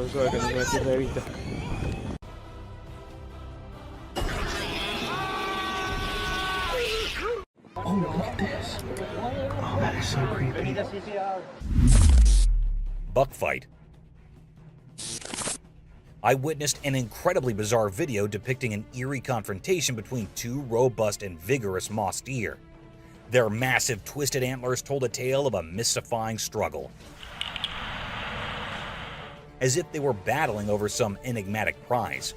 suave que no se me pierda de vista. Oh, look at this. Oh, that is so creepy. Buck fight. I witnessed an incredibly bizarre video depicting an eerie confrontation between two robust and vigorous moss deer. Their massive twisted antlers told a tale of a mystifying struggle, as if they were battling over some enigmatic prize.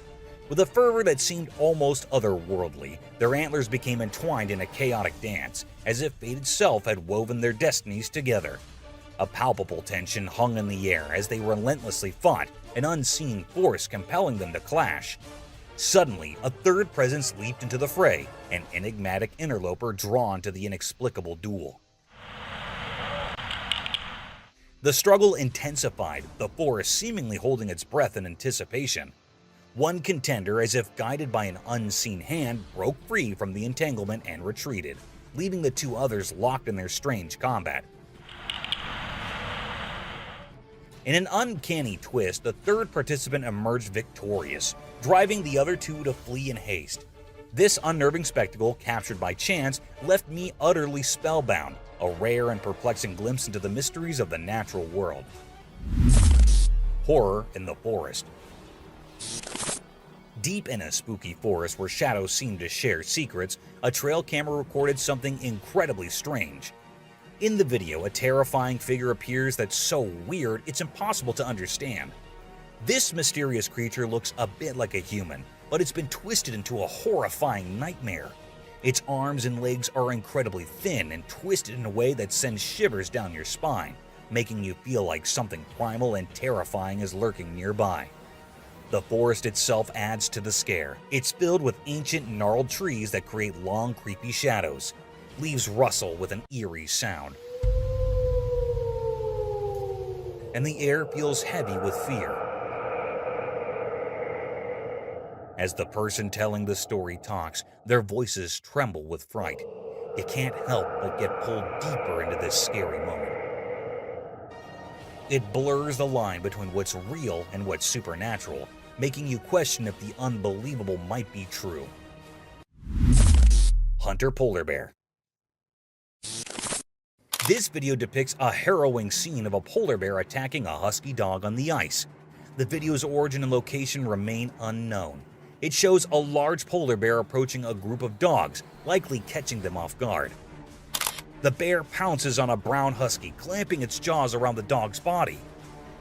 With a fervor that seemed almost otherworldly, their antlers became entwined in a chaotic dance, as if fate itself had woven their destinies together. A palpable tension hung in the air as they relentlessly fought, an unseen force compelling them to clash. Suddenly, a third presence leaped into the fray, an enigmatic interloper drawn to the inexplicable duel. The struggle intensified, the forest seemingly holding its breath in anticipation. One contender, as if guided by an unseen hand, broke free from the entanglement and retreated, leaving the two others locked in their strange combat. In an uncanny twist, the third participant emerged victorious, driving the other two to flee in haste. This unnerving spectacle, captured by chance, left me utterly spellbound, a rare and perplexing glimpse into the mysteries of the natural world. Horror in the forest. Deep in a spooky forest where shadows seem to share secrets, a trail camera recorded something incredibly strange. In the video, a terrifying figure appears that's so weird it's impossible to understand. This mysterious creature looks a bit like a human, but it's been twisted into a horrifying nightmare. Its arms and legs are incredibly thin and twisted in a way that sends shivers down your spine, making you feel like something primal and terrifying is lurking nearby. The forest itself adds to the scare. It's filled with ancient, gnarled trees that create long, creepy shadows. Leaves rustle with an eerie sound, and the air feels heavy with fear. As the person telling the story talks, their voices tremble with fright. You can't help but get pulled deeper into this scary moment. It blurs the line between what's real and what's supernatural, making you question if the unbelievable might be true. Hunter polar bear. This video depicts a harrowing scene of a polar bear attacking a husky dog on the ice. The video's origin and location remain unknown. It shows a large polar bear approaching a group of dogs, likely catching them off guard. The bear pounces on a brown husky, clamping its jaws around the dog's body.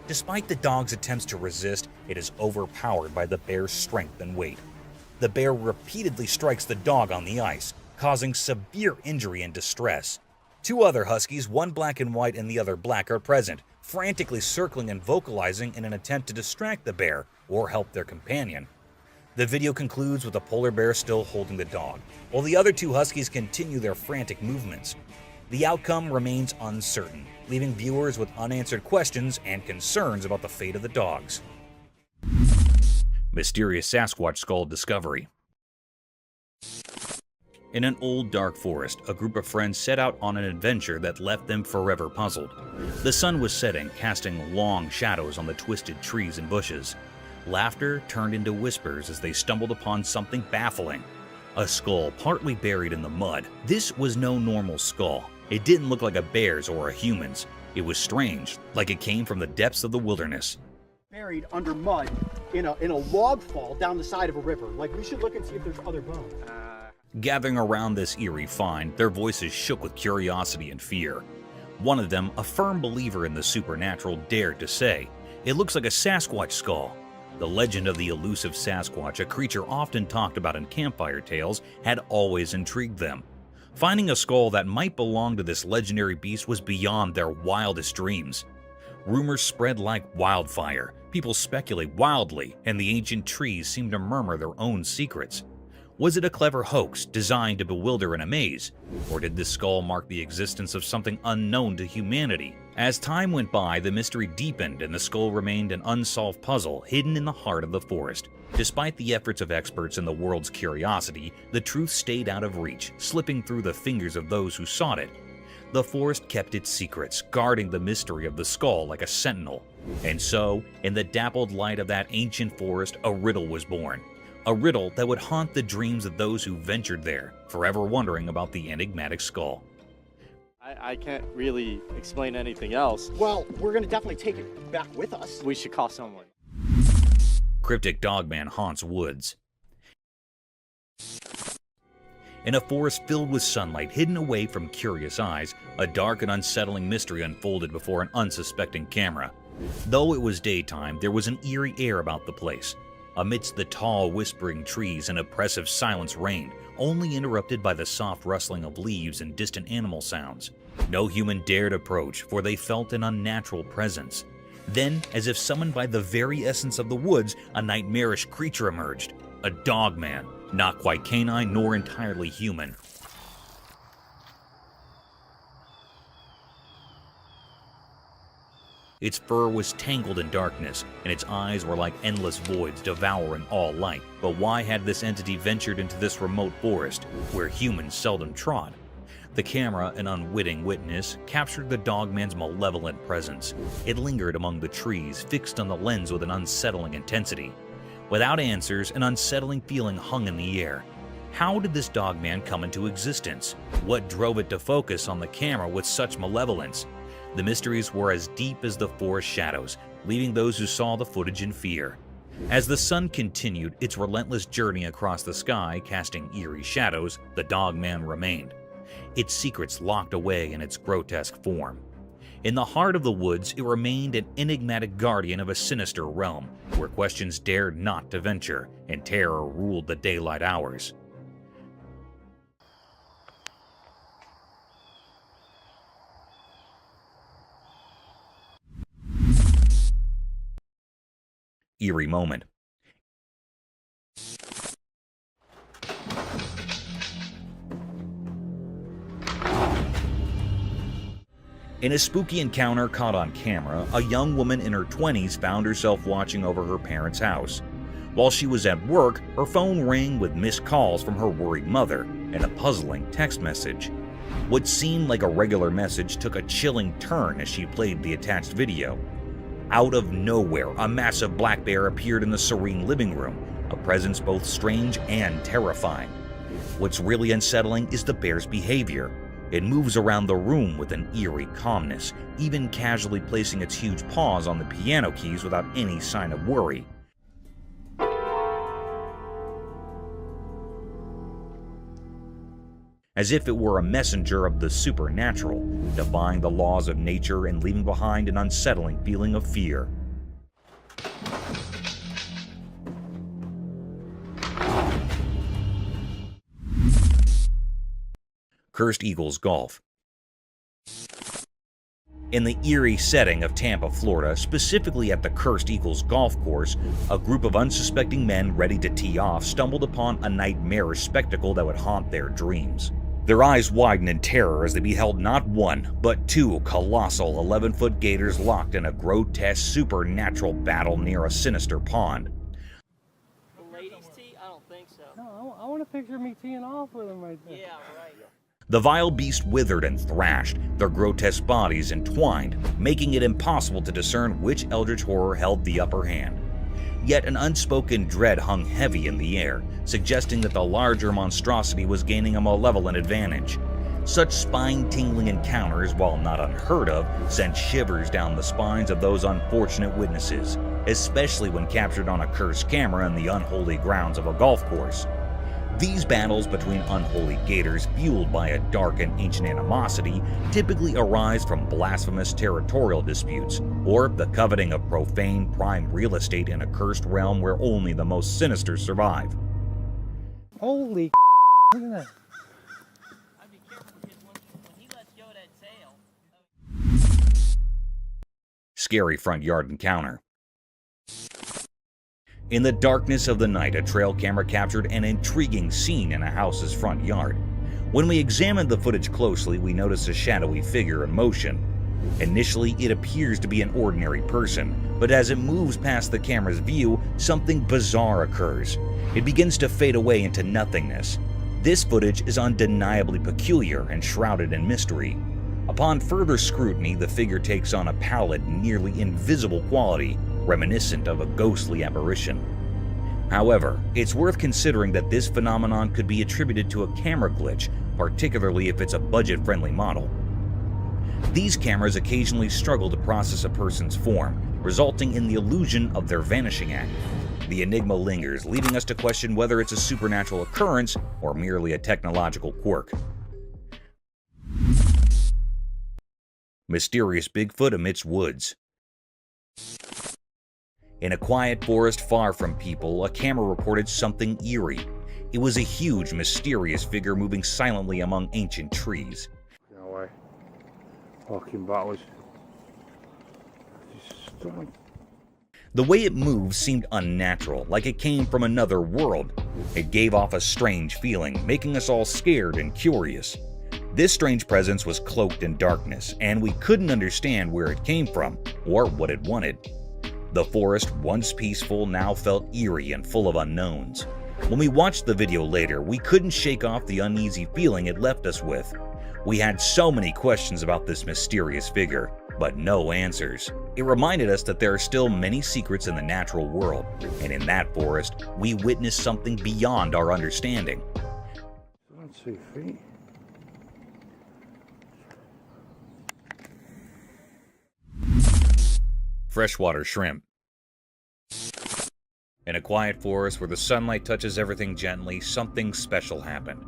Despite the dog's attempts to resist, it is overpowered by the bear's strength and weight. The bear repeatedly strikes the dog on the ice, causing severe injury and distress. Two other huskies, one black and white and the other black, are present, frantically circling and vocalizing in an attempt to distract the bear or help their companion. The video concludes with the polar bear still holding the dog, while the other two huskies continue their frantic movements. The outcome remains uncertain, leaving viewers with unanswered questions and concerns about the fate of the dogs. Mysterious Sasquatch skull discovery. In an old dark forest, a group of friends set out on an adventure that left them forever puzzled. The sun was setting, casting long shadows on the twisted trees and bushes. Laughter turned into whispers as they stumbled upon something baffling. A skull partly buried in the mud. This was no normal skull. It didn't look like a bear's or a human's. It was strange, like it came from the depths of the wilderness. Buried under mud in a log fall down the side of a river. Like, we should look and see if there's other bones. Gathering around this eerie find, their voices shook with curiosity and fear. One of them, a firm believer in the supernatural, dared to say, "It looks like a Sasquatch skull." The legend of the elusive Sasquatch, a creature often talked about in campfire tales, had always intrigued them. Finding a skull that might belong to this legendary beast was beyond their wildest dreams. Rumors spread like wildfire, people speculate wildly, and the ancient trees seemed to murmur their own secrets. Was it a clever hoax designed to bewilder and amaze? Or did this skull mark the existence of something unknown to humanity? As time went by, the mystery deepened and the skull remained an unsolved puzzle hidden in the heart of the forest. Despite the efforts of experts and the world's curiosity, the truth stayed out of reach, slipping through the fingers of those who sought it. The forest kept its secrets, guarding the mystery of the skull like a sentinel, And so, in the dappled light of that ancient forest, a riddle was born. A riddle that would haunt the dreams of those who ventured there, forever wondering about the enigmatic skull. I can't really explain anything else. Well, we're gonna definitely take it back with us. We should call someone. Cryptic dogman haunts woods. In a forest filled with sunlight hidden away from curious eyes, a dark and unsettling mystery unfolded before an unsuspecting camera. Though it was daytime, there was an eerie air about the place. Amidst the tall, whispering trees, an oppressive silence reigned, only interrupted by the soft rustling of leaves and distant animal sounds. No human dared approach, for they felt an unnatural presence. Then, as if summoned by the very essence of the woods, a nightmarish creature emerged. A dogman, not quite canine nor entirely human. Its fur was tangled in darkness, and its eyes were like endless voids devouring all light. But why had this entity ventured into this remote forest, where humans seldom trod? The camera, an unwitting witness, captured the dogman's malevolent presence. It lingered among the trees, fixed on the lens with an unsettling intensity. Without answers, an unsettling feeling hung in the air. How did this dogman come into existence? What drove it to focus on the camera with such malevolence? The mysteries were as deep as the forest shadows, leaving those who saw the footage in fear. As the sun continued its relentless journey across the sky, casting eerie shadows, the dogman remained, its secrets locked away in its grotesque form. In the heart of the woods, it remained an enigmatic guardian of a sinister realm, where questions dared not to venture, and terror ruled the daylight hours. Eerie Moment. In a spooky encounter caught on camera, a young woman in her 20s found herself watching over her parents' house. While she was at work, her phone rang with missed calls from her worried mother and a puzzling text message. What seemed like a regular message took a chilling turn as she played the attached video. Out of nowhere, a massive black bear appeared in the serene living room, a presence both strange and terrifying. What's really unsettling is the bear's behavior. It moves around the room with an eerie calmness, even casually placing its huge paws on the piano keys without any sign of worry. As if it were a messenger of the supernatural, defying the laws of nature and leaving behind an unsettling feeling of fear. Cursed Eagles Golf. In the eerie setting of Tampa, Florida, specifically at the Cursed Eagles golf course, a group of unsuspecting men ready to tee off stumbled upon a nightmarish spectacle that would haunt their dreams. Their eyes widened in terror as they beheld not one, but two colossal 11-foot gators locked in a grotesque supernatural battle near a sinister pond. The ladies tee? I don't think so. No, I want a picture of me teeing off with them right there. Yeah, right. The vile beast withered and thrashed, their grotesque bodies entwined, making it impossible to discern which eldritch horror held the upper hand. Yet an unspoken dread hung heavy in the air, suggesting that the larger monstrosity was gaining a malevolent advantage. Such spine-tingling encounters, while not unheard of, sent shivers down the spines of those unfortunate witnesses, especially when captured on a cursed camera in the unholy grounds of a golf course. These battles between unholy gators, fueled by a dark and ancient animosity, typically arise from blasphemous territorial disputes, or the coveting of profane prime real estate in a cursed realm where only the most sinister survive. Holy look at that. I'd be careful because when he lets go of that tail. Scary front yard encounter. In the darkness of the night, a trail camera captured an intriguing scene in a house's front yard. When we examined the footage closely, we noticed a shadowy figure in motion. Initially, it appears to be an ordinary person, but as it moves past the camera's view, something bizarre occurs. It begins to fade away into nothingness. This footage is undeniably peculiar and shrouded in mystery. Upon further scrutiny, the figure takes on a pallid, nearly invisible quality reminiscent of a ghostly apparition. However, it's worth considering that this phenomenon could be attributed to a camera glitch, particularly if it's a budget-friendly model. These cameras occasionally struggle to process a person's form, resulting in the illusion of their vanishing act. The enigma lingers, leading us to question whether it's a supernatural occurrence or merely a technological quirk. Mysterious Bigfoot amidst woods. In a quiet forest far from people, a camera recorded something eerie. It was a huge, mysterious figure moving silently among ancient trees. No way. Walking backwards. The way it moved seemed unnatural, like it came from another world. It gave off a strange feeling, making us all scared and curious. This strange presence was cloaked in darkness, and we couldn't understand where it came from or what it wanted. The forest, once peaceful, now felt eerie and full of unknowns. When we watched the video later, we couldn't shake off the uneasy feeling it left us with. We had so many questions about this mysterious figure, but no answers. It reminded us that there are still many secrets in the natural world, and in that forest, we witnessed something beyond our understanding. 2 feet. Freshwater Shrimp. In a quiet forest where the sunlight touches everything gently, something special happened.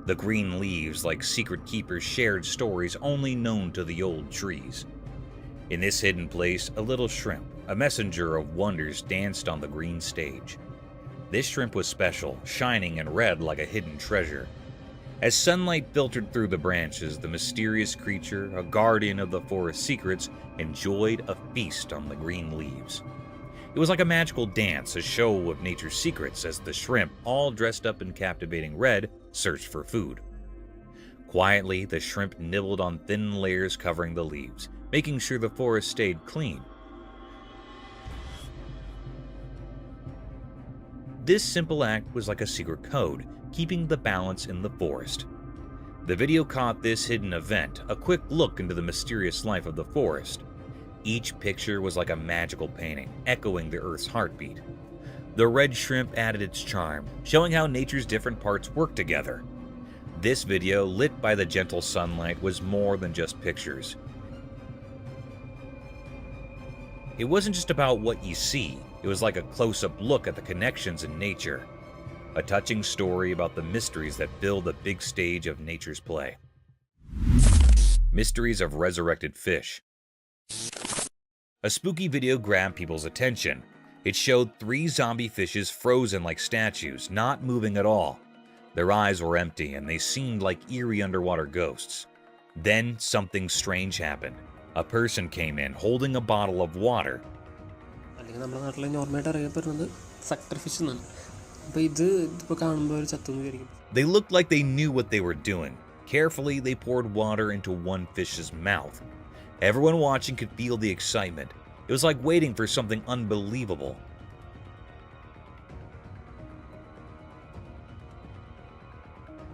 The green leaves, like secret keepers, shared stories only known to the old trees. In this hidden place, a little shrimp, a messenger of wonders, danced on the green stage. This shrimp was special, shining and red like a hidden treasure. As sunlight filtered through the branches, the mysterious creature, a guardian of the forest secrets, enjoyed a feast on the green leaves. It was like a magical dance, a show of nature's secrets as the shrimp, all dressed up in captivating red, searched for food. Quietly, the shrimp nibbled on thin layers covering the leaves, making sure the forest stayed clean. This simple act was like a secret code, keeping the balance in the forest. The video caught this hidden event, a quick look into the mysterious life of the forest. Each picture was like a magical painting, echoing the Earth's heartbeat. The red shrimp added its charm, showing how nature's different parts work together. This video, lit by the gentle sunlight, was more than just pictures. It wasn't just about what you see, it was like a close-up look at the connections in nature. A touching story about the mysteries that fill the big stage of nature's play. Mysteries of resurrected fish. A spooky video grabbed people's attention. It showed 3 zombie fishes frozen like statues, not moving at all. Their eyes were empty and they seemed like eerie underwater ghosts. Then something strange happened. A person came in holding a bottle of water. They looked like they knew what they were doing. Carefully, they poured water into one fish's mouth. Everyone watching could feel the excitement. It was like waiting for something unbelievable.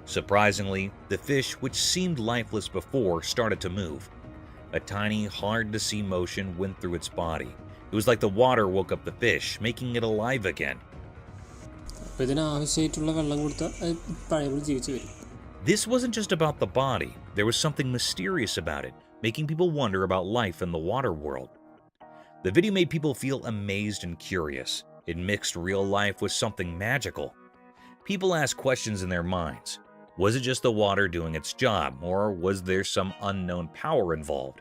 Surprisingly, the fish, which seemed lifeless before, started to move. A tiny, hard-to-see motion went through its body. It was like the water woke up the fish, making it alive again. This wasn't just about the body. There was something mysterious about it, making people wonder about life in the water world. The video made people feel amazed and curious. It mixed real life with something magical. People asked questions in their minds. Was it just the water doing its job, or was there some unknown power involved?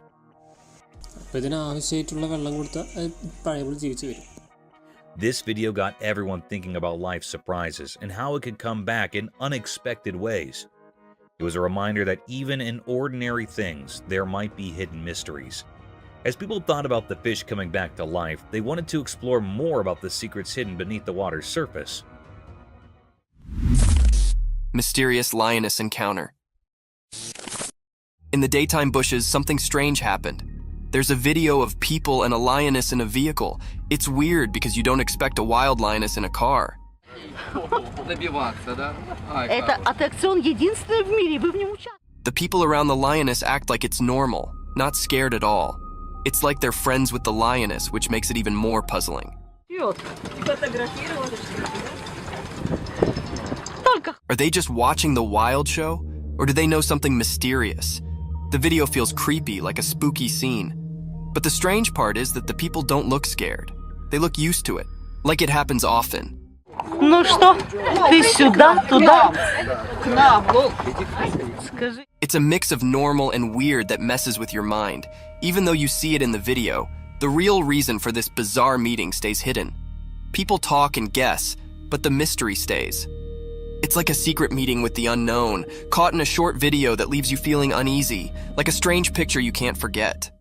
This video got everyone thinking about life's surprises and how it could come back in unexpected ways. It was a reminder that even in ordinary things, there might be hidden mysteries. As people thought about the fish coming back to life, they wanted to explore more about the secrets hidden beneath the water's surface. Mysterious lioness encounter. In the daytime bushes, something strange happened. There's a video of people and a lioness in a vehicle. It's weird because you don't expect a wild lioness in a car. Это аттракцион единственный в мире, вы в нем участвуете. The people around the lioness act like it's normal, not scared at all. It's like they're friends with the lioness, which makes it even more puzzling. Are they just watching the wild show? Or do they know something mysterious? The video feels creepy, like a spooky scene. But the strange part is that the people don't look scared. They look used to it, like it happens often. Ну что, ты сюда, туда, к нам, скажи. It's a mix of normal and weird that messes with your mind. Even though you see it in the video, the real reason for this bizarre meeting stays hidden. People talk and guess, but the mystery stays. It's like a secret meeting with the unknown, caught in a short video that leaves you feeling uneasy, like a strange picture you can't forget.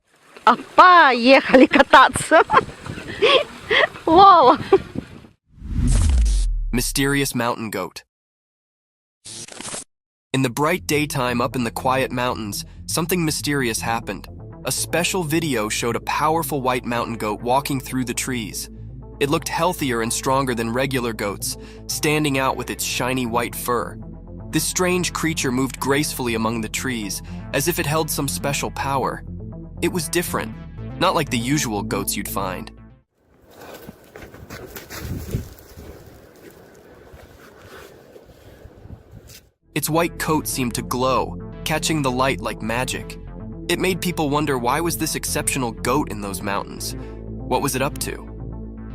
Поехали кататься. Лола. Mysterious mountain goat. In the bright daytime up in the quiet mountains, something mysterious happened. A special video showed a powerful white mountain goat walking through the trees. It looked healthier and stronger than regular goats, standing out with its shiny white fur. This strange creature moved gracefully among the trees, as if it held some special power. It was different, not like the usual goats you'd find. Its white coat seemed to glow, catching the light like magic. It made people wonder, why was this exceptional goat in those mountains? What was it up to?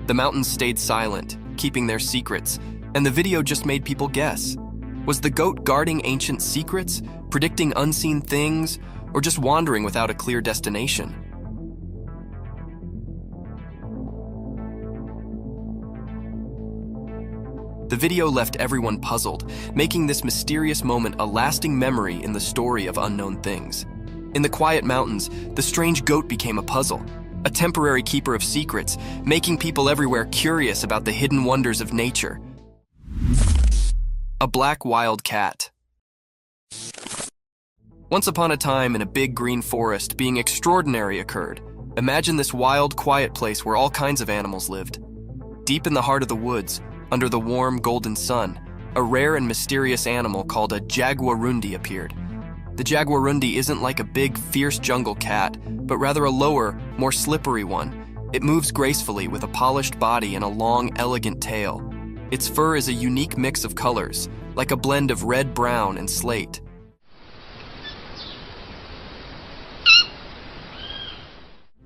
The mountains stayed silent, keeping their secrets, and the video just made people guess. Was the goat guarding ancient secrets, predicting unseen things, or just wandering without a clear destination? The video left everyone puzzled, making this mysterious moment a lasting memory in the story of unknown things. In the quiet mountains, the strange goat became a puzzle, a temporary keeper of secrets, making people everywhere curious about the hidden wonders of nature. A black wild cat. Once upon a time in a big green forest, being extraordinary occurred. Imagine this wild, quiet place where all kinds of animals lived. Deep in the heart of the woods, under the warm, golden sun, a rare and mysterious animal called a jaguarundi appeared. The jaguarundi isn't like a big, fierce jungle cat, but rather a lower, more slippery one. It moves gracefully with a polished body and a long, elegant tail. Its fur is a unique mix of colors, like a blend of red, brown, and slate.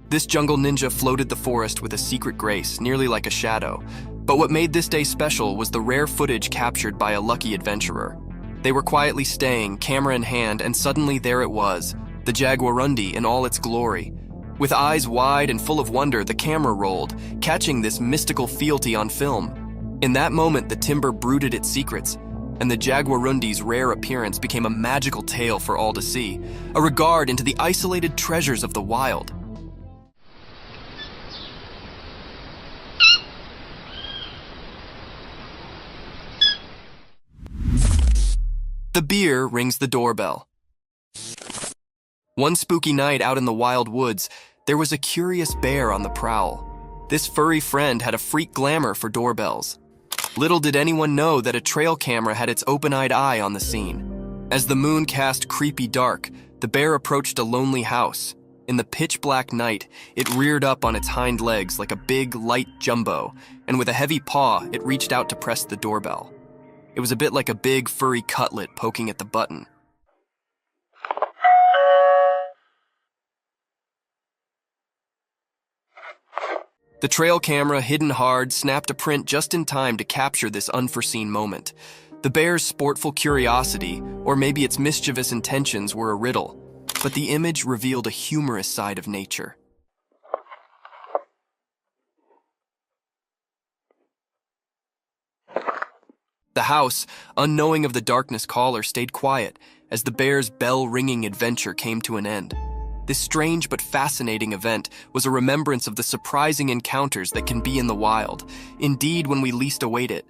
This jungle ninja floated the forest with a secret grace, nearly like a shadow. But what made this day special was the rare footage captured by a lucky adventurer. They were quietly staying, camera in hand, and suddenly there it was, the jaguarundi in all its glory. With eyes wide and full of wonder, the camera rolled, catching this mystical fealty on film. In that moment, the timber brooded its secrets, and the jaguarundi's rare appearance became a magical tale for all to see, a regard into the isolated treasures of the wild. The bear rings the doorbell. One spooky night out in the wild woods, there was a curious bear on the prowl. This furry friend had a freak glamour for doorbells. Little did anyone know that a trail camera had its open-eyed eye on the scene. As the moon cast creepy dark, the bear approached a lonely house. In the pitch-black night, it reared up on its hind legs like a big, light jumbo, and with a heavy paw, it reached out to press the doorbell. It was a bit like a big, furry cutlet poking at the button. The trail camera, hidden hard, snapped a print just in time to capture this unforeseen moment. The bear's sportful curiosity, or maybe its mischievous intentions, were a riddle, but the image revealed a humorous side of nature. The house, unknowing of the darkness caller, stayed quiet as the bear's bell-ringing adventure came to an end. This strange but fascinating event was a remembrance of the surprising encounters that can be in the wild, indeed when we least await it.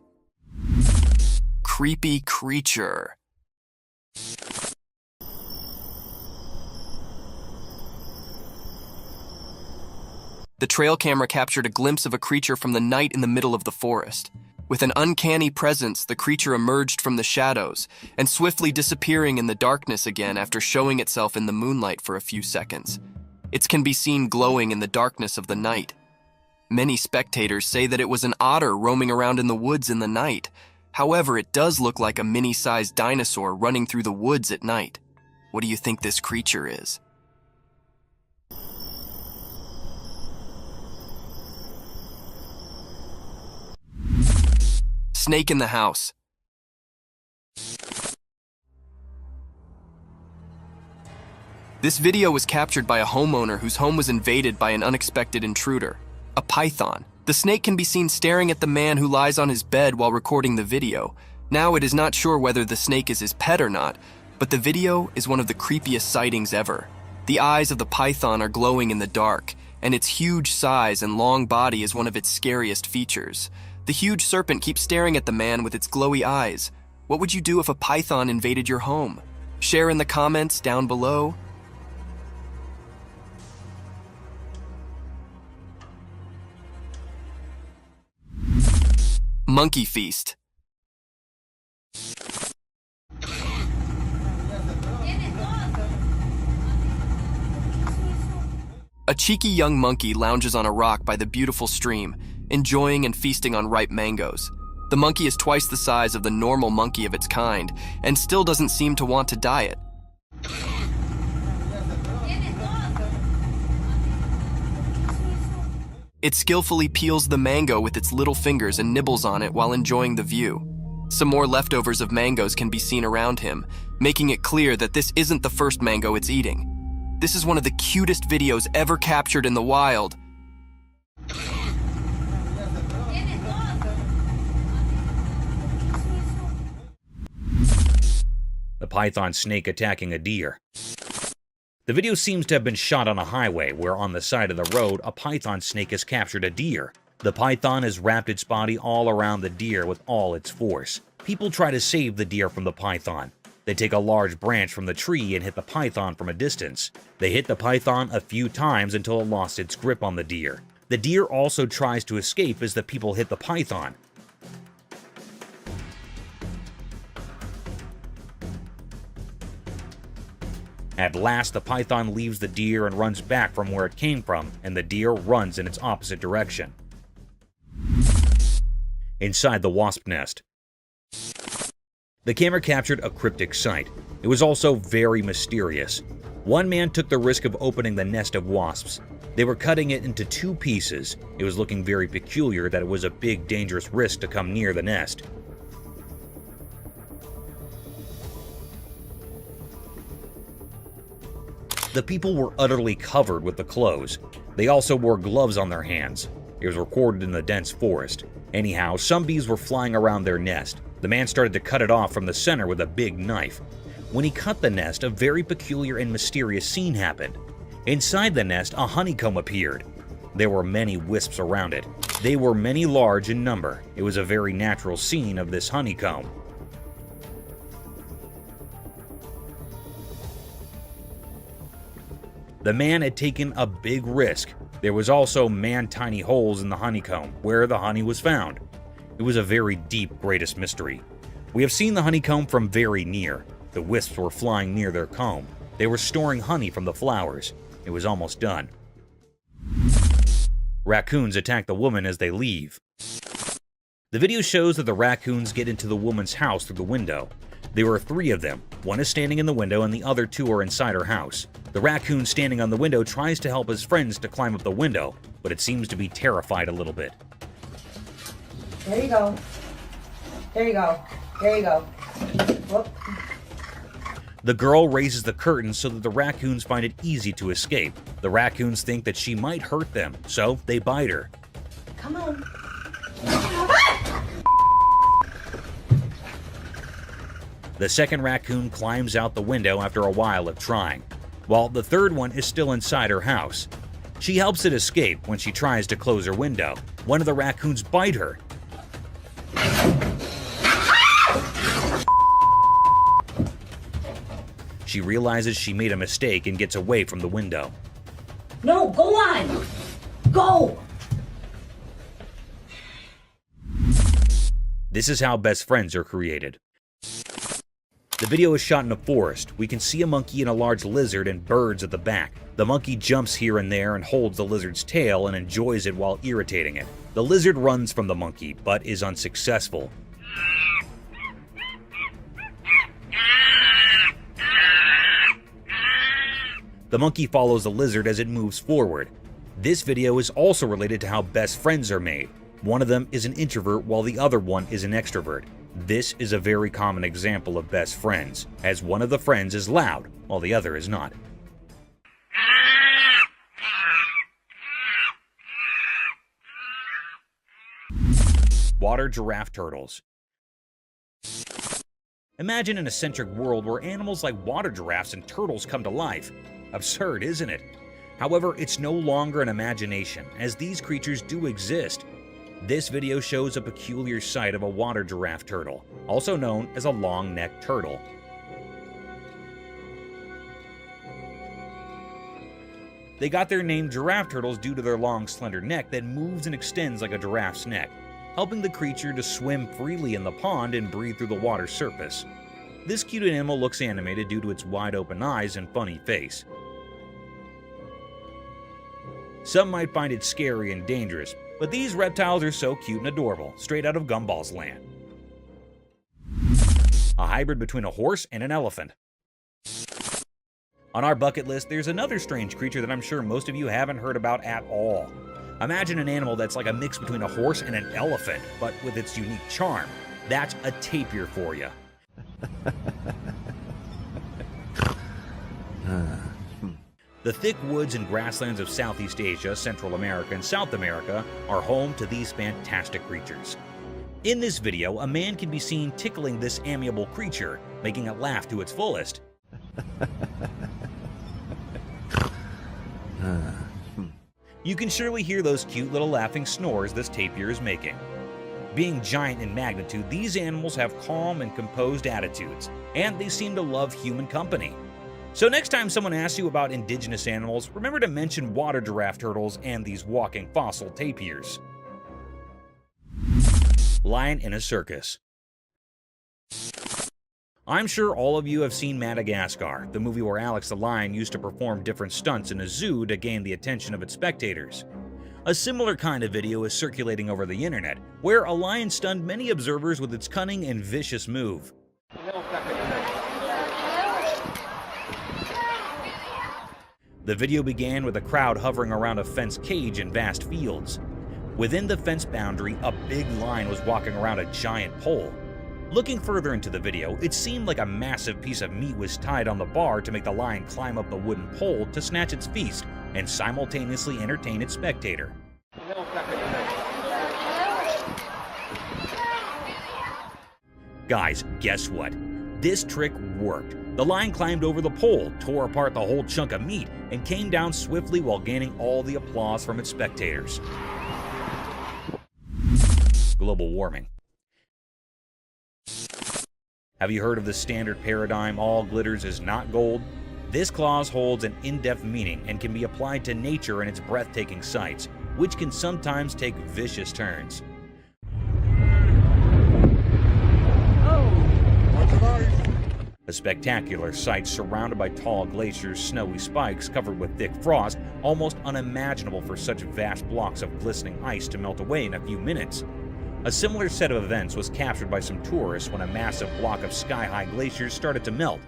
Creepy creature. The trail camera captured a glimpse of a creature from the night in the middle of the forest. With an uncanny presence, the creature emerged from the shadows and swiftly disappearing in the darkness again after showing itself in the moonlight for a few seconds. It can be seen glowing in the darkness of the night. Many spectators say that it was an otter roaming around in the woods in the night. However, it does look like a mini-sized dinosaur running through the woods at night. What do you think this creature is? Snake in the house. This video was captured by a homeowner whose home was invaded by an unexpected intruder, a python. The snake can be seen staring at the man who lies on his bed while recording the video. Now it is not sure whether the snake is his pet or not, but the video is one of the creepiest sightings ever. The eyes of the python are glowing in the dark, and its huge size and long body is one of its scariest features. The huge serpent keeps staring at the man with its glowy eyes. What would you do if a python invaded your home? Share in the comments down below. Monkey feast. A cheeky young monkey lounges on a rock by the beautiful stream, enjoying and feasting on ripe mangoes. The monkey is twice the size of the normal monkey of its kind, and still doesn't seem to want to diet. It skillfully peels the mango with its little fingers and nibbles on it while enjoying the view. Some more leftovers of mangoes can be seen around him, making it clear that this isn't the first mango it's eating. This is one of the cutest videos ever captured in the wild. The python snake attacking a deer. The video seems to have been shot on a highway where on the side of the road a python snake has captured a deer. The python has wrapped its body all around the deer with all its force. People try to save the deer from the python. They take a large branch from the tree and hit the python from a distance. They hit the python a few times until it lost its grip on the deer. The deer also tries to escape as the people hit the python. At last, the python leaves the deer and runs back from where it came from, and the deer runs in its opposite direction. Inside the wasp nest. The camera captured a cryptic sight. It was also very mysterious. One man took the risk of opening the nest of wasps. They were cutting it into 2 pieces. It was looking very peculiar that it was a big, dangerous risk to come near the nest. The people were utterly covered with the clothes. They also wore gloves on their hands. It was recorded in the dense forest. Anyhow, some bees were flying around their nest. The man started to cut it off from the center with a big knife. When he cut the nest, a very peculiar and mysterious scene happened. Inside the nest, a honeycomb appeared. There were many wisps around it. They were many large in number. It was a very natural scene of this honeycomb. The man had taken a big risk. There was also man-tiny holes in the honeycomb where the honey was found. It was a very deep, greatest mystery. We have seen the honeycomb from very near. The wisps were flying near their comb. They were storing honey from the flowers. It was almost done. Raccoons attack the woman as they leave. The video shows that the raccoons get into the woman's house through the window. There were 3 of them. One is standing in the window and the other 2 are inside her house. The raccoon standing on the window tries to help his friends to climb up the window, but it seems to be terrified a little bit. There you go. There you go. There you go. Whoop. The girl raises the curtain so that the raccoons find it easy to escape. The raccoons think that she might hurt them, so they bite her. Come on. The second raccoon climbs out the window after a while of trying, while the third one is still inside her house. She helps it escape when she tries to close her window. One of the raccoons bite her. She realizes she made a mistake and gets away from the window. No, go on. Go. This is how best friends are created. The video is shot in a forest. We can see a monkey and a large lizard and birds at the back. The monkey jumps here and there and holds the lizard's tail and enjoys it while irritating it. The lizard runs from the monkey, but is unsuccessful. The monkey follows the lizard as it moves forward. This video is also related to how best friends are made. One of them is an introvert while the other one is an extrovert. This is a very common example of best friends, as one of the friends is loud while the other is not. Water giraffe turtles. Imagine an eccentric world where animals like water giraffes and turtles come to life. Absurd, isn't it? However, it's no longer an imagination, as these creatures do exist. This video shows a peculiar sight of a water giraffe turtle, also known as a long-necked turtle. They got their name giraffe turtles due to their long, slender neck that moves and extends like a giraffe's neck, helping the creature to swim freely in the pond and breathe through the water's surface. This cute animal looks animated due to its wide-open eyes and funny face. Some might find it scary and dangerous, but these reptiles are so cute and adorable, straight out of Gumball's land. A hybrid between a horse and an elephant. On our bucket list, there's another strange creature that I'm sure most of you haven't heard about at all. Imagine an animal that's like a mix between a horse and an elephant, but with its unique charm. That's a tapir for you. The thick woods and grasslands of Southeast Asia, Central America, and South America are home to these fantastic creatures. In this video, a man can be seen tickling this amiable creature, making it laugh to its fullest. You can surely hear those cute little laughing snores this tapir is making. Being giant in magnitude, these animals have calm and composed attitudes, and they seem to love human company. So next time someone asks you about indigenous animals, remember to mention water giraffe turtles and these walking fossil tapirs. Lion in a circus. I'm sure all of you have seen Madagascar, the movie where Alex the lion used to perform different stunts in a zoo to gain the attention of its spectators. A similar kind of video is circulating over the internet, where a lion stunned many observers with its cunning and vicious move. The video began with a crowd hovering around a fenced cage in vast fields. Within the fence boundary, a big lion was walking around a giant pole. Looking further into the video, it seemed like a massive piece of meat was tied on the bar to make the lion climb up the wooden pole to snatch its feast and simultaneously entertain its spectator. Guys, guess what? This trick worked. The lion climbed over the pole, tore apart the whole chunk of meat, and came down swiftly while gaining all the applause from its spectators. Global warming. Have you heard of the standard paradigm, all glitters is not gold? This clause holds an in-depth meaning and can be applied to nature and its breathtaking sights, which can sometimes take vicious turns. A spectacular sight surrounded by tall glaciers, snowy spikes covered with thick frost, almost unimaginable for such vast blocks of glistening ice to melt away in a few minutes. A similar set of events was captured by some tourists when a massive block of sky-high glaciers started to melt.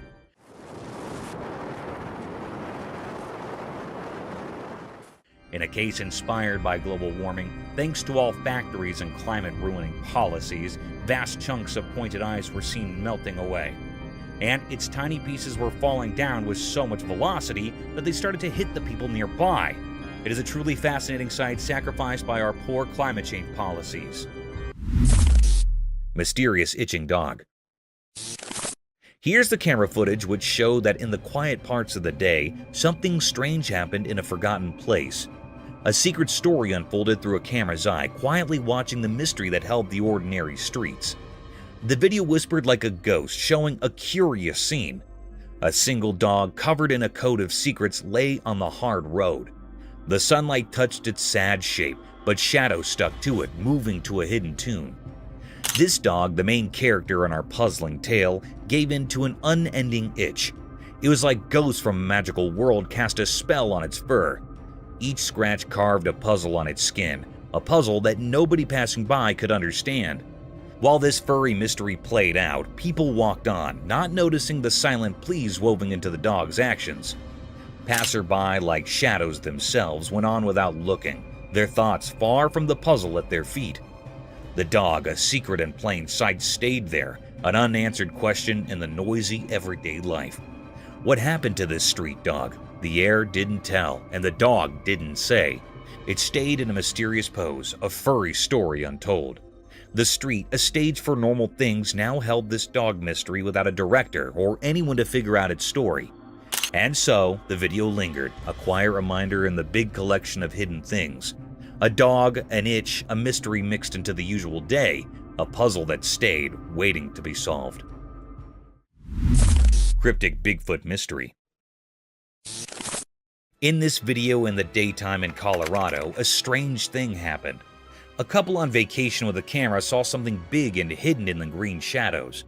In a case inspired by global warming, thanks to all factories and climate-ruining policies, vast chunks of pointed ice were seen melting away. And its tiny pieces were falling down with so much velocity that they started to hit the people nearby. It is a truly fascinating sight sacrificed by our poor climate change policies. Mysterious itching dog. Here's the camera footage which showed that in the quiet parts of the day, something strange happened in a forgotten place. A secret story unfolded through a camera's eye, quietly watching the mystery that held the ordinary streets. The video whispered like a ghost, showing a curious scene. A single dog covered in a coat of secrets lay on the hard road. The sunlight touched its sad shape, but shadows stuck to it, moving to a hidden tune. This dog, the main character in our puzzling tale, gave in to an unending itch. It was like ghosts from a magical world cast a spell on its fur. Each scratch carved a puzzle on its skin, a puzzle that nobody passing by could understand. While this furry mystery played out, people walked on, not noticing the silent pleas woven into the dog's actions. Passerby, like shadows themselves, went on without looking, their thoughts far from the puzzle at their feet. The dog, a secret in plain sight, stayed there, an unanswered question in the noisy everyday life. What happened to this street dog? The air didn't tell, and the dog didn't say. It stayed in a mysterious pose, a furry story untold. The street, a stage for normal things, now held this dog mystery without a director or anyone to figure out its story. And so, the video lingered, a quiet reminder in the big collection of hidden things. A dog, an itch, a mystery mixed into the usual day, a puzzle that stayed, waiting to be solved. Cryptic Bigfoot Mystery. In this video in the daytime in Colorado, a strange thing happened. A couple on vacation with a camera saw something big and hidden in the green shadows.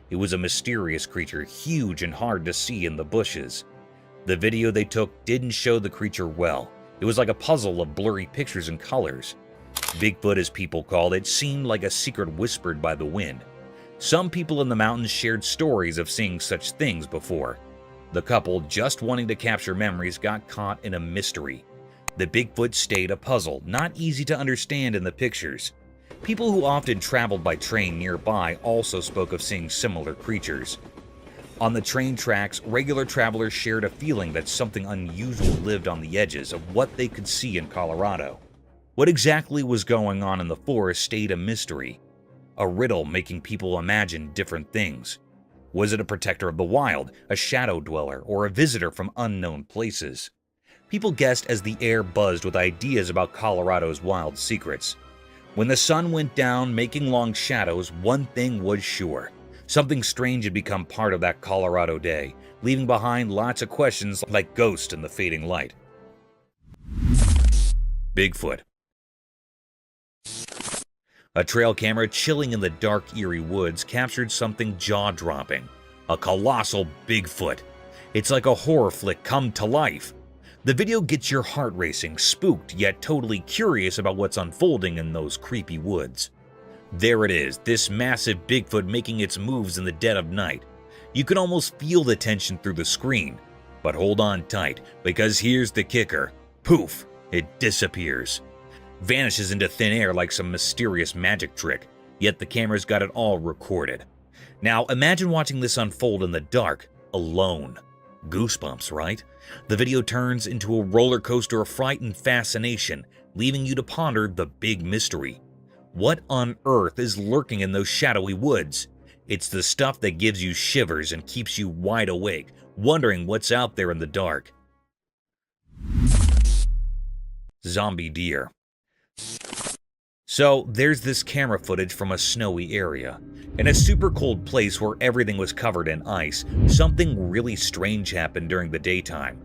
It was a mysterious creature, huge and hard to see in the bushes. The video they took didn't show the creature well. It was like a puzzle of blurry pictures and colors. Bigfoot, as people called it, seemed like a secret whispered by the wind. Some people in the mountains shared stories of seeing such things before. The couple, just wanting to capture memories, got caught in a mystery. The Bigfoot stayed a puzzle, not easy to understand in the pictures. People who often traveled by train nearby also spoke of seeing similar creatures. On the train tracks, regular travelers shared a feeling that something unusual lived on the edges of what they could see in Colorado. What exactly was going on in the forest stayed a mystery, a riddle making people imagine different things. Was it a protector of the wild, a shadow dweller, or a visitor from unknown places? People guessed as the air buzzed with ideas about Colorado's wild secrets. When the sun went down, making long shadows, one thing was sure. Something strange had become part of that Colorado day, leaving behind lots of questions like ghosts in the fading light. Bigfoot. A trail camera chilling in the dark, eerie woods captured something jaw-dropping. A colossal Bigfoot. It's like a horror flick come to life. The video gets your heart racing, spooked yet totally curious about what's unfolding in those creepy woods. There it is, this massive Bigfoot making its moves in the dead of night. You can almost feel the tension through the screen. But hold on tight, because here's the kicker. Poof! It disappears. Vanishes into thin air like some mysterious magic trick, yet the camera's got it all recorded. Now imagine watching this unfold in the dark, alone. Goosebumps, right? The video turns into a roller coaster of fright and fascination, leaving you to ponder the big mystery. What on earth is lurking in those shadowy woods? It's the stuff that gives you shivers and keeps you wide awake, wondering what's out there in the dark. Zombie deer. So, there's this camera footage from a snowy area. In a super cold place where everything was covered in ice, something really strange happened during the daytime.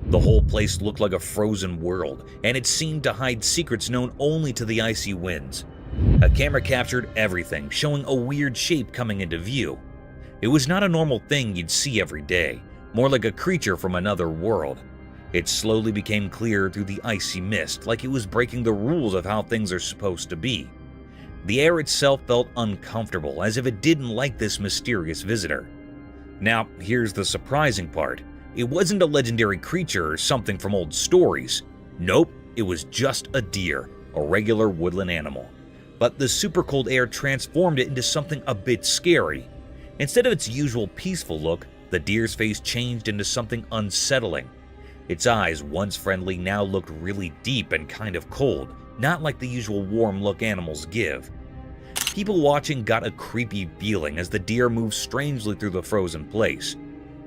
The whole place looked like a frozen world, and it seemed to hide secrets known only to the icy winds. A camera captured everything, showing a weird shape coming into view. It was not a normal thing you'd see every day, more like a creature from another world. It slowly became clear through the icy mist, like it was breaking the rules of how things are supposed to be. The air itself felt uncomfortable, as if it didn't like this mysterious visitor. Now, here's the surprising part. It wasn't a legendary creature or something from old stories. Nope, it was just a deer, a regular woodland animal. But the super cold air transformed it into something a bit scary. Instead of its usual peaceful look, the deer's face changed into something unsettling. Its eyes, once friendly, now looked really deep and kind of cold, not like the usual warm look animals give. People watching got a creepy feeling as the deer moved strangely through the frozen place.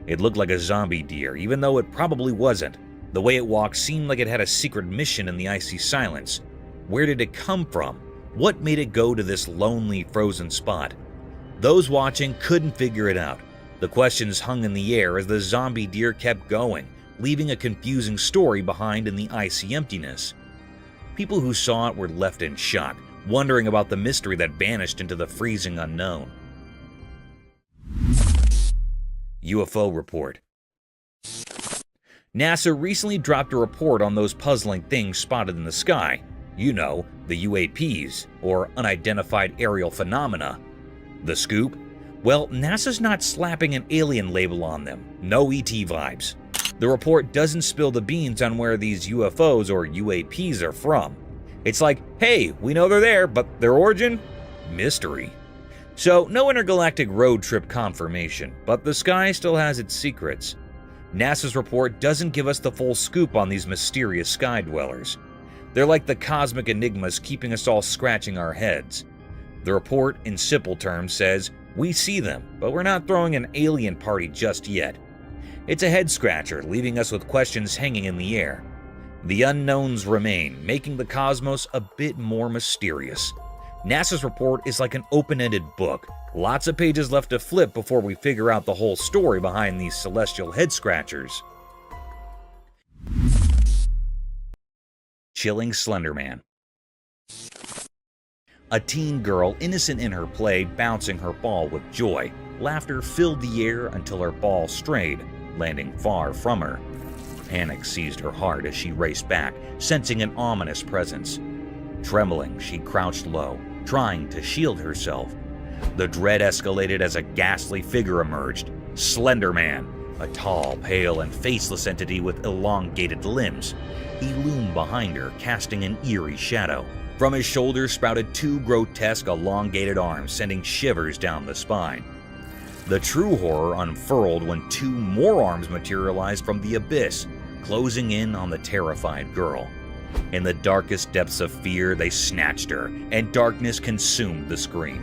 It looked like a zombie deer, even though it probably wasn't. The way it walked seemed like it had a secret mission in the icy silence. Where did it come from? What made it go to this lonely, frozen spot? Those watching couldn't figure it out. The questions hung in the air as the zombie deer kept going, leaving a confusing story behind in the icy emptiness. People who saw it were left in shock, wondering about the mystery that vanished into the freezing unknown. UFO report. NASA recently dropped a report on those puzzling things spotted in the sky. You know, the UAPs, or unidentified aerial phenomena. The scoop? Well, NASA's not slapping an alien label on them. No ET vibes. The report doesn't spill the beans on where these UFOs or UAPs are from. It's like, hey, we know they're there, but their origin? Mystery. So, no intergalactic road trip confirmation, but the sky still has its secrets. NASA's report doesn't give us the full scoop on these mysterious sky dwellers. They're like the cosmic enigmas keeping us all scratching our heads. The report, in simple terms, says, we see them, but we're not throwing an alien party just yet. It's a head-scratcher, leaving us with questions hanging in the air. The unknowns remain, making the cosmos a bit more mysterious. NASA's report is like an open-ended book. Lots of pages left to flip before we figure out the whole story behind these celestial head-scratchers. Chilling Slender Man. A teen girl, innocent in her play, bouncing her ball with joy. Laughter filled the air until her ball strayed, landing far from her. Panic seized her heart as she raced back, sensing an ominous presence. Trembling, she crouched low, trying to shield herself. The dread escalated as a ghastly figure emerged. Slender Man, a tall, pale, and faceless entity with elongated limbs. He loomed behind her, casting an eerie shadow. From his shoulders sprouted two grotesque, elongated arms, sending shivers down the spine. The true horror unfurled when two more arms materialized from the abyss, closing in on the terrified girl. In the darkest depths of fear, they snatched her, and darkness consumed the screen.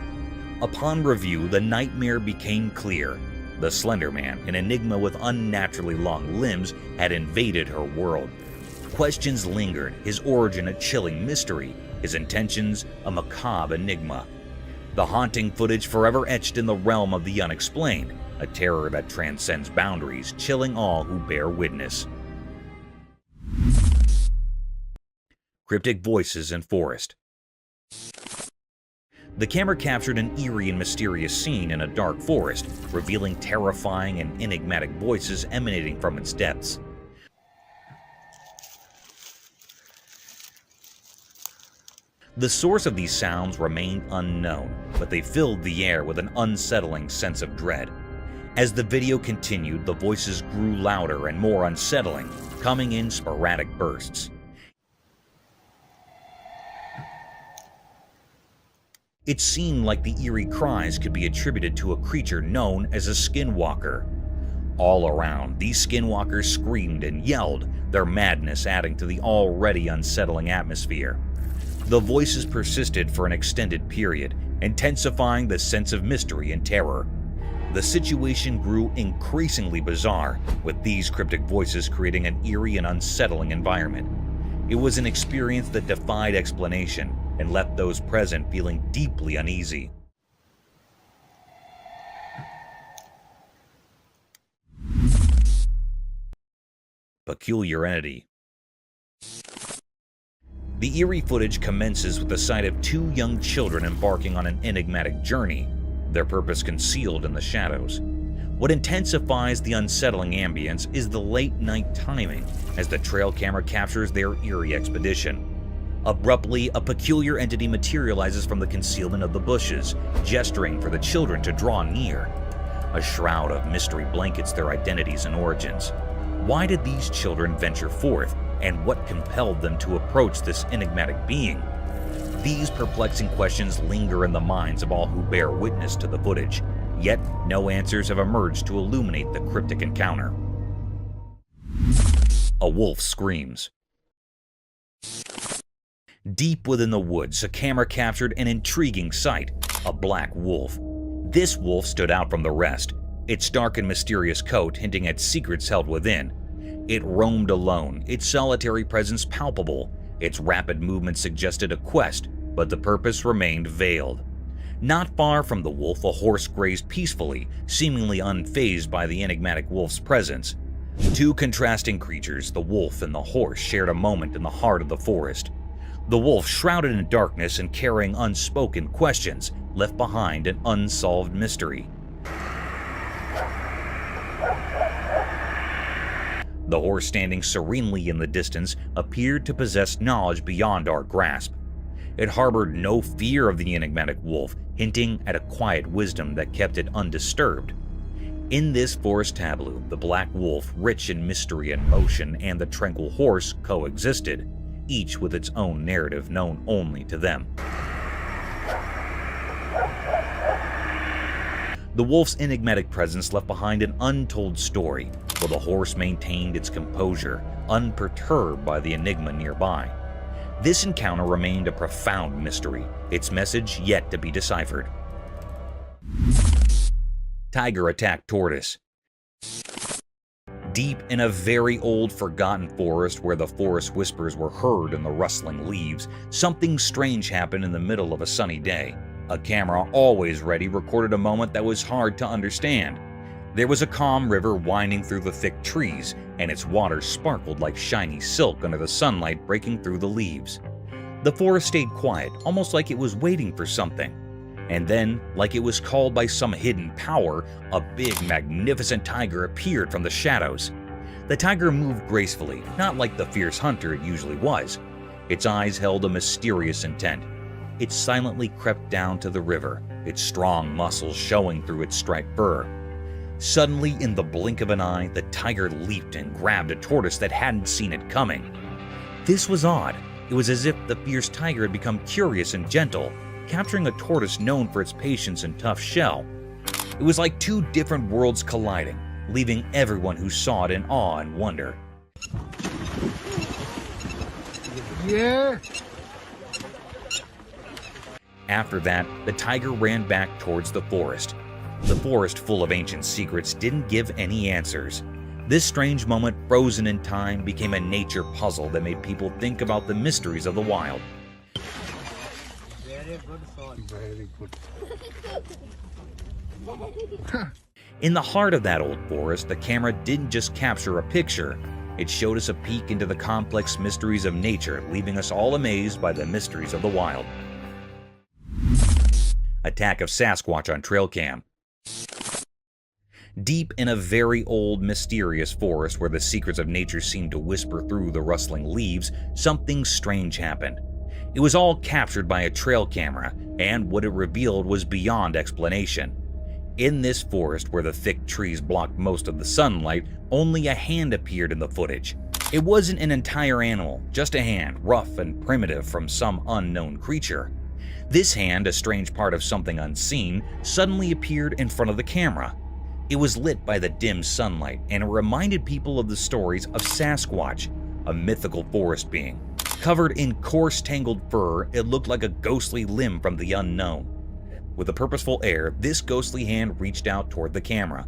Upon review, the nightmare became clear. The Slender Man, an enigma with unnaturally long limbs, had invaded her world. Questions lingered, his origin a chilling mystery, his intentions a macabre enigma. The haunting footage forever etched in the realm of the unexplained, a terror that transcends boundaries, chilling all who bear witness. Cryptic voices in forest. The camera captured an eerie and mysterious scene in a dark forest, revealing terrifying and enigmatic voices emanating from its depths. The source of these sounds remained unknown, but they filled the air with an unsettling sense of dread. As the video continued, the voices grew louder and more unsettling, coming in sporadic bursts. It seemed like the eerie cries could be attributed to a creature known as a skinwalker. All around, these skinwalkers screamed and yelled, their madness adding to the already unsettling atmosphere. The voices persisted for an extended period, intensifying the sense of mystery and terror. The situation grew increasingly bizarre, with these cryptic voices creating an eerie and unsettling environment. It was an experience that defied explanation and left those present feeling deeply uneasy. Peculiar entity. The eerie footage commences with the sight of two young children embarking on an enigmatic journey, their purpose concealed in the shadows. What intensifies the unsettling ambience is the late-night timing as the trail camera captures their eerie expedition. Abruptly, a peculiar entity materializes from the concealment of the bushes, gesturing for the children to draw near. A shroud of mystery blankets their identities and origins. Why did these children venture forth, and what compelled them to approach this enigmatic being? These perplexing questions linger in the minds of all who bear witness to the footage, yet no answers have emerged to illuminate the cryptic encounter. A wolf screams. Deep within the woods, a camera captured an intriguing sight, a black wolf. This wolf stood out from the rest, its dark and mysterious coat hinting at secrets held within. It roamed alone, its solitary presence palpable. Its rapid movement suggested a quest, but the purpose remained veiled. Not far from the wolf, a horse grazed peacefully, seemingly unfazed by the enigmatic wolf's presence. Two contrasting creatures, the wolf and the horse, shared a moment in the heart of the forest. The wolf, shrouded in darkness and carrying unspoken questions, left behind an unsolved mystery. The horse standing serenely in the distance appeared to possess knowledge beyond our grasp. It harbored no fear of the enigmatic wolf, hinting at a quiet wisdom that kept it undisturbed. In this forest tableau, the black wolf, rich in mystery and motion, and the tranquil horse coexisted, each with its own narrative known only to them. The wolf's enigmatic presence left behind an untold story, while the horse maintained its composure, unperturbed by the enigma nearby. This encounter remained a profound mystery, its message yet to be deciphered. Tiger attacked tortoise. Deep in a very old, forgotten forest where the forest whispers were heard in the rustling leaves, something strange happened in the middle of a sunny day. A camera, always ready, recorded a moment that was hard to understand. There was a calm river winding through the thick trees, and its water sparkled like shiny silk under the sunlight breaking through the leaves. The forest stayed quiet, almost like it was waiting for something. And then, like it was called by some hidden power, a big, magnificent tiger appeared from the shadows. The tiger moved gracefully, not like the fierce hunter it usually was. Its eyes held a mysterious intent. It silently crept down to the river, its strong muscles showing through its striped fur. Suddenly, in the blink of an eye, the tiger leaped and grabbed a tortoise that hadn't seen it coming. This was odd. It was as if the fierce tiger had become curious and gentle, capturing a tortoise known for its patience and tough shell. It was like two different worlds colliding, leaving everyone who saw it in awe and wonder. Yeah. After that, the tiger ran back towards the forest. The forest, full of ancient secrets, didn't give any answers. This strange moment, frozen in time, became a nature puzzle that made people think about the mysteries of the wild. Very good thought. Very good. In the heart of that old forest, the camera didn't just capture a picture. It showed us a peek into the complex mysteries of nature, leaving us all amazed by the mysteries of the wild. Attack of Sasquatch on trail cam. Deep in a very old, mysterious forest where the secrets of nature seemed to whisper through the rustling leaves, something strange happened. It was all captured by a trail camera, and what it revealed was beyond explanation. In this forest where the thick trees blocked most of the sunlight, only a hand appeared in the footage. It wasn't an entire animal, just a hand, rough and primitive from some unknown creature. This hand, a strange part of something unseen, suddenly appeared in front of the camera. It was lit by the dim sunlight, and it reminded people of the stories of Sasquatch, a mythical forest being. Covered in coarse, tangled fur, it looked like a ghostly limb from the unknown. With a purposeful air, this ghostly hand reached out toward the camera.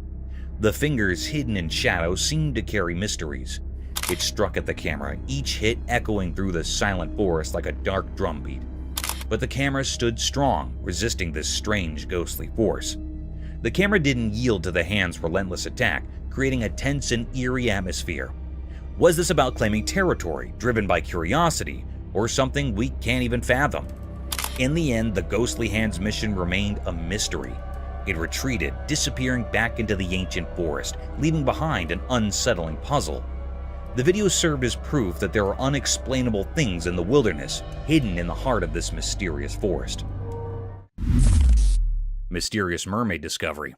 The fingers, hidden in shadow, seemed to carry mysteries. It struck at the camera, each hit echoing through the silent forest like a dark drumbeat. But the camera stood strong, resisting this strange, ghostly force. The camera didn't yield to the hand's relentless attack, creating a tense and eerie atmosphere. Was this about claiming territory, driven by curiosity, or something we can't even fathom? In the end, the ghostly hand's mission remained a mystery. It retreated, disappearing back into the ancient forest, leaving behind an unsettling puzzle. The video served as proof that there are unexplainable things in the wilderness, hidden in the heart of this mysterious forest. Mysterious mermaid discovery.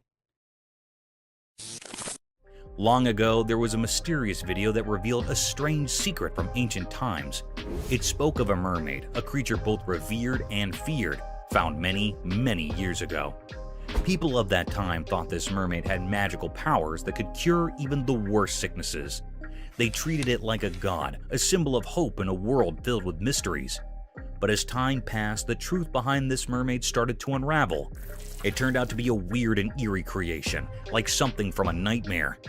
Long ago, there was a mysterious video that revealed a strange secret from ancient times. It spoke of a mermaid, a creature both revered and feared, found many, many years ago. People of that time thought this mermaid had magical powers that could cure even the worst sicknesses. They treated it like a god, a symbol of hope in a world filled with mysteries. But as time passed, the truth behind this mermaid started to unravel. It turned out to be a weird and eerie creation, like something from a nightmare.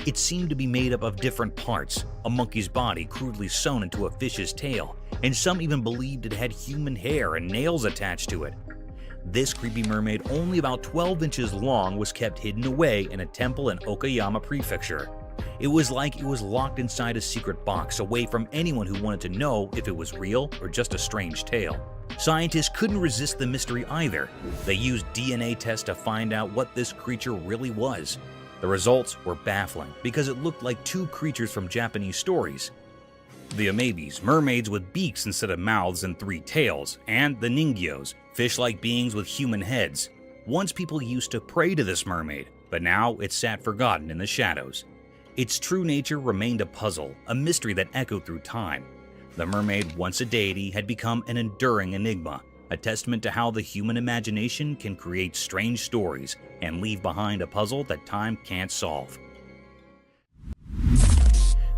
It seemed to be made up of different parts, a monkey's body crudely sewn into a fish's tail, and some even believed it had human hair and nails attached to it. This creepy mermaid, only about 12 inches long, was kept hidden away in a temple in Okayama Prefecture. It was like it was locked inside a secret box, away from anyone who wanted to know if it was real or just a strange tale. Scientists couldn't resist the mystery either. They used DNA tests to find out what this creature really was. The results were baffling because it looked like two creatures from Japanese stories. The amebis, mermaids with beaks instead of mouths and 3 tails, and the ningyos, fish-like beings with human heads. Once people used to pray to this mermaid, but now it sat forgotten in the shadows. Its true nature remained a puzzle, a mystery that echoed through time. The mermaid, once a deity, had become an enduring enigma, a testament to how the human imagination can create strange stories and leave behind a puzzle that time can't solve.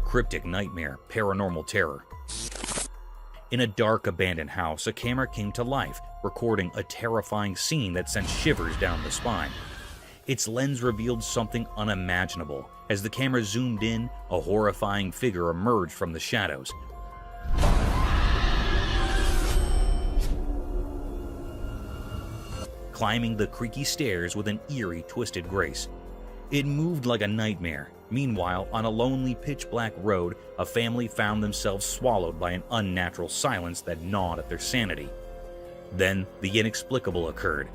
Cryptic nightmare, paranormal terror. In a dark, abandoned house, a camera came to life, recording a terrifying scene that sent shivers down the spine. Its lens revealed something unimaginable. As the camera zoomed in, a horrifying figure emerged from the shadows. Climbing the creaky stairs with an eerie, twisted grace. It moved like a nightmare. Meanwhile, on a lonely, pitch-black road, a family found themselves swallowed by an unnatural silence that gnawed at their sanity. Then, the inexplicable occurred.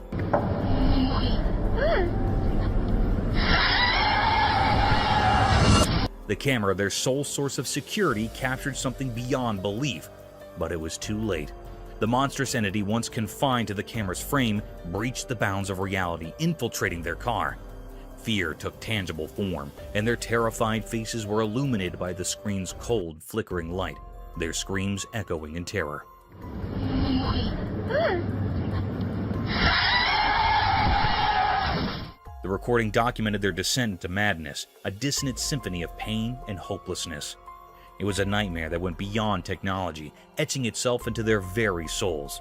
The camera, their sole source of security, captured something beyond belief, but it was too late. The monstrous entity, once confined to the camera's frame, breached the bounds of reality, infiltrating their car. Fear took tangible form, and their terrified faces were illuminated by the screen's cold, flickering light, their screams echoing in terror. The recording documented their descent into madness, a dissonant symphony of pain and hopelessness. It was a nightmare that went beyond technology, etching itself into their very souls.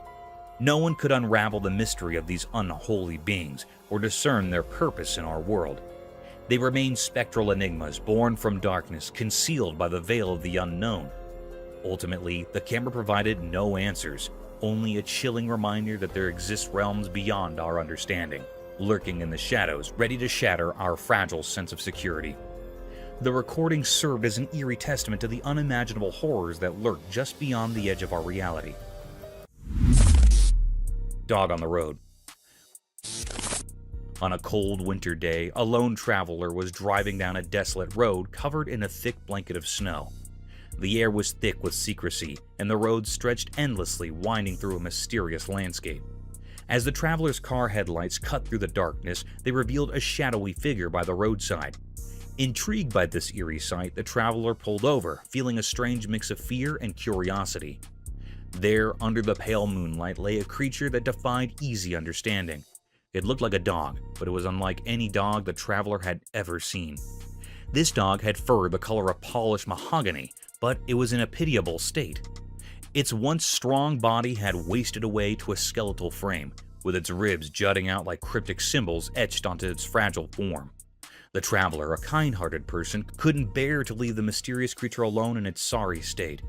No one could unravel the mystery of these unholy beings or discern their purpose in our world. They remain spectral enigmas born from darkness, concealed by the veil of the unknown. Ultimately, the camera provided no answers, only a chilling reminder that there exist realms beyond our understanding, lurking in the shadows, ready to shatter our fragile sense of security. The recording served as an eerie testament to the unimaginable horrors that lurk just beyond the edge of our reality. Dog on the road. On a cold winter day, a lone traveler was driving down a desolate road covered in a thick blanket of snow. The air was thick with secrecy, and the road stretched endlessly, winding through a mysterious landscape. As the traveler's car headlights cut through the darkness, they revealed a shadowy figure by the roadside. Intrigued by this eerie sight, the traveler pulled over, feeling a strange mix of fear and curiosity. There, under the pale moonlight, lay a creature that defied easy understanding. It looked like a dog, but it was unlike any dog the traveler had ever seen. This dog had fur the color of polished mahogany, but it was in a pitiable state. Its once strong body had wasted away to a skeletal frame, with its ribs jutting out like cryptic symbols etched onto its fragile form. The traveler, a kind-hearted person, couldn't bear to leave the mysterious creature alone in its sorry state.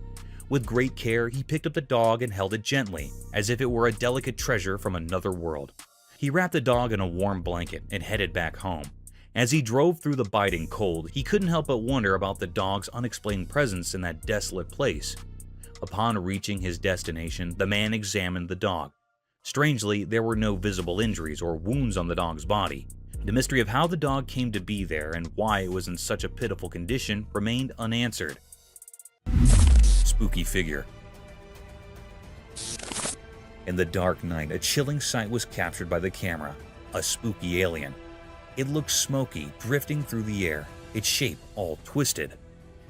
With great care, he picked up the dog and held it gently, as if it were a delicate treasure from another world. He wrapped the dog in a warm blanket and headed back home. As he drove through the biting cold, he couldn't help but wonder about the dog's unexplained presence in that desolate place. Upon reaching his destination, the man examined the dog. Strangely, there were no visible injuries or wounds on the dog's body. The mystery of how the dog came to be there and why it was in such a pitiful condition remained unanswered. Spooky figure. In the dark night, a chilling sight was captured by the camera. A spooky alien. It looked smoky, drifting through the air, its shape all twisted.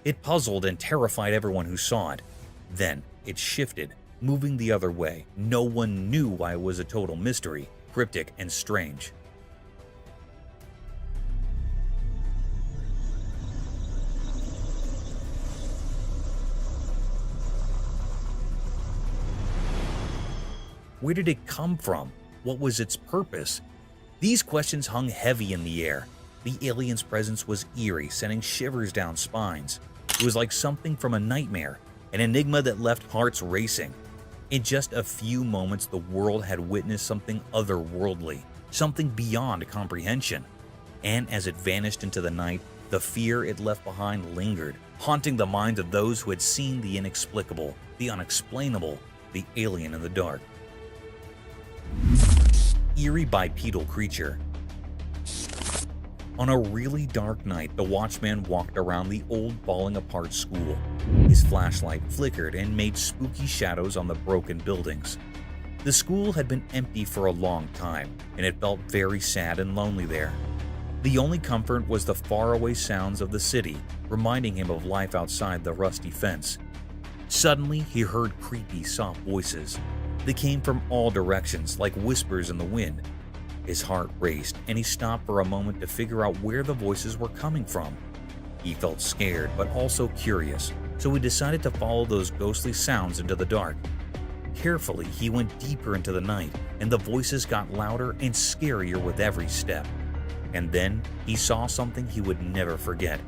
It puzzled and terrified everyone who saw it. Then, it shifted, moving the other way. No one knew why it was a total mystery, cryptic and strange. Where did it come from? What was its purpose? These questions hung heavy in the air. The alien's presence was eerie, sending shivers down spines. It was like something from a nightmare, an enigma that left hearts racing. In just a few moments, the world had witnessed something otherworldly, something beyond comprehension. And as it vanished into the night, The fear it left behind lingered, haunting the minds of those who had seen the inexplicable, the unexplainable, the alien in the dark. Eerie bipedal creature. On a really dark night, the watchman walked around the old falling apart school. His flashlight flickered and made spooky shadows on the broken buildings. The school had been empty for a long time, and it felt very sad and lonely there. The only comfort was the faraway sounds of the city, reminding him of life outside the rusty fence. Suddenly, he heard creepy, soft voices. They came from all directions, like whispers in the wind. His heart raced, and he stopped for a moment to figure out where the voices were coming from. He felt scared, but also curious, so he decided to follow those ghostly sounds into the dark. Carefully, he went deeper into the night, and the voices got louder and scarier with every step. And then, he saw something he would never forget.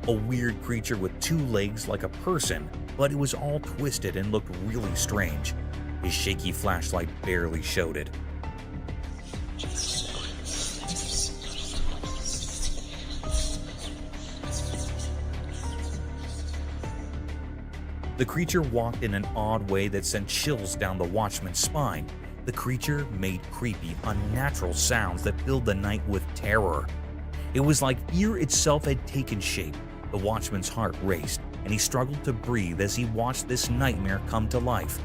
A weird creature with 2 legs like a person, but it was all twisted and looked really strange. His shaky flashlight barely showed it. The creature walked in an odd way that sent chills down the watchman's spine. The creature made creepy, unnatural sounds that filled the night with terror. It was like fear itself had taken shape. The watchman's heart raced, and he struggled to breathe as he watched this nightmare come to life.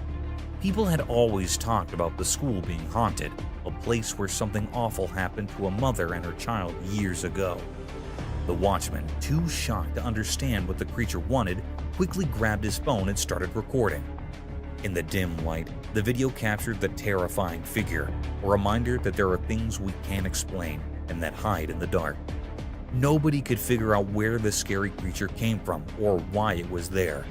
People had always talked about the school being haunted, a place where something awful happened to a mother and her child years ago. The watchman, too shocked to understand what the creature wanted, quickly grabbed his phone and started recording. In the dim light, the video captured the terrifying figure, a reminder that there are things we can't explain and that hide in the dark. Nobody could figure out where the scary creature came from or why it was there.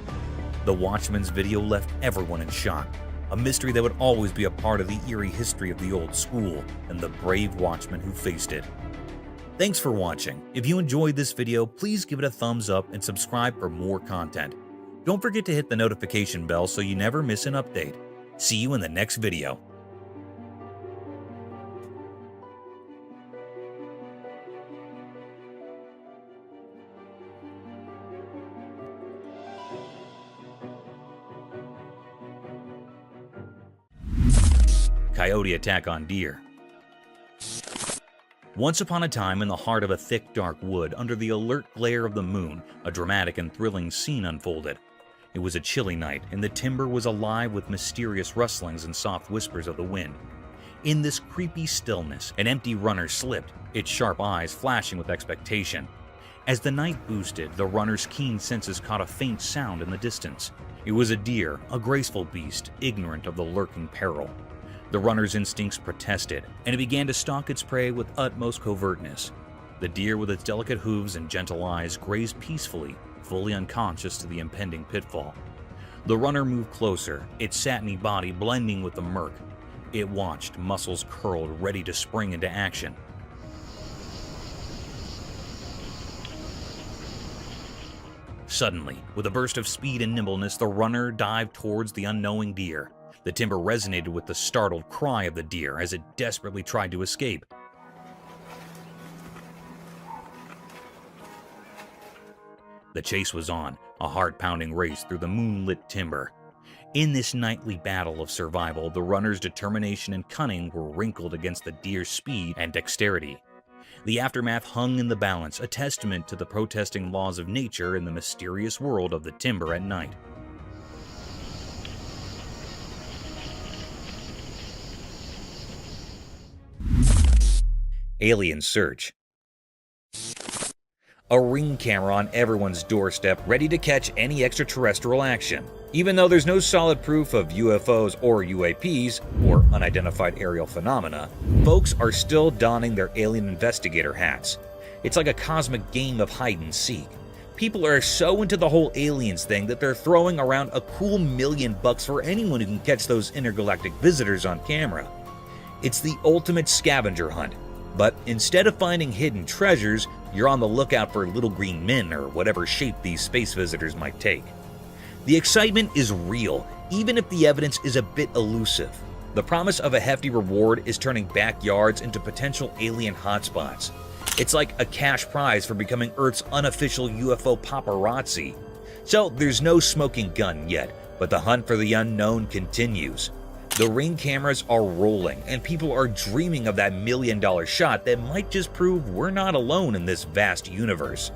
The watchman's video left everyone in shock, a mystery that would always be a part of the eerie history of the old school and the brave watchman who faced it. Thanks for watching. If you enjoyed this video, please give it a thumbs up and subscribe for more content. Don't forget to hit the notification bell so you never miss an update. See you in the next video. Coyote attack on deer. Once upon a time, in the heart of a thick, dark wood, under the alert glare of the moon, a dramatic and thrilling scene unfolded. It was a chilly night, and the timber was alive with mysterious rustlings and soft whispers of the wind. In this creepy stillness, an empty runner slipped, its sharp eyes flashing with expectation. As the night boosted, the runner's keen senses caught a faint sound in the distance. It was a deer, a graceful beast, ignorant of the lurking peril. The runner's instincts protested, and it began to stalk its prey with utmost covertness. The deer, with its delicate hooves and gentle eyes, grazed peacefully, fully unconscious to the impending pitfall. The runner moved closer, its satiny body blending with the murk. It watched, muscles curled, ready to spring into action. Suddenly, with a burst of speed and nimbleness, the runner dived towards the unknowing deer. The timber resonated with the startled cry of the deer as it desperately tried to escape. The chase was on, a heart-pounding race through the moonlit timber. In this nightly battle of survival, the runner's determination and cunning were wrinkled against the deer's speed and dexterity. The aftermath hung in the balance, a testament to the protesting laws of nature in the mysterious world of the timber at night. Alien search. A ring camera on everyone's doorstep, ready to catch any extraterrestrial action. Even though there's no solid proof of UFOs or UAPs, or unidentified aerial phenomena, folks are still donning their alien investigator hats. It's like a cosmic game of hide and seek. People are so into the whole aliens thing that they're throwing around a cool $1 million for anyone who can catch those intergalactic visitors on camera. It's the ultimate scavenger hunt. But instead of finding hidden treasures, you're on the lookout for little green men or whatever shape these space visitors might take. The excitement is real, even if the evidence is a bit elusive. The promise of a hefty reward is turning backyards into potential alien hotspots. It's like a cash prize for becoming Earth's unofficial UFO paparazzi. So there's no smoking gun yet, but the hunt for the unknown continues. The Ring cameras are rolling, and people are dreaming of that $1 million shot that might just prove we're not alone in this vast universe.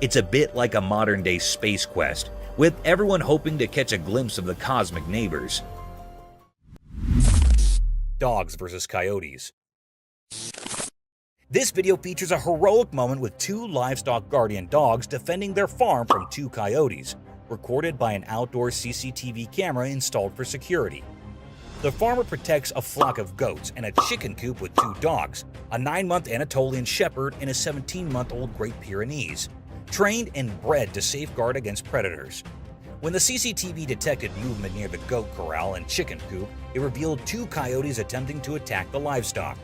It's a bit like a modern-day space quest, with everyone hoping to catch a glimpse of the cosmic neighbors. Dogs versus coyotes. This video features a heroic moment with 2 livestock guardian dogs defending their farm from 2 coyotes, recorded by an outdoor CCTV camera installed for security. The farmer protects a flock of goats and a chicken coop with 2 dogs, a 9-month Anatolian Shepherd and a 17-month-old Great Pyrenees, trained and bred to safeguard against predators. When the CCTV detected movement near the goat corral and chicken coop, it revealed 2 coyotes attempting to attack the livestock.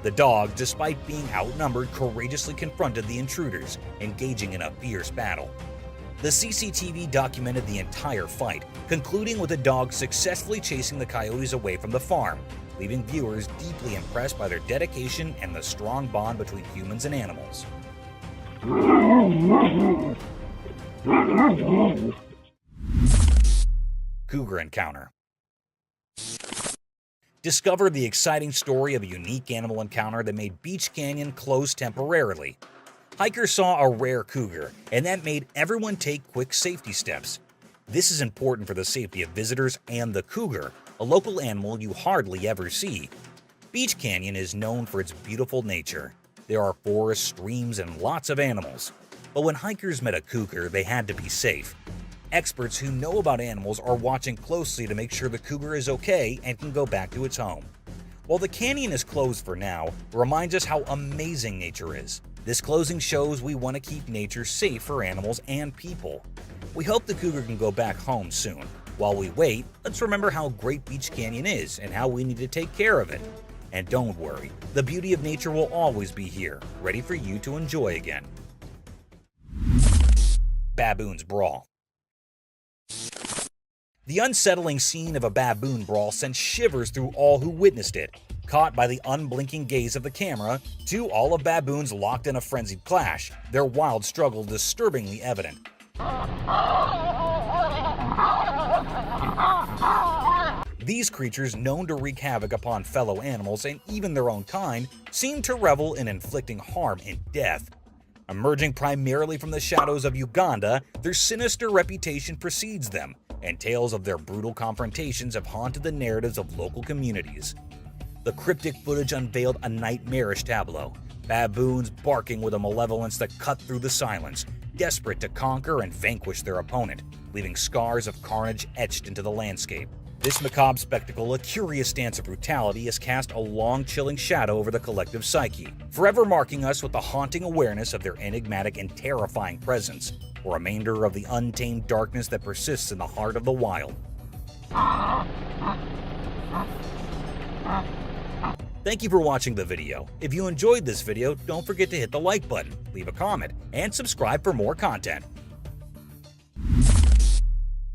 The dogs, despite being outnumbered, courageously confronted the intruders, engaging in a fierce battle. The CCTV documented the entire fight, concluding with the dogs successfully chasing the coyotes away from the farm, leaving viewers deeply impressed by their dedication and the strong bond between humans and animals. Cougar encounter. Discover the exciting story of a unique animal encounter that made Beach Canyon close temporarily. Hikers saw a rare cougar, and that made everyone take quick safety steps. This is important for the safety of visitors and the cougar, a local animal you hardly ever see. Beach Canyon is known for its beautiful nature. There are forests, streams, and lots of animals. But when hikers met a cougar, they had to be safe. Experts who know about animals are watching closely to make sure the cougar is okay and can go back to its home. While the canyon is closed for now, it reminds us how amazing nature is. This closing shows we want to keep nature safe for animals and people. We hope the cougar can go back home soon. While we wait, let's remember how great Beach Canyon is and how we need to take care of it. And don't worry, the beauty of nature will always be here, ready for you to enjoy again. Baboons brawl. The unsettling scene of a baboon brawl sent shivers through all who witnessed it. Caught by the unblinking gaze of the camera, 2 olive baboons locked in a frenzied clash, their wild struggle disturbingly evident. These creatures, known to wreak havoc upon fellow animals and even their own kind, seem to revel in inflicting harm and death. Emerging primarily from the shadows of Uganda, their sinister reputation precedes them, and tales of their brutal confrontations have haunted the narratives of local communities. The cryptic footage unveiled a nightmarish tableau, baboons barking with a malevolence that cut through the silence, desperate to conquer and vanquish their opponent, leaving scars of carnage etched into the landscape. This macabre spectacle, a curious dance of brutality, has cast a long, chilling shadow over the collective psyche, forever marking us with the haunting awareness of their enigmatic and terrifying presence, a remainder of the untamed darkness that persists in the heart of the wild. Thank you for watching the video. If you enjoyed this video, don't forget to hit the like button, leave a comment, and subscribe for more content.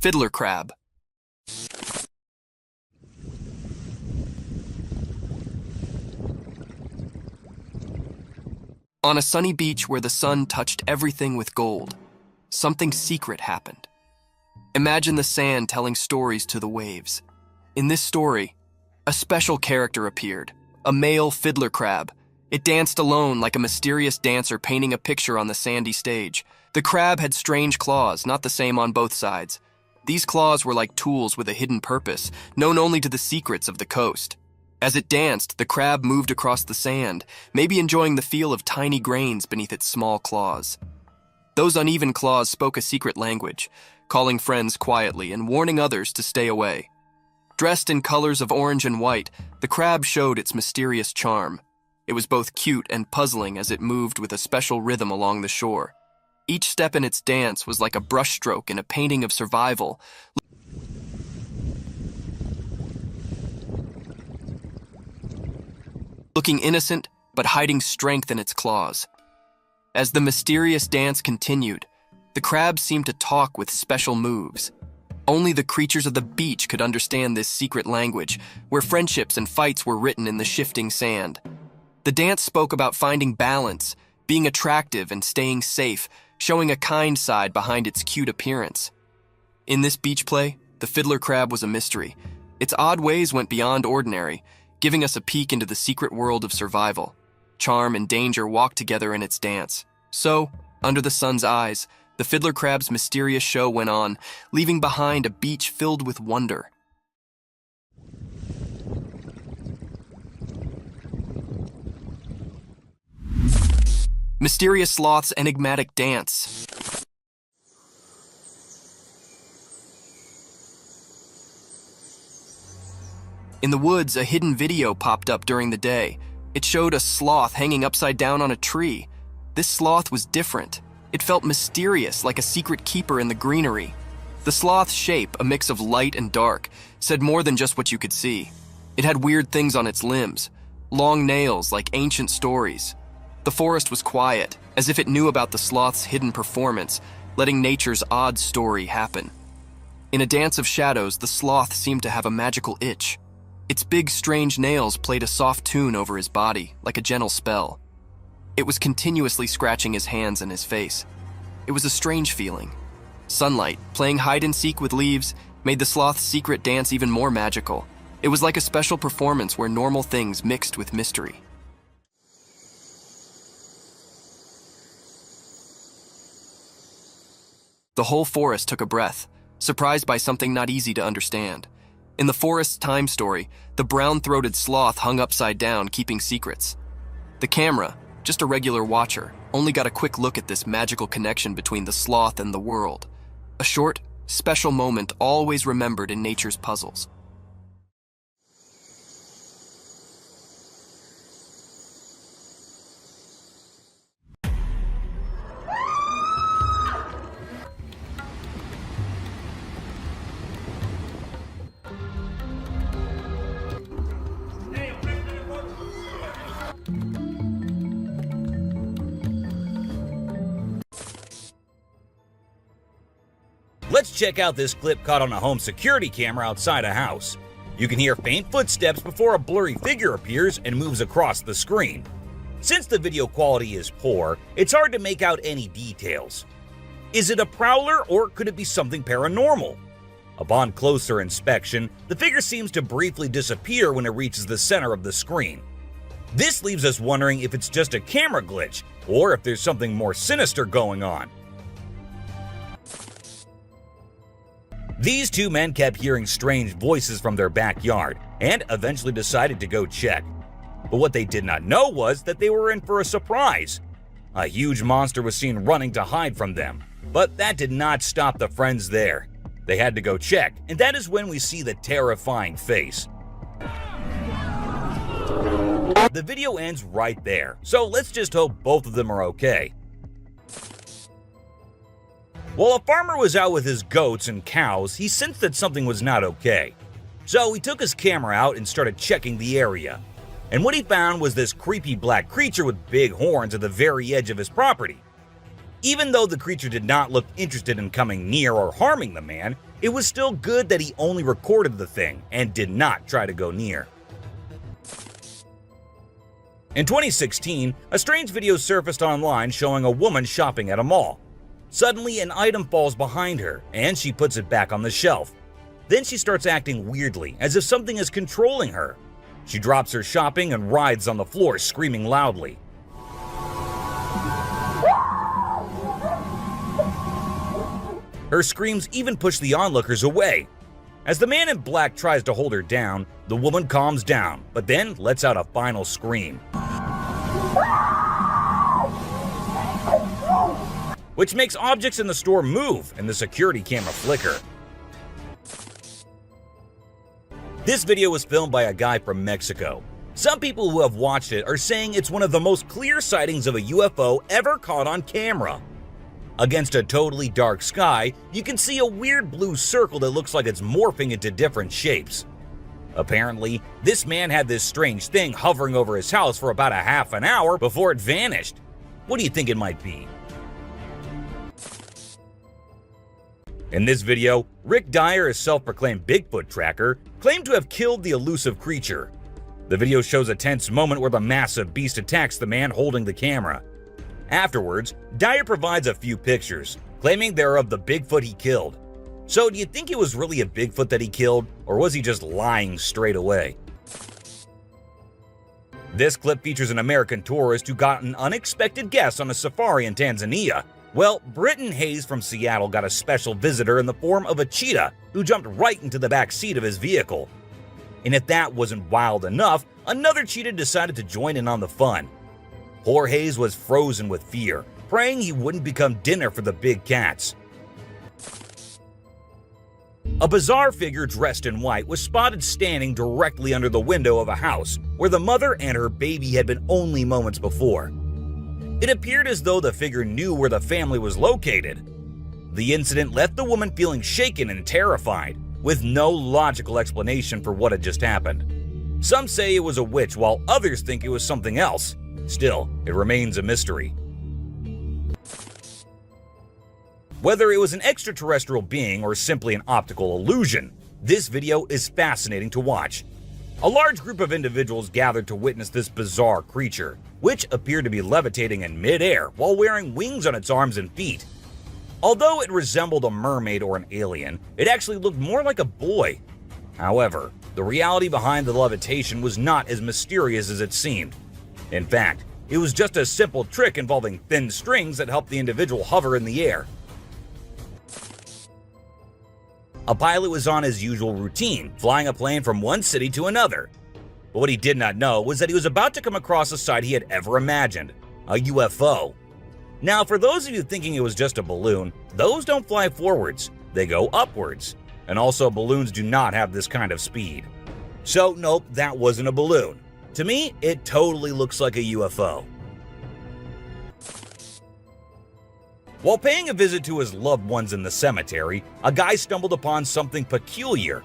Fiddler crab. On a sunny beach where the sun touched everything with gold, something secret happened. Imagine the sand telling stories to the waves. In this story, a special character appeared, a male fiddler crab. It danced alone like a mysterious dancer painting a picture on the sandy stage. The crab had strange claws, not the same on both sides. These claws were like tools with a hidden purpose, known only to the secrets of the coast. As it danced, the crab moved across the sand, maybe enjoying the feel of tiny grains beneath its small claws. Those uneven claws spoke a secret language, calling friends quietly and warning others to stay away. Dressed in colors of orange and white, the crab showed its mysterious charm. It was both cute and puzzling as it moved with a special rhythm along the shore. Each step in its dance was like a brushstroke in a painting of survival. Looking innocent, but hiding strength in its claws. As the mysterious dance continued, the crab seemed to talk with special moves. Only the creatures of the beach could understand this secret language, where friendships and fights were written in the shifting sand. The dance spoke about finding balance, being attractive and staying safe, showing a kind side behind its cute appearance. In this beach play, the fiddler crab was a mystery. Its odd ways went beyond ordinary, giving us a peek into the secret world of survival. Charm and danger walked together in its dance. So, under the sun's eyes, the fiddler crab's mysterious show went on, leaving behind a beach filled with wonder. Mysterious sloth's enigmatic dance. In the woods, a hidden video popped up during the day. It showed a sloth hanging upside down on a tree. This sloth was different. It felt mysterious, like a secret keeper in the greenery. The sloth's shape, a mix of light and dark, said more than just what you could see. It had weird things on its limbs, long nails like ancient stories. The forest was quiet, as if it knew about the sloth's hidden performance, letting nature's odd story happen. In a dance of shadows, the sloth seemed to have a magical itch. Its big, strange nails played a soft tune over his body, like a gentle spell. It was continuously scratching his hands and his face. It was a strange feeling. Sunlight, playing hide-and-seek with leaves, made the sloth's secret dance even more magical. It was like a special performance where normal things mixed with mystery. The whole forest took a breath, surprised by something not easy to understand. In the forest's time story, the brown-throated sloth hung upside down, keeping secrets. The camera, just a regular watcher, only got a quick look at this magical connection between the sloth and the world. A short, special moment always remembered in nature's puzzles. Let's check out this clip caught on a home security camera outside a house. You can hear faint footsteps before a blurry figure appears and moves across the screen. Since the video quality is poor, it's hard to make out any details. Is it a prowler or could it be something paranormal? Upon closer inspection, the figure seems to briefly disappear when it reaches the center of the screen. This leaves us wondering if it's just a camera glitch or if there's something more sinister going on. These two men kept hearing strange voices from their backyard and eventually decided to go check. But what they did not know was that they were in for a surprise. A huge monster was seen running to hide from them, but that did not stop the friends there. They had to go check, and that is when we see the terrifying face. The video ends right there, so let's just hope both of them are okay. While a farmer was out with his goats and cows, he sensed that something was not okay. So he took his camera out and started checking the area. And what he found was this creepy black creature with big horns at the very edge of his property. Even though the creature did not look interested in coming near or harming the man, it was still good that he only recorded the thing and did not try to go near. In 2016, a strange video surfaced online showing a woman shopping at a mall. Suddenly, an item falls behind her, and she puts it back on the shelf. Then she starts acting weirdly, as if something is controlling her. She drops her shopping and writhes on the floor, screaming loudly. Her screams even push the onlookers away. As the man in black tries to hold her down, the woman calms down, but then lets out a final scream, which makes objects in the store move and the security camera flicker. This video was filmed by a guy from Mexico. Some people who have watched it are saying it's one of the most clear sightings of a UFO ever caught on camera. Against a totally dark sky, you can see a weird blue circle that looks like it's morphing into different shapes. Apparently, this man had this strange thing hovering over his house for about a half an hour before it vanished. What do you think it might be? In this video, Rick Dyer, a self-proclaimed Bigfoot tracker, claimed to have killed the elusive creature. The video shows a tense moment where the massive beast attacks the man holding the camera. Afterwards, Dyer provides a few pictures, claiming they're of the Bigfoot he killed. So do you think it was really a Bigfoot that he killed, or was he just lying straight away? This clip features an American tourist who got an unexpected guest on a safari in Tanzania. Well, Britton Hayes from Seattle got a special visitor in the form of a cheetah who jumped right into the back seat of his vehicle. And if that wasn't wild enough, another cheetah decided to join in on the fun. Poor Hayes was frozen with fear, praying he wouldn't become dinner for the big cats. A bizarre figure dressed in white was spotted standing directly under the window of a house where the mother and her baby had been only moments before. It appeared as though the figure knew where the family was located. The incident left the woman feeling shaken and terrified, with no logical explanation for what had just happened. Some say it was a witch, while others think it was something else. Still, it remains a mystery. Whether it was an extraterrestrial being or simply an optical illusion, this video is fascinating to watch. A large group of individuals gathered to witness this bizarre creature, which appeared to be levitating in midair while wearing wings on its arms and feet. Although it resembled a mermaid or an alien, it actually looked more like a boy. However, the reality behind the levitation was not as mysterious as it seemed. In fact, it was just a simple trick involving thin strings that helped the individual hover in the air. A pilot was on his usual routine, flying a plane from one city to another. But what he did not know was that he was about to come across a sight he had ever imagined, a UFO. Now, for those of you thinking it was just a balloon, those don't fly forwards, they go upwards. And also, balloons do not have this kind of speed. So, nope, that wasn't a balloon. To me, it totally looks like a UFO. While paying a visit to his loved ones in the cemetery, a guy stumbled upon something peculiar.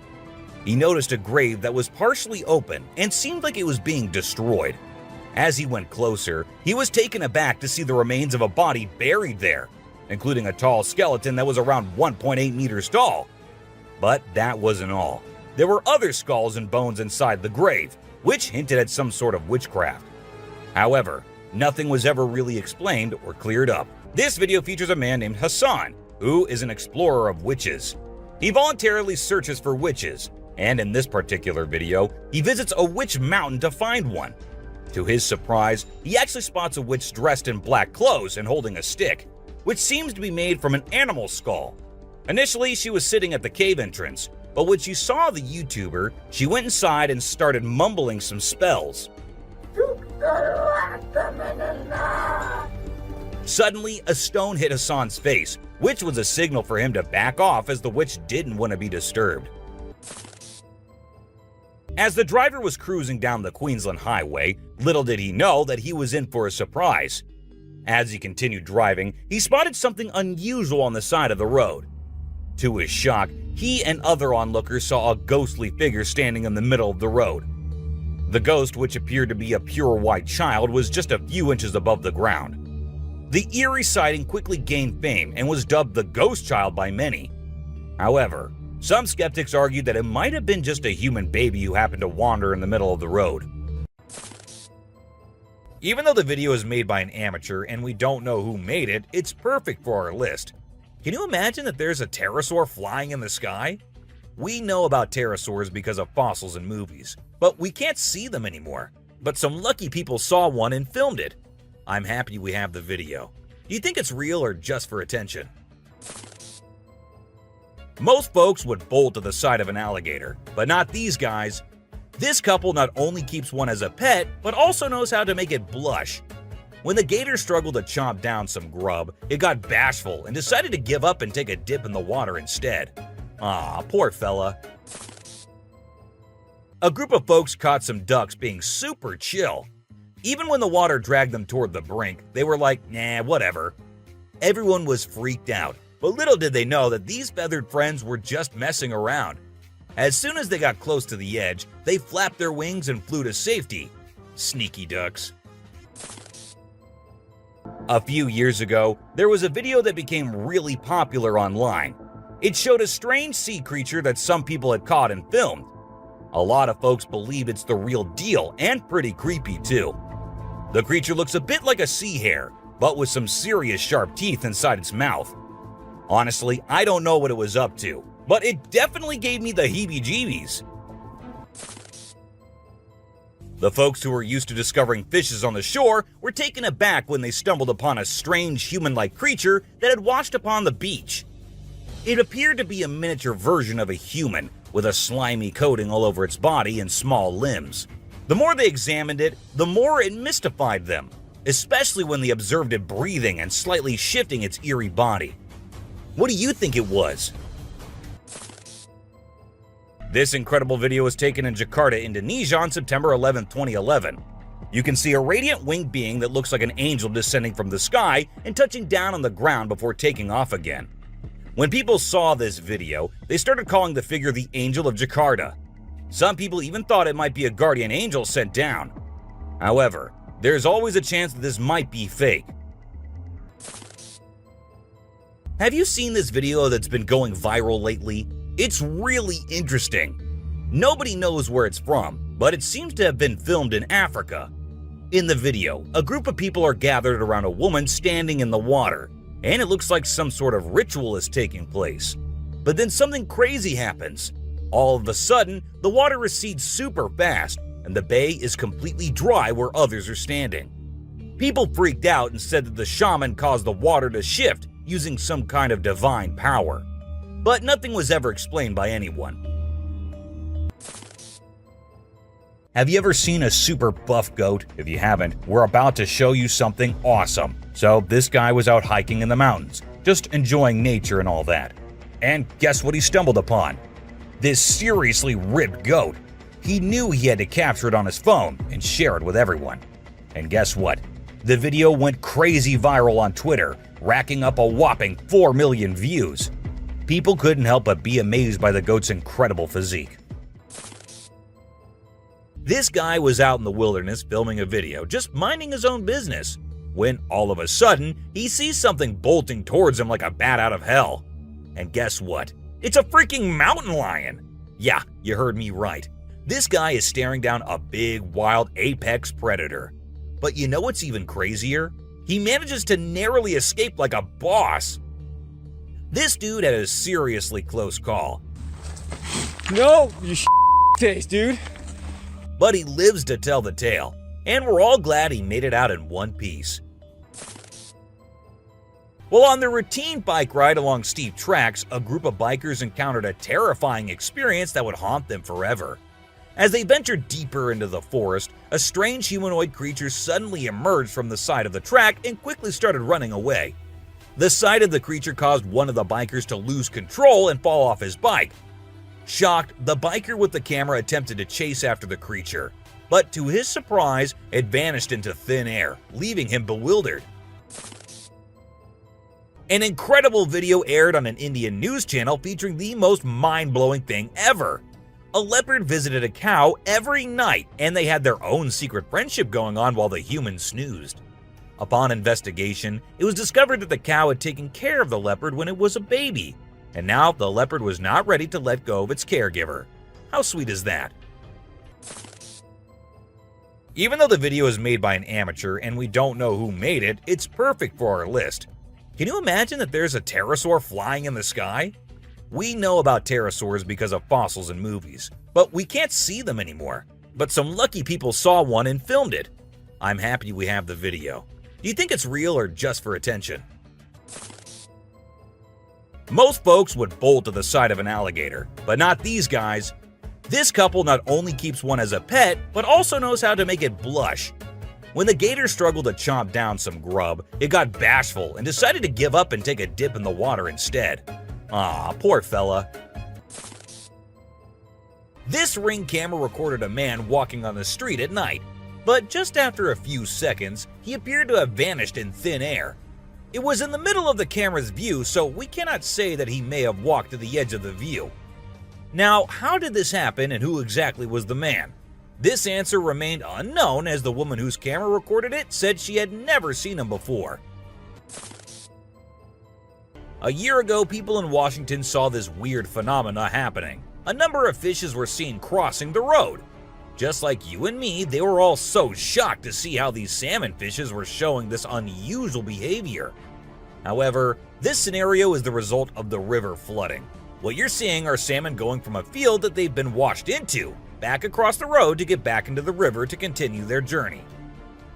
He noticed a grave that was partially open and seemed like it was being destroyed. As he went closer, he was taken aback to see the remains of a body buried there, including a tall skeleton that was around 1.8 meters tall. But that wasn't all. There were other skulls and bones inside the grave, which hinted at some sort of witchcraft. However, nothing was ever really explained or cleared up. This video features a man named Hassan, who is an explorer of witches. He voluntarily searches for witches, and in this particular video, he visits a witch mountain to find one. To his surprise, he actually spots a witch dressed in black clothes and holding a stick, which seems to be made from an animal skull. Initially, she was sitting at the cave entrance, but when she saw the YouTuber, she went inside and started mumbling some spells. Suddenly, a stone hit Hassan's face, which was a signal for him to back off as the witch didn't want to be disturbed. As the driver was cruising down the Queensland highway, little did he know that he was in for a surprise. As he continued driving, he spotted something unusual on the side of the road. To his shock, he and other onlookers saw a ghostly figure standing in the middle of the road. The ghost, which appeared to be a pure white child, was just a few inches above the ground. The eerie sighting quickly gained fame and was dubbed the ghost child by many. However, some skeptics argued that it might have been just a human baby who happened to wander in the middle of the road. Even though the video is made by an amateur and we don't know who made it, it's perfect for our list. Can you imagine that there's a pterosaur flying in the sky? We know about pterosaurs because of fossils in movies, but we can't see them anymore. But some lucky people saw one and filmed it. I'm happy we have the video. Do you think it's real or just for attention? Most folks would bolt to the side of an alligator, but not these guys. This couple not only keeps one as a pet, but also knows how to make it blush. When the gator struggled to chomp down some grub, it got bashful and decided to give up and take a dip in the water instead. Aw, poor fella. A group of folks caught some ducks being super chill. Even when the water dragged them toward the brink, they were like, nah, whatever. Everyone was freaked out, but little did they know that these feathered friends were just messing around. As soon as they got close to the edge, they flapped their wings and flew to safety. Sneaky ducks. A few years ago, there was a video that became really popular online. It showed a strange sea creature that some people had caught and filmed. A lot of folks believe it's the real deal and pretty creepy too. The creature looks a bit like a sea hare, but with some serious sharp teeth inside its mouth. Honestly, I don't know what it was up to, but it definitely gave me the heebie-jeebies. The folks who were used to discovering fishes on the shore were taken aback when they stumbled upon a strange human-like creature that had washed upon the beach. It appeared to be a miniature version of a human, with a slimy coating all over its body and small limbs. The more they examined it, the more it mystified them, especially when they observed it breathing and slightly shifting its eerie body. What do you think it was? This incredible video was taken in Jakarta, Indonesia on September 11, 2011. You can see a radiant winged being that looks like an angel descending from the sky and touching down on the ground before taking off again. When people saw this video, they started calling the figure the Angel of Jakarta. Some people even thought it might be a guardian angel sent down. However, there's always a chance that this might be fake. Have you seen this video that's been going viral lately? It's really interesting. Nobody knows where it's from, but it seems to have been filmed in Africa. In the video, a group of people are gathered around a woman standing in the water, and it looks like some sort of ritual is taking place. But then something crazy happens. All of a sudden, the water recedes super fast, and the bay is completely dry where others are standing. People freaked out and said that the shaman caused the water to shift using some kind of divine power. But nothing was ever explained by anyone. Have you ever seen a super buff goat? If you haven't, we're about to show you something awesome. So this guy was out hiking in the mountains, just enjoying nature and all that. And guess what he stumbled upon? This seriously ripped goat. He knew he had to capture it on his phone and share it with everyone. And guess what? The video went crazy viral on Twitter, racking up a whopping 4 million views. People couldn't help but be amazed by the goat's incredible physique. This guy was out in the wilderness filming a video, just minding his own business, when all of a sudden, he sees something bolting towards him like a bat out of hell. And guess what? It's a freaking mountain lion! Yeah, you heard me right. This guy is staring down a big, wild apex predator. But you know what's even crazier? He manages to narrowly escape like a boss. This dude had a seriously close call. No, you taste, dude. But he lives to tell the tale, and we're all glad he made it out in one piece. Well, on their routine bike ride along steep tracks, a group of bikers encountered a terrifying experience that would haunt them forever. As they ventured deeper into the forest, a strange humanoid creature suddenly emerged from the side of the track and quickly started running away. The sight of the creature caused one of the bikers to lose control and fall off his bike. Shocked, the biker with the camera attempted to chase after the creature, but to his surprise, it vanished into thin air, leaving him bewildered. An incredible video aired on an Indian news channel featuring the most mind-blowing thing ever. A leopard visited a cow every night, and they had their own secret friendship going on while the human snoozed. Upon investigation, it was discovered that the cow had taken care of the leopard when it was a baby, and now the leopard was not ready to let go of its caregiver. How sweet is that? Even though the video is made by an amateur and we don't know who made it, it's perfect for our list. Can you imagine that there's a pterosaur flying in the sky? We know about pterosaurs because of fossils in movies, but we can't see them anymore. But some lucky people saw one and filmed it. I'm happy we have the video. Do you think it's real or just for attention? Most folks would bolt to the side of an alligator, but not these guys. This couple not only keeps one as a pet, but also knows how to make it blush. When the gator struggled to chomp down some grub, it got bashful and decided to give up and take a dip in the water instead. Aw, poor fella. This Ring camera recorded a man walking on the street at night, but just after a few seconds, he appeared to have vanished in thin air. It was in the middle of the camera's view, so we cannot say that he may have walked to the edge of the view. Now, how did this happen and who exactly was the man? This answer remained unknown as the woman whose camera recorded it said she had never seen him before. A year ago, people in Washington saw this weird phenomena happening. A number of fishes were seen crossing the road. Just like you and me, they were all so shocked to see how these salmon fishes were showing this unusual behavior. However, this scenario is the result of the river flooding. What you're seeing are salmon going from a field that they've been washed into, back across the road to get back into the river to continue their journey.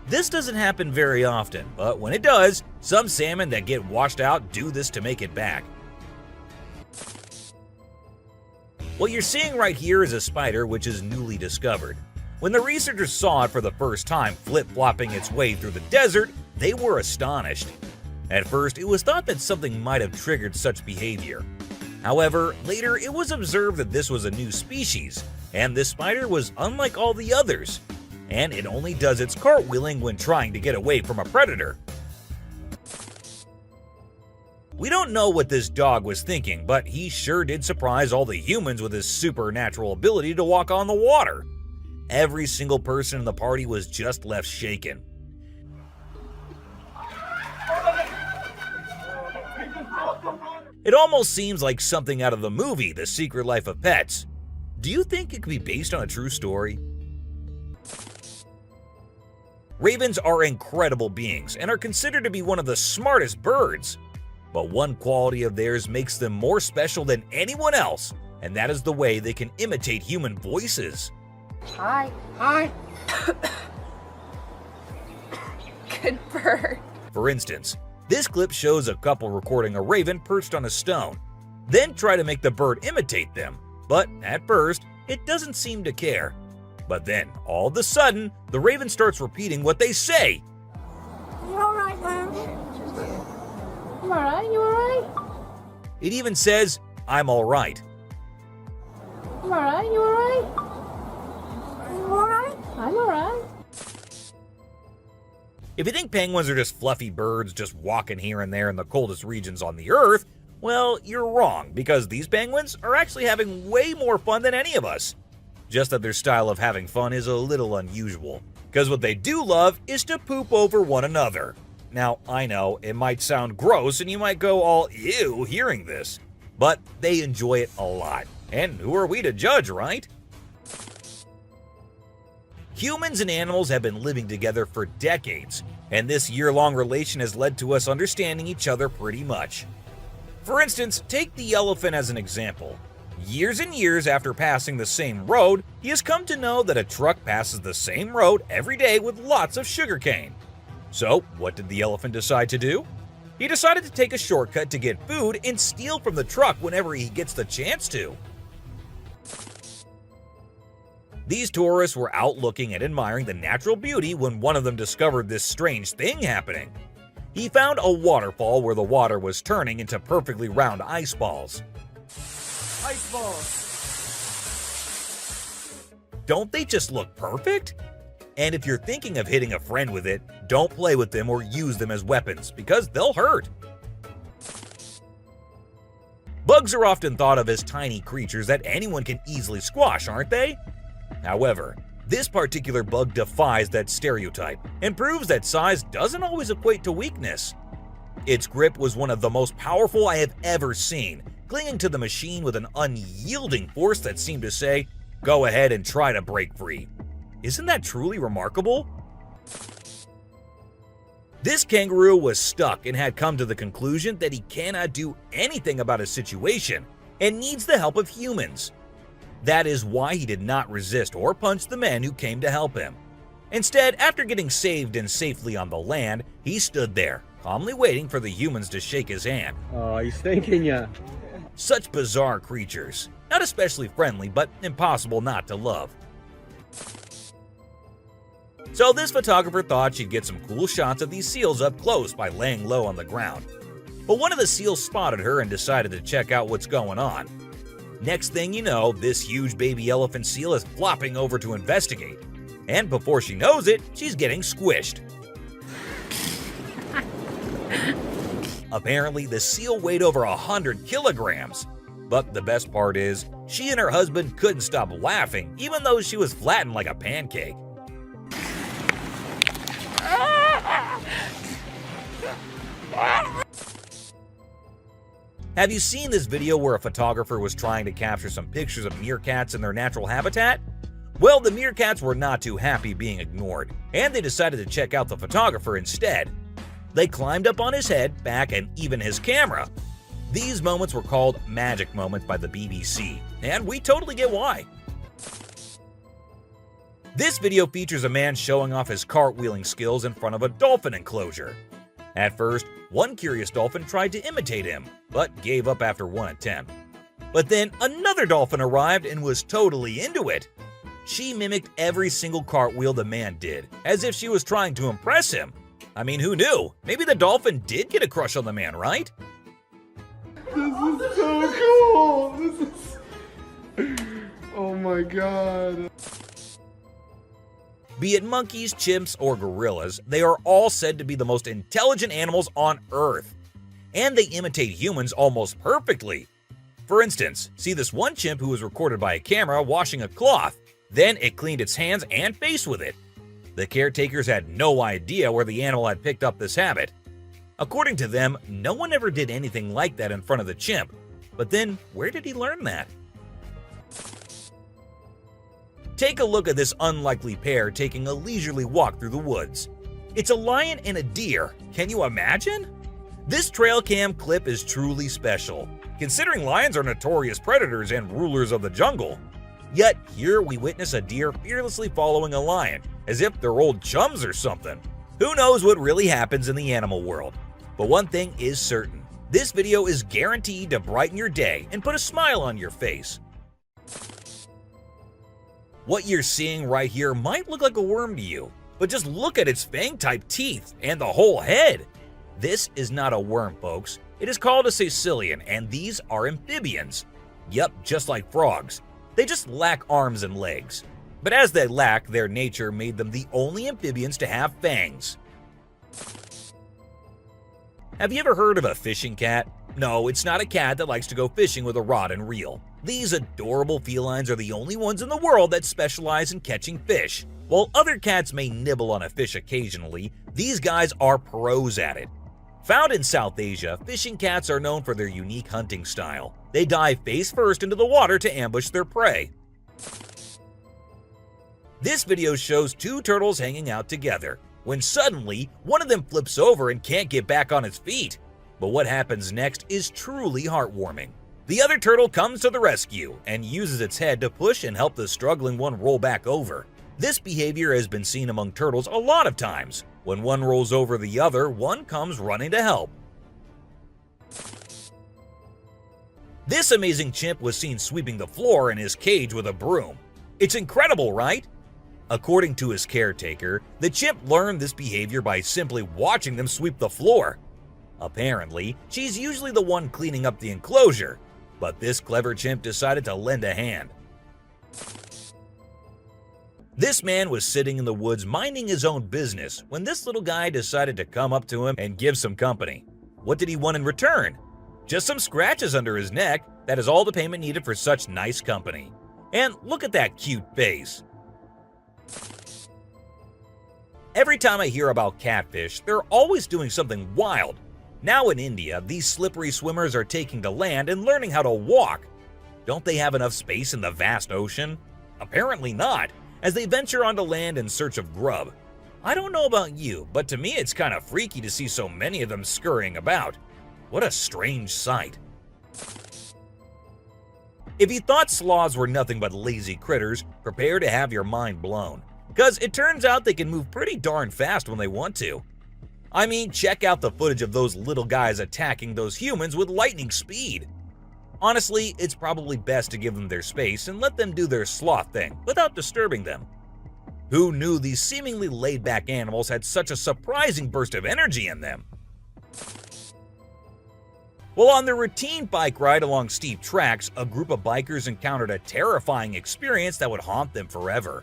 This doesn't happen very often, but when it does, some salmon that get washed out do this to make it back. What you're seeing right here is a spider which is newly discovered. When the researchers saw it for the first time flip-flopping its way through the desert, they were astonished. At first, it was thought that something might have triggered such behavior. However, later it was observed that this was a new species, and this spider was unlike all the others, and it only does its cartwheeling when trying to get away from a predator. We don't know what this dog was thinking, but he sure did surprise all the humans with his supernatural ability to walk on the water. Every single person in the party was just left shaken. It almost seems like something out of the movie The Secret Life of Pets. Do you think it could be based on a true story? Ravens are incredible beings and are considered to be one of the smartest birds. But one quality of theirs makes them more special than anyone else, and that is the way they can imitate human voices. Hi. Hi. Good bird. For instance, this clip shows a couple recording a raven perched on a stone, then try to make the bird imitate them. But at first, it doesn't seem to care. But then, all of a sudden, the raven starts repeating what they say. You alright, man? You alright? You alright? It even says, "I'm alright." You alright? You alright? You alright? I'm alright. If you think penguins are just fluffy birds just walking here and there in the coldest regions on the earth, well, you're wrong, because these penguins are actually having way more fun than any of us. Just that their style of having fun is a little unusual, because what they do love is to poop over one another. Now, I know, it might sound gross and you might go all ew hearing this, but they enjoy it a lot. And who are we to judge, right? Humans and animals have been living together for decades, and this year-long relation has led to us understanding each other pretty much. For instance, take the elephant as an example. Years and years after passing the same road, he has come to know that a truck passes the same road every day with lots of sugarcane. So, what did the elephant decide to do? He decided to take a shortcut to get food and steal from the truck whenever he gets the chance to. These tourists were out looking and admiring the natural beauty when one of them discovered this strange thing happening. He found a waterfall where the water was turning into perfectly round ice balls. Ice balls. Don't they just look perfect? And if you're thinking of hitting a friend with it, don't play with them or use them as weapons, because they'll hurt. Bugs are often thought of as tiny creatures that anyone can easily squash, aren't they? However, this particular bug defies that stereotype and proves that size doesn't always equate to weakness. Its grip was one of the most powerful I have ever seen, clinging to the machine with an unyielding force that seemed to say, "Go ahead and try to break free." Isn't that truly remarkable? This kangaroo was stuck and had come to the conclusion that he cannot do anything about his situation and needs the help of humans. That is why he did not resist or punch the men who came to help him. Instead, after getting saved and safely on the land, he stood there, calmly waiting for the humans to shake his hand. Oh, he's thanking ya. Such bizarre creatures. Not especially friendly, but impossible not to love. So this photographer thought she'd get some cool shots of these seals up close by laying low on the ground. But one of the seals spotted her and decided to check out what's going on. Next thing you know, this huge baby elephant seal is flopping over to investigate. And before she knows it, she's getting squished. Apparently, the seal weighed over 100 kilograms. But the best part is, she and her husband couldn't stop laughing, even though she was flattened like a pancake. Have you seen this video where a photographer was trying to capture some pictures of meerkats in their natural habitat? Well, the meerkats were not too happy being ignored, and they decided to check out the photographer instead. They climbed up on his head, back, and even his camera. These moments were called magic moments by the BBC, and we totally get why. This video features a man showing off his cartwheeling skills in front of a dolphin enclosure. At first, one curious dolphin tried to imitate him, but gave up after one attempt. But then another dolphin arrived and was totally into it. She mimicked every single cartwheel the man did, as if she was trying to impress him. I mean, who knew? Maybe the dolphin did get a crush on the man, right? This is so cool! This is... Oh my god. Be it monkeys, chimps, or gorillas, they are all said to be the most intelligent animals on Earth. And they imitate humans almost perfectly. For instance, see this one chimp who was recorded by a camera washing a cloth. Then it cleaned its hands and face with it. The caretakers had no idea where the animal had picked up this habit. According to them, no one ever did anything like that in front of the chimp. But then, where did he learn that? Take a look at this unlikely pair taking a leisurely walk through the woods. It's a lion and a deer. Can you imagine? This trail cam clip is truly special, considering lions are notorious predators and rulers of the jungle. Yet here we witness a deer fearlessly following a lion, as if they're old chums or something. Who knows what really happens in the animal world? But one thing is certain, this video is guaranteed to brighten your day and put a smile on your face. What you're seeing right here might look like a worm to you, but just look at its fang-type teeth and the whole head. This is not a worm, folks. It is called a caecilian, and these are amphibians. Yup, just like frogs. They just lack arms and legs. But as they lack, their nature made them the only amphibians to have fangs. Have you ever heard of a fishing cat? No, it's not a cat that likes to go fishing with a rod and reel. These adorable felines are the only ones in the world that specialize in catching fish. While other cats may nibble on a fish occasionally, these guys are pros at it. Found in South Asia, fishing cats are known for their unique hunting style. They dive face first into the water to ambush their prey. This video shows two turtles hanging out together, when suddenly one of them flips over and can't get back on its feet. But what happens next is truly heartwarming. The other turtle comes to the rescue and uses its head to push and help the struggling one roll back over. This behavior has been seen among turtles a lot of times. When one rolls over the other, one comes running to help. This amazing chimp was seen sweeping the floor in his cage with a broom. It's incredible, right? According to his caretaker, the chimp learned this behavior by simply watching them sweep the floor. Apparently, she's usually the one cleaning up the enclosure, but this clever chimp decided to lend a hand. This man was sitting in the woods minding his own business when this little guy decided to come up to him and give some company. What did he want in return? Just some scratches under his neck. That is all the payment needed for such nice company. And look at that cute face. Every time I hear about catfish, they're always doing something wild. Now in India, these slippery swimmers are taking to land and learning how to walk. Don't they have enough space in the vast ocean? Apparently not, as they venture onto land in search of grub. I don't know about you, but to me it's kind of freaky to see so many of them scurrying about. What a strange sight. If you thought sloths were nothing but lazy critters, prepare to have your mind blown. Because it turns out they can move pretty darn fast when they want to. I mean, check out the footage of those little guys attacking those humans with lightning speed. Honestly, it's probably best to give them their space and let them do their sloth thing without disturbing them. Who knew these seemingly laid-back animals had such a surprising burst of energy in them? While on their routine bike ride along steep tracks, a group of bikers encountered a terrifying experience that would haunt them forever.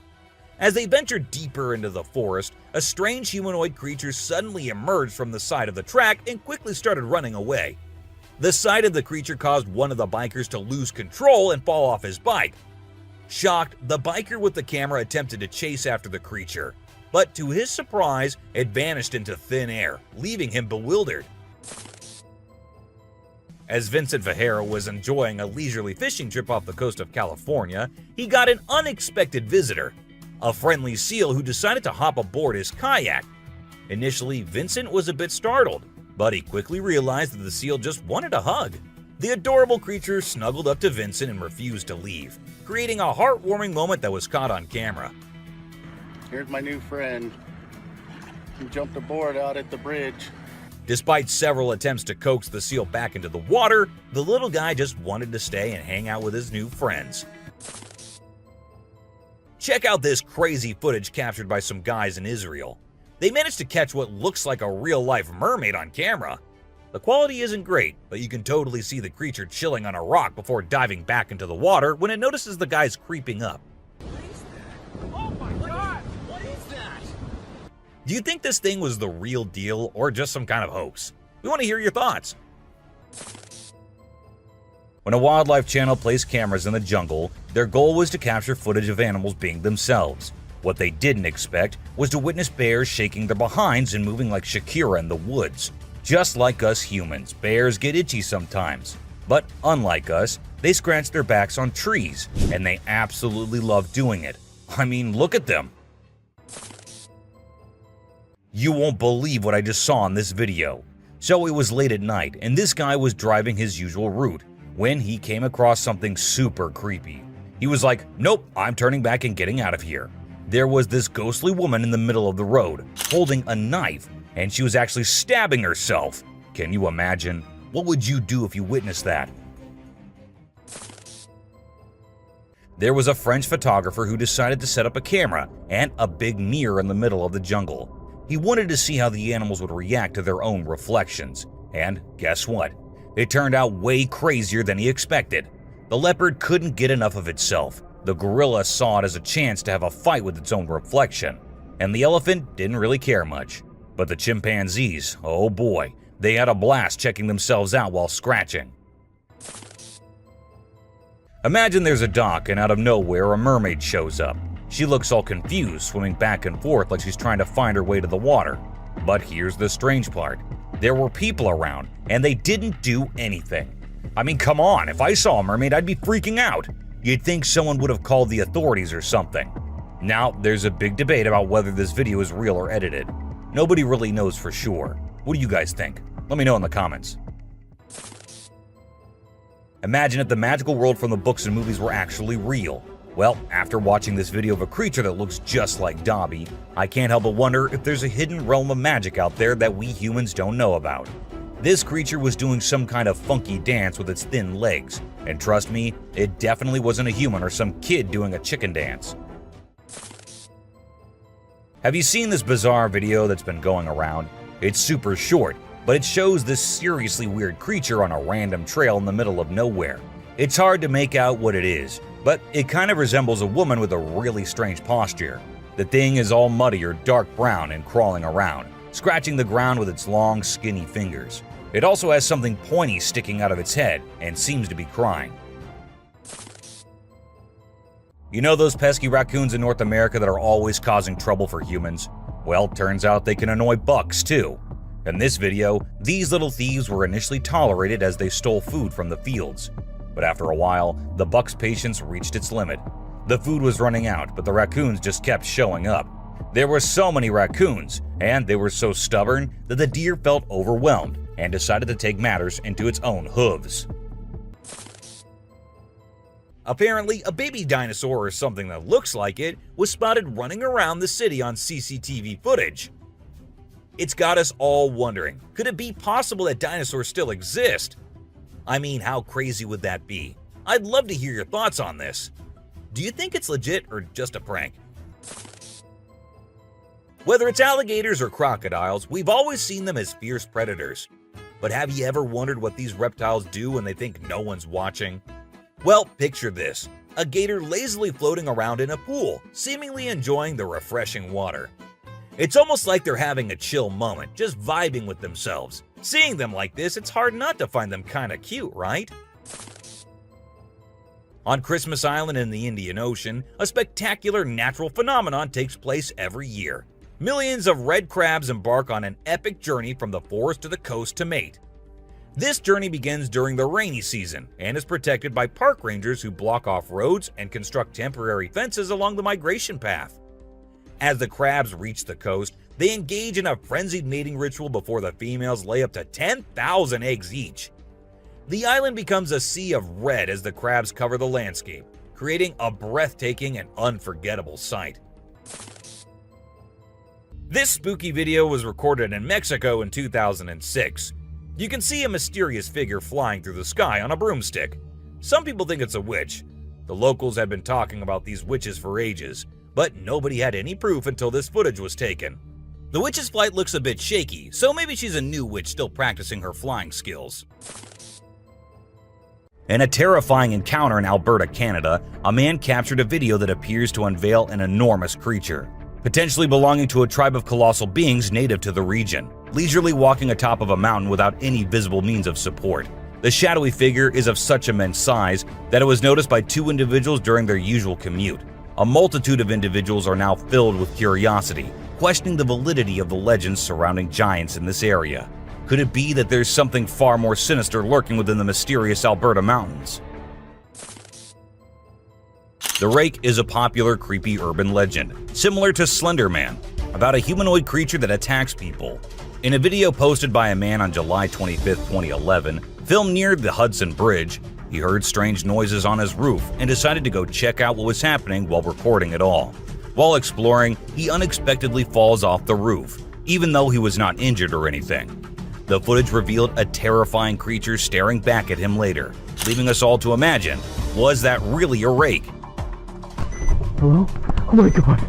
As they ventured deeper into the forest, a strange humanoid creature suddenly emerged from the side of the track and quickly started running away. The sight of the creature caused one of the bikers to lose control and fall off his bike. Shocked, the biker with the camera attempted to chase after the creature, but to his surprise, it vanished into thin air, leaving him bewildered. As Vincent Vajera was enjoying a leisurely fishing trip off the coast of California, he got an unexpected visitor, a friendly seal who decided to hop aboard his kayak. Initially, Vincent was a bit startled, but he quickly realized that the seal just wanted a hug. The adorable creature snuggled up to Vincent and refused to leave, creating a heartwarming moment that was caught on camera. Here's my new friend. He jumped aboard out at the bridge. Despite several attempts to coax the seal back into the water, the little guy just wanted to stay and hang out with his new friends. Check out this crazy footage captured by some guys in Israel. They managed to catch what looks like a real-life mermaid on camera. The quality isn't great, but you can totally see the creature chilling on a rock before diving back into the water when it notices the guys creeping up. Oh my god! What is that? Do you think this thing was the real deal or just some kind of hoax? We want to hear your thoughts. When a wildlife channel placed cameras in the jungle, their goal was to capture footage of animals being themselves. What they didn't expect was to witness bears shaking their behinds and moving like Shakira in the woods. Just like us humans, bears get itchy sometimes. But unlike us, they scratch their backs on trees, and they absolutely love doing it. I mean, look at them. You won't believe what I just saw in this video. So it was late at night, and this guy was driving his usual route when he came across something super creepy. He was like, nope, I'm turning back and getting out of here. There was this ghostly woman in the middle of the road, holding a knife, and she was actually stabbing herself. Can you imagine? What would you do if you witnessed that? There was a French photographer who decided to set up a camera and a big mirror in the middle of the jungle. He wanted to see how the animals would react to their own reflections. And guess what? It turned out way crazier than he expected. The leopard couldn't get enough of itself. The gorilla saw it as a chance to have a fight with its own reflection. And the elephant didn't really care much. But the chimpanzees, oh boy, they had a blast checking themselves out while scratching. Imagine there's a dock and out of nowhere a mermaid shows up. She looks all confused, swimming back and forth like she's trying to find her way to the water. But here's the strange part. There were people around, and they didn't do anything. I mean, come on, if I saw a mermaid, I'd be freaking out. You'd think someone would have called the authorities or something. Now, there's a big debate about whether this video is real or edited. Nobody really knows for sure. What do you guys think? Let me know in the comments. Imagine if the magical world from the books and movies were actually real. Well, after watching this video of a creature that looks just like Dobby, I can't help but wonder if there's a hidden realm of magic out there that we humans don't know about. This creature was doing some kind of funky dance with its thin legs, and trust me, it definitely wasn't a human or some kid doing a chicken dance. Have you seen this bizarre video that's been going around? It's super short, but it shows this seriously weird creature on a random trail in the middle of nowhere. It's hard to make out what it is, but it kind of resembles a woman with a really strange posture. The thing is all muddy or dark brown and crawling around, scratching the ground with its long, skinny fingers. It also has something pointy sticking out of its head and seems to be crying. You know those pesky raccoons in North America that are always causing trouble for humans? Well, turns out they can annoy bucks too. In this video, these little thieves were initially tolerated as they stole food from the fields. But after a while, the buck's patience reached its limit. The food was running out, but the raccoons just kept showing up. There were so many raccoons, and they were so stubborn that the deer felt overwhelmed and decided to take matters into its own hooves. Apparently, a baby dinosaur or something that looks like it was spotted running around the city on CCTV footage. It's got us all wondering, could it be possible that dinosaurs still exist? I mean, how crazy would that be? I'd love to hear your thoughts on this. Do you think it's legit or just a prank? Whether it's alligators or crocodiles, we've always seen them as fierce predators. But have you ever wondered what these reptiles do when they think no one's watching? Well, picture this. A gator lazily floating around in a pool, seemingly enjoying the refreshing water. It's almost like they're having a chill moment, just vibing with themselves. Seeing them like this, it's hard not to find them kinda cute, right? On Christmas Island in the Indian Ocean, a spectacular natural phenomenon takes place every year. Millions of red crabs embark on an epic journey from the forest to the coast to mate. This journey begins during the rainy season and is protected by park rangers who block off roads and construct temporary fences along the migration path. As the crabs reach the coast, they engage in a frenzied mating ritual before the females lay up to 10,000 eggs each. The island becomes a sea of red as the crabs cover the landscape, creating a breathtaking and unforgettable sight. This spooky video was recorded in Mexico in 2006. You can see a mysterious figure flying through the sky on a broomstick. Some people think it's a witch. The locals had been talking about these witches for ages, but nobody had any proof until this footage was taken. The witch's flight looks a bit shaky, so maybe she's a new witch still practicing her flying skills. In a terrifying encounter in Alberta, Canada, a man captured a video that appears to unveil an enormous creature, potentially belonging to a tribe of colossal beings native to the region, leisurely walking atop of a mountain without any visible means of support. The shadowy figure is of such immense size that it was noticed by 2 individuals during their usual commute. A multitude of individuals are now filled with curiosity, questioning the validity of the legends surrounding giants in this area. Could it be that there's something far more sinister lurking within the mysterious Alberta mountains? The Rake is a popular creepy urban legend, similar to Slender Man, about a humanoid creature that attacks people. In a video posted by a man on July 25, 2011, filmed near the Hudson Bridge, he heard strange noises on his roof and decided to go check out what was happening while recording it all. While exploring, he unexpectedly falls off the roof, even though he was not injured or anything. The footage revealed a terrifying creature staring back at him later, leaving us all to imagine, was that really a rake? Hello? Oh my god.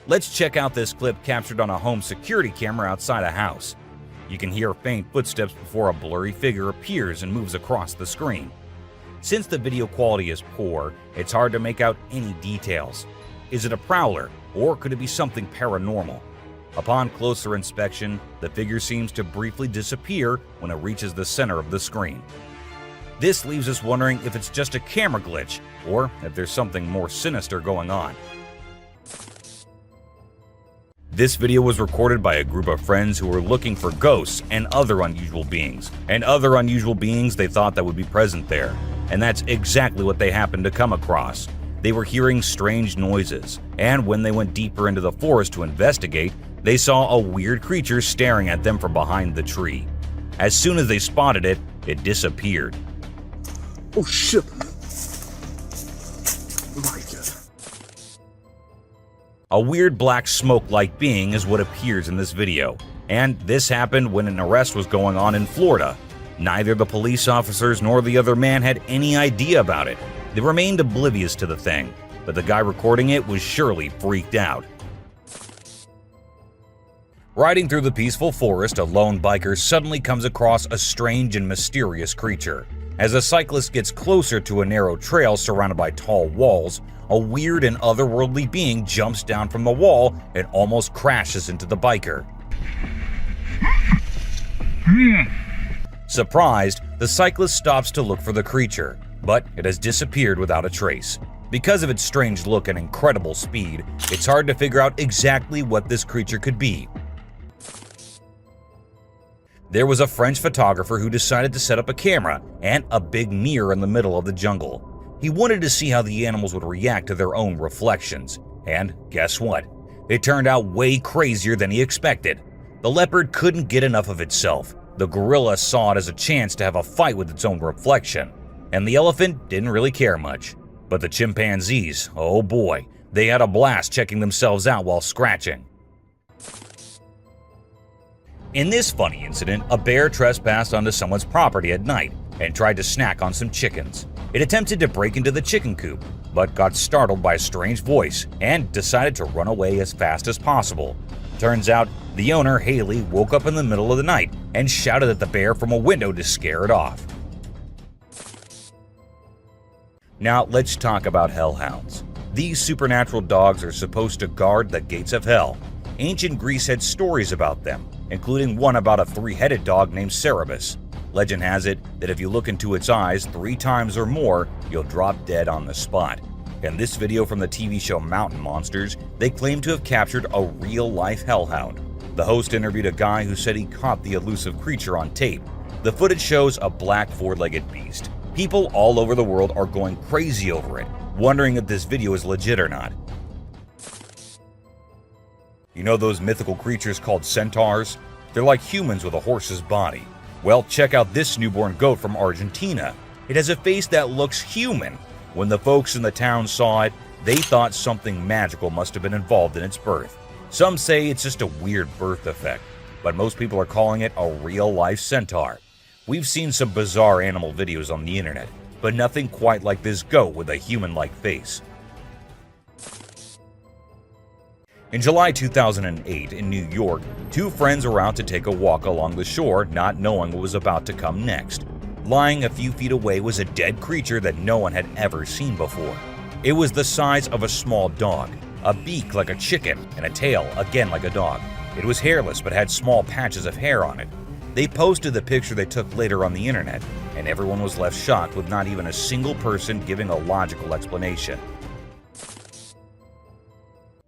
Let's check out this clip captured on a home security camera outside a house. You can hear faint footsteps before a blurry figure appears and moves across the screen. Since the video quality is poor, it's hard to make out any details. Is it a prowler, or could it be something paranormal? Upon closer inspection, the figure seems to briefly disappear when it reaches the center of the screen. This leaves us wondering if it's just a camera glitch, or if there's something more sinister going on. This video was recorded by a group of friends who were looking for ghosts and other unusual beings they thought that would be present there. And that's exactly what they happened to come across. They were hearing strange noises, and when they went deeper into the forest to investigate, they saw a weird creature staring at them from behind the tree. As soon as they spotted it, it disappeared. Oh shit. Oh my god. A weird black smoke-like being is what appears in this video, and this happened when an arrest was going on in Florida. Neither the police officers nor the other man had any idea about it. They remained oblivious to the thing, but the guy recording it was surely freaked out. Riding through the peaceful forest, a lone biker suddenly comes across a strange and mysterious creature. As a cyclist gets closer to a narrow trail surrounded by tall walls, a weird and otherworldly being jumps down from the wall and almost crashes into the biker. Surprised, the cyclist stops to look for the creature, but it has disappeared without a trace. Because of its strange look and incredible speed, it's hard to figure out exactly what this creature could be. There was a French photographer who decided to set up a camera and a big mirror in the middle of the jungle. He wanted to see how the animals would react to their own reflections. And guess what? It turned out way crazier than he expected. The leopard couldn't get enough of itself. The gorilla saw it as a chance to have a fight with its own reflection. And the elephant didn't really care much. But the chimpanzees, oh boy, they had a blast checking themselves out while scratching. In this funny incident, a bear trespassed onto someone's property at night and tried to snack on some chickens. It attempted to break into the chicken coop, but got startled by a strange voice and decided to run away as fast as possible. Turns out, the owner, Haley, woke up in the middle of the night and shouted at the bear from a window to scare it off. Now let's talk about hellhounds. These supernatural dogs are supposed to guard the gates of hell. Ancient Greece had stories about them, including one about a 3-headed dog named Cerberus. Legend has it that if you look into its eyes 3 times or more, you'll drop dead on the spot. In this video from the TV show Mountain Monsters, they claim to have captured a real-life hellhound. The host interviewed a guy who said he caught the elusive creature on tape. The footage shows a black four-legged beast. People all over the world are going crazy over it, wondering if this video is legit or not. You know those mythical creatures called centaurs? They're like humans with a horse's body. Well, check out this newborn goat from Argentina. It has a face that looks human. When the folks in the town saw it, they thought something magical must have been involved in its birth. Some say it's just a weird birth defect, but most people are calling it a real-life centaur. We've seen some bizarre animal videos on the internet, but nothing quite like this goat with a human-like face. In July 2008 in New York, two friends were out to take a walk along the shore, not knowing what was about to come next. Lying a few feet away was a dead creature that no one had ever seen before. It was the size of a small dog, a beak like a chicken, and a tail again like a dog. It was hairless but had small patches of hair on it. They posted the picture they took later on the internet, and everyone was left shocked with not even a single person giving a logical explanation.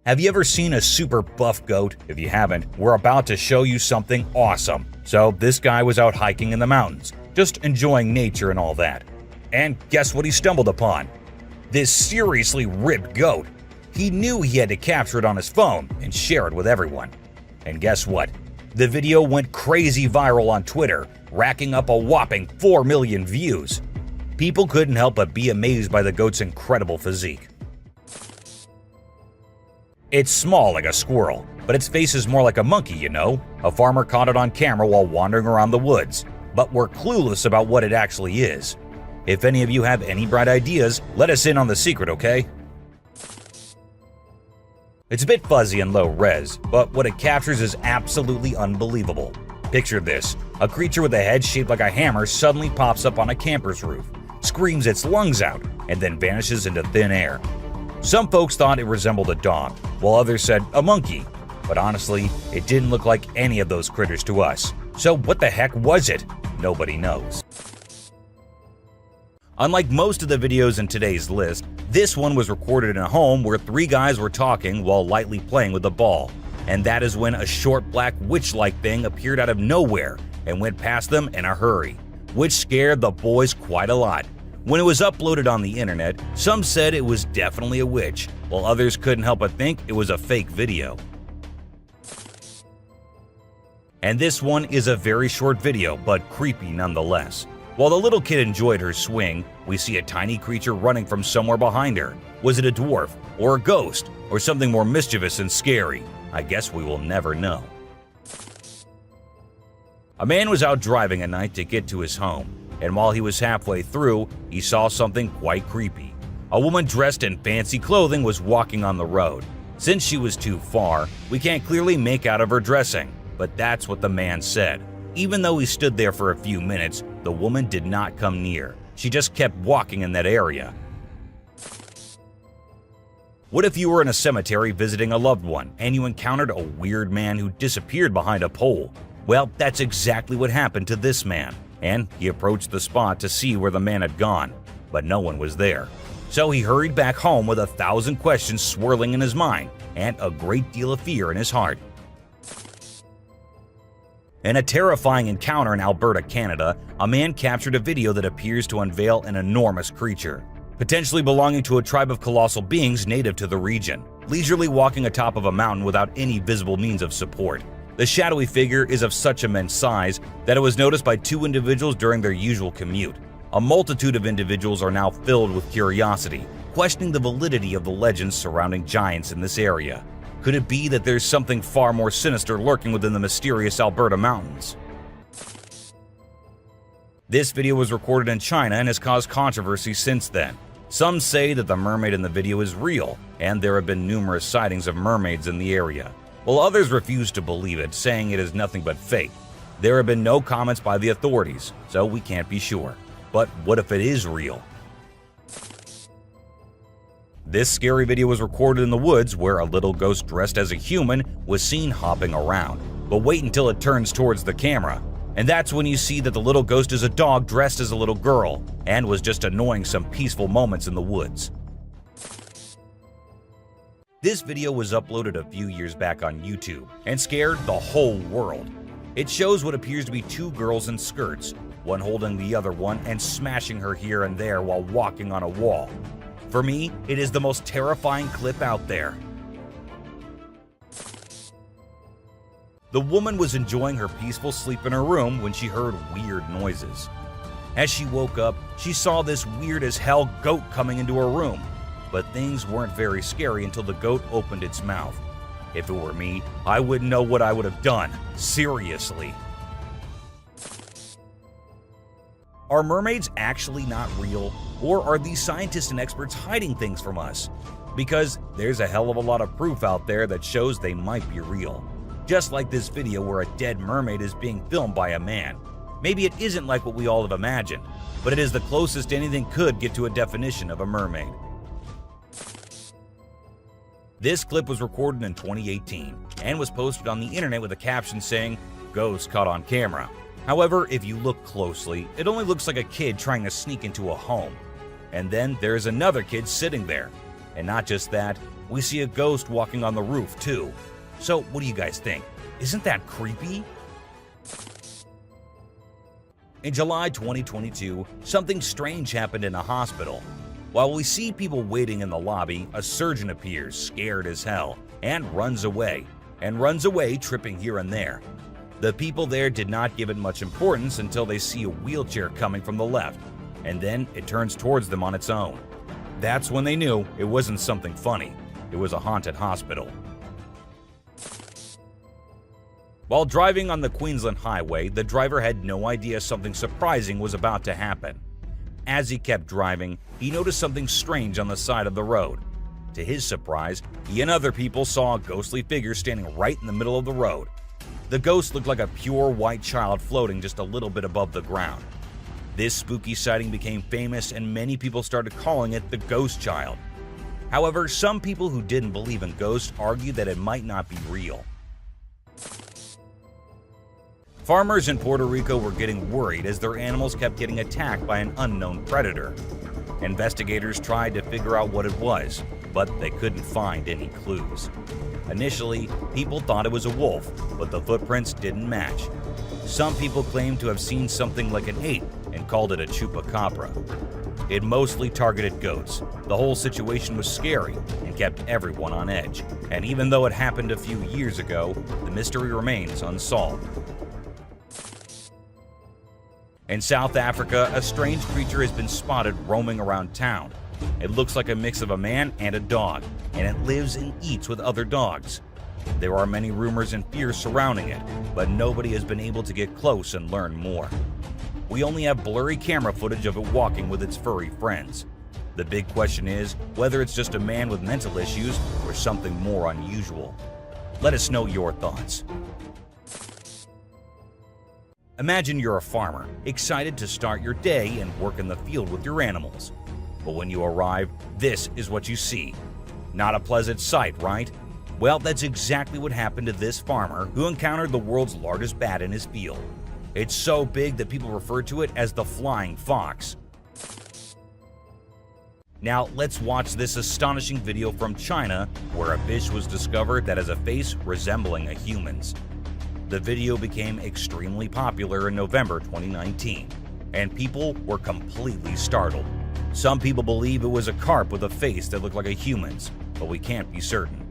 Have you ever seen a super buff goat? If you haven't, we're about to show you something awesome. So this guy was out hiking in the mountains, just enjoying nature and all that. And guess what he stumbled upon? This seriously ripped goat. He knew he had to capture it on his phone and share it with everyone. And guess what? The video went crazy viral on Twitter, racking up a whopping 4 million views. People couldn't help but be amazed by the goat's incredible physique. It's small like a squirrel, but its face is more like a monkey, you know? A farmer caught it on camera while wandering around the woods, but we're clueless about what it actually is. If any of you have any bright ideas, let us in on the secret, okay? It's a bit fuzzy and low res, but what it captures is absolutely unbelievable. Picture this: a creature with a head shaped like a hammer suddenly pops up on a camper's roof, screams its lungs out, and then vanishes into thin air. Some folks thought it resembled a dog, while others said a monkey. But honestly, it didn't look like any of those critters to us. So what the heck was it? Nobody knows. Unlike most of the videos in today's list, this one was recorded in a home where three guys were talking while lightly playing with a ball. And that is when a short black witch-like thing appeared out of nowhere and went past them in a hurry, which scared the boys quite a lot. When it was uploaded on the internet, some said it was definitely a witch, while others couldn't help but think it was a fake video. And this one is a very short video, but creepy nonetheless. While the little kid enjoyed her swing, we see a tiny creature running from somewhere behind her. Was it a dwarf, or a ghost, or something more mischievous and scary? I guess we will never know. A man was out driving at night to get to his home, and while he was halfway through, he saw something quite creepy. A woman dressed in fancy clothing was walking on the road. Since she was too far, we can't clearly make out of her dressing, but that's what the man said. Even though he stood there for a few minutes, the woman did not come near. She just kept walking in that area. What if you were in a cemetery visiting a loved one and you encountered a weird man who disappeared behind a pole? Well, that's exactly what happened to this man, and he approached the spot to see where the man had gone, but no one was there. So he hurried back home with 1,000 questions swirling in his mind and a great deal of fear in his heart. In a terrifying encounter in Alberta, Canada, a man captured a video that appears to unveil an enormous creature, potentially belonging to a tribe of colossal beings native to the region, leisurely walking atop of a mountain without any visible means of support. The shadowy figure is of such immense size that it was noticed by two individuals during their usual commute. A multitude of individuals are now filled with curiosity, questioning the validity of the legends surrounding giants in this area. Could it be that there's something far more sinister lurking within the mysterious Alberta mountains? This video was recorded in China and has caused controversy since then. Some say that the mermaid in the video is real, and there have been numerous sightings of mermaids in the area, while others refuse to believe it, saying it is nothing but fake. There have been no comments by the authorities, so we can't be sure. But what if it is real? This scary video was recorded in the woods where a little ghost dressed as a human was seen hopping around. But wait until it turns towards the camera, and that's when you see that the little ghost is a dog dressed as a little girl and was just annoying some peaceful moments in the woods. This video was uploaded a few years back on YouTube and scared the whole world. It shows what appears to be two girls in skirts, one holding the other one and smashing her here and there while walking on a wall. For me, it is the most terrifying clip out there. The woman was enjoying her peaceful sleep in her room when she heard weird noises. As she woke up, she saw this weird as hell goat coming into her room. But things weren't very scary until the goat opened its mouth. If it were me, I wouldn't know what I would have done. Seriously. Are mermaids actually not real? Or are these scientists and experts hiding things from us? Because there's a hell of a lot of proof out there that shows they might be real. Just like this video where a dead mermaid is being filmed by a man. Maybe it isn't like what we all have imagined, but it is the closest anything could get to a definition of a mermaid. This clip was recorded in 2018 and was posted on the internet with a caption saying, "Ghost caught on camera." However, if you look closely, it only looks like a kid trying to sneak into a home. And then there's another kid sitting there. And not just that, we see a ghost walking on the roof too. So what do you guys think? Isn't that creepy? In July 2022, something strange happened in a hospital. While we see people waiting in the lobby, a surgeon appears, scared as hell, and runs away, tripping here and there. The people there did not give it much importance until they see a wheelchair coming from the left, and then it turns towards them on its own. That's when they knew it wasn't something funny, it was a haunted hospital. While driving on the Queensland highway, the driver had no idea something surprising was about to happen. As he kept driving, he noticed something strange on the side of the road. To his surprise, he and other people saw a ghostly figure standing right in the middle of the road. The ghost looked like a pure white child floating just a little bit above the ground. This spooky sighting became famous and many people started calling it the ghost child. However, some people who didn't believe in ghosts argued that it might not be real. Farmers in Puerto Rico were getting worried as their animals kept getting attacked by an unknown predator. Investigators tried to figure out what it was, but they couldn't find any clues. Initially, people thought it was a wolf, but the footprints didn't match. Some people claimed to have seen something like an ape and called it a chupacabra. It mostly targeted goats. The whole situation was scary and kept everyone on edge. And even though it happened a few years ago, the mystery remains unsolved. In South Africa, a strange creature has been spotted roaming around town. It looks like a mix of a man and a dog, and it lives and eats with other dogs. There are many rumors and fears surrounding it, but nobody has been able to get close and learn more. We only have blurry camera footage of it walking with its furry friends. The big question is whether it's just a man with mental issues or something more unusual. Let us know your thoughts. Imagine you're a farmer, excited to start your day and work in the field with your animals. But when you arrive, this is what you see. Not a pleasant sight, right? Well, that's exactly what happened to this farmer who encountered the world's largest bat in his field. It's so big that people refer to it as the flying fox. Now, let's watch this astonishing video from China where a fish was discovered that has a face resembling a human's. The video became extremely popular in November 2019, and people were completely startled. Some people believe it was a carp with a face that looked like a human's, but we can't be certain.